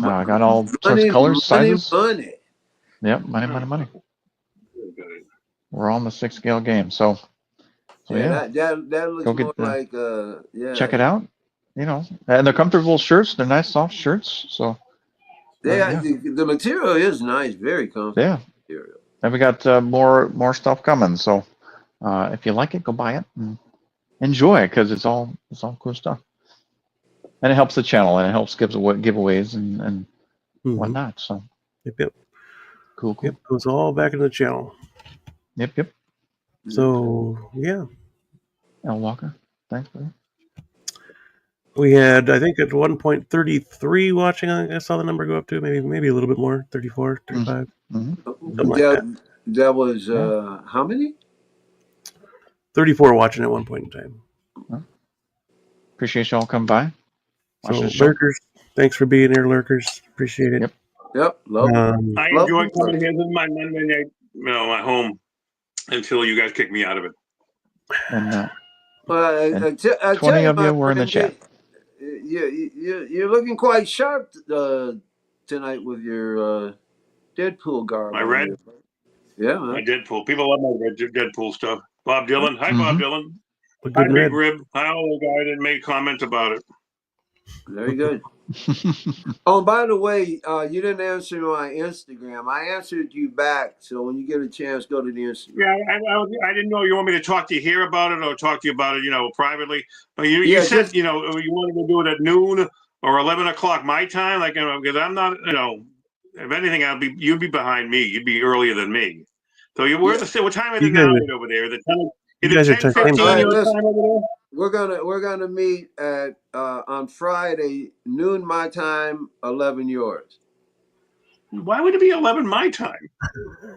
Speaker 3: I got all sorts of colors, sizes.
Speaker 4: Money.
Speaker 3: Yep, money. We're all in the 6-scale game, so yeah.
Speaker 4: That looks more like
Speaker 3: Check it out. And they're comfortable shirts. They're nice, soft shirts. So
Speaker 4: the material is nice, very comfortable.
Speaker 3: Yeah.
Speaker 4: Material.
Speaker 3: And we got more stuff coming. So if you like it, go buy it and enjoy it because it's all cool stuff. And it helps the channel and it helps giveaways and whatnot. So
Speaker 1: Yep.
Speaker 3: Cool.
Speaker 1: Yep, it goes all back into the channel.
Speaker 3: Yep.
Speaker 1: So yeah.
Speaker 3: L. Walker, thanks, buddy.
Speaker 1: We had, I think, at one point 33 watching. I saw the number go up to maybe a little bit more, 34, 35,
Speaker 3: Mm-hmm.
Speaker 1: something like that.
Speaker 4: That was how many?
Speaker 1: 34 watching at one point in time.
Speaker 3: Well, appreciate y'all come by. Watch
Speaker 1: So,
Speaker 3: the show.
Speaker 1: lurkers, thanks for being here, lurkers. Appreciate it.
Speaker 3: Yep.
Speaker 4: Yep. Love.
Speaker 2: I
Speaker 4: Love
Speaker 2: enjoy
Speaker 4: them.
Speaker 2: coming here. This is my Monday night, my home until you guys kick me out of it.
Speaker 3: And
Speaker 4: Well,
Speaker 3: And
Speaker 4: I tell
Speaker 3: 20
Speaker 4: you,
Speaker 3: of
Speaker 4: my
Speaker 3: you were in the
Speaker 4: friend,
Speaker 3: chat.
Speaker 4: you're looking quite sharp tonight with your Deadpool garb
Speaker 2: My
Speaker 4: on
Speaker 2: red,
Speaker 4: there. Yeah,
Speaker 2: my
Speaker 4: man.
Speaker 2: Deadpool. People love my red Deadpool stuff. Bob Dylan. Hi, Bob
Speaker 3: Mhm.
Speaker 2: Dylan.
Speaker 1: Look
Speaker 2: Hi,
Speaker 1: good in
Speaker 2: Big
Speaker 1: red.
Speaker 2: Rib. Hi, old guy that made comment about it.
Speaker 4: Very good. Oh, by the way, you didn't answer my Instagram. I answered you back, so when you get a chance, go to the Instagram.
Speaker 2: Yeah, I didn't know you want me to talk to you here about it or talk to you about it, privately. But you
Speaker 4: Yeah,
Speaker 2: said,
Speaker 4: just-
Speaker 2: you wanted to do it at noon or 11 o'clock my time, like, because I'm not, if anything, you'd be behind me. You'd be earlier than me. So we're what time is
Speaker 1: You
Speaker 2: it now
Speaker 1: guys
Speaker 2: over there? Is it
Speaker 1: you
Speaker 2: 10,
Speaker 1: guys are
Speaker 2: 10:15
Speaker 1: same
Speaker 2: your
Speaker 1: time.
Speaker 2: time over there?
Speaker 4: we're gonna meet at on Friday noon my time, 11 yours.
Speaker 2: Why would it be 11 my time?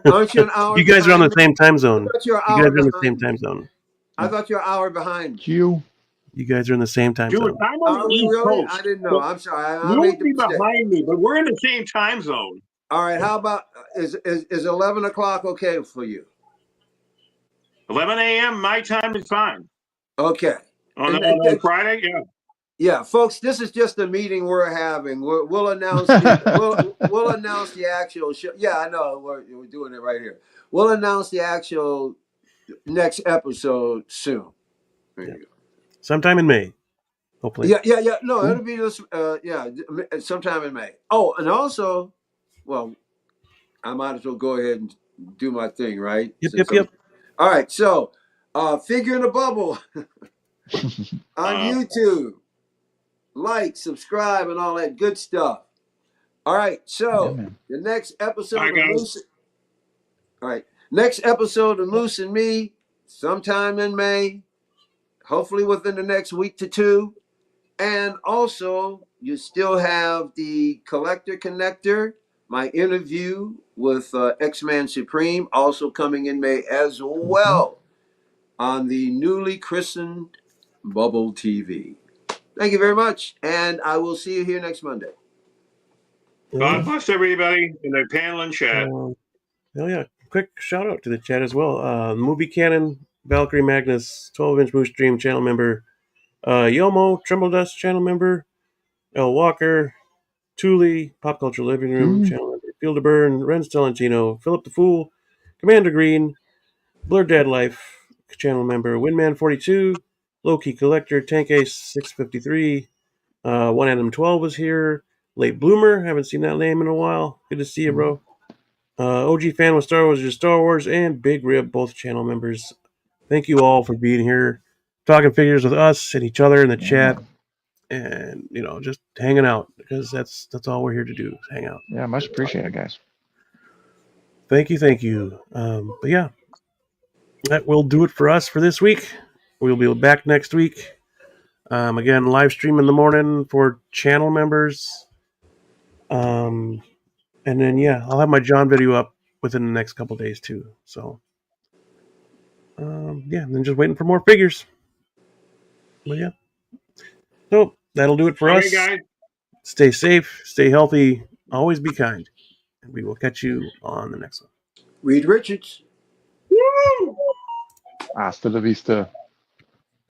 Speaker 4: Aren't you an hour?
Speaker 1: You guys are on the
Speaker 4: behind me?
Speaker 1: same time
Speaker 4: I
Speaker 1: zone.
Speaker 4: thought you're an
Speaker 1: You guys
Speaker 4: hour
Speaker 1: are in the
Speaker 4: behind
Speaker 1: same
Speaker 4: me.
Speaker 1: time zone.
Speaker 4: I thought you're an hour behind me.
Speaker 3: You.
Speaker 1: You guys are in the same time
Speaker 2: Dude,
Speaker 1: zone.
Speaker 2: I'm on
Speaker 4: Are
Speaker 2: the
Speaker 4: we
Speaker 2: East
Speaker 4: really? I
Speaker 2: Coast.
Speaker 4: didn't know.
Speaker 2: So
Speaker 4: I'm sorry. I
Speaker 2: you
Speaker 4: made
Speaker 2: would
Speaker 4: the
Speaker 2: be
Speaker 4: mistake.
Speaker 2: behind me, but we're in the same time zone.
Speaker 4: All right. How about is 11 o'clock okay for you?
Speaker 2: 11 a.m. my time is fine.
Speaker 4: Okay.
Speaker 2: On Friday, yeah.
Speaker 4: Yeah, folks, this is just a meeting we're having. We'll announce we'll announce the actual show. Yeah, I know we're doing it right here. We'll announce the actual next episode soon. There you go.
Speaker 1: Sometime in May, hopefully.
Speaker 4: Yeah. No, it'll be this. Sometime in May. Oh, and also, well, I might as well go ahead and do my thing, right?
Speaker 1: Yep.
Speaker 4: All right. So, Figure in a Bubble on YouTube. Like, subscribe, and all that good stuff. All right, so the next episode of Moose. All right, next episode of Moose and Me, sometime in May, hopefully within the next week to two. And also, you still have the Collector Connector, my interview with X-Man Supreme, also coming in May as well on the newly christened Bubble TV. Thank you very much, and I will see you here next Monday.
Speaker 2: God bless everybody in the panel and chat.
Speaker 1: Yeah. Quick shout out to the chat as well. Movie Canon, Valkyrie Magnus, 12-inch Moose Stream channel member, Yomo, Tremble Dust channel member, L. Walker, Thule, Pop Culture Living Room channel member, Field of Burn, Renz Tolentino, Philip the Fool, Commander Green, Blurred Dad Life channel member, Windman42, Low-Key Collector, Tank Ace 653, One Adam 12 was here, Late Bloomer, haven't seen that name in a while. Good to see you, bro. OG Fan with Star Wars, just Star Wars, and Big Rib, both channel members. Thank you all for being here, talking figures with us and each other in the chat, and just hanging out, because that's all we're here to do, is hang out.
Speaker 3: Yeah, much appreciated, guys.
Speaker 1: Thank you. But yeah, that will do it for us for this week. We'll be back next week. Again, live stream in the morning for channel members. And then I'll have my John video up within the next couple days too. So and then just waiting for more figures. But yeah. So that'll do it for us.
Speaker 2: Guys.
Speaker 1: Stay safe, stay healthy, always be kind. And we will catch you on the next one.
Speaker 4: Reed Richards.
Speaker 3: Hasta la vista.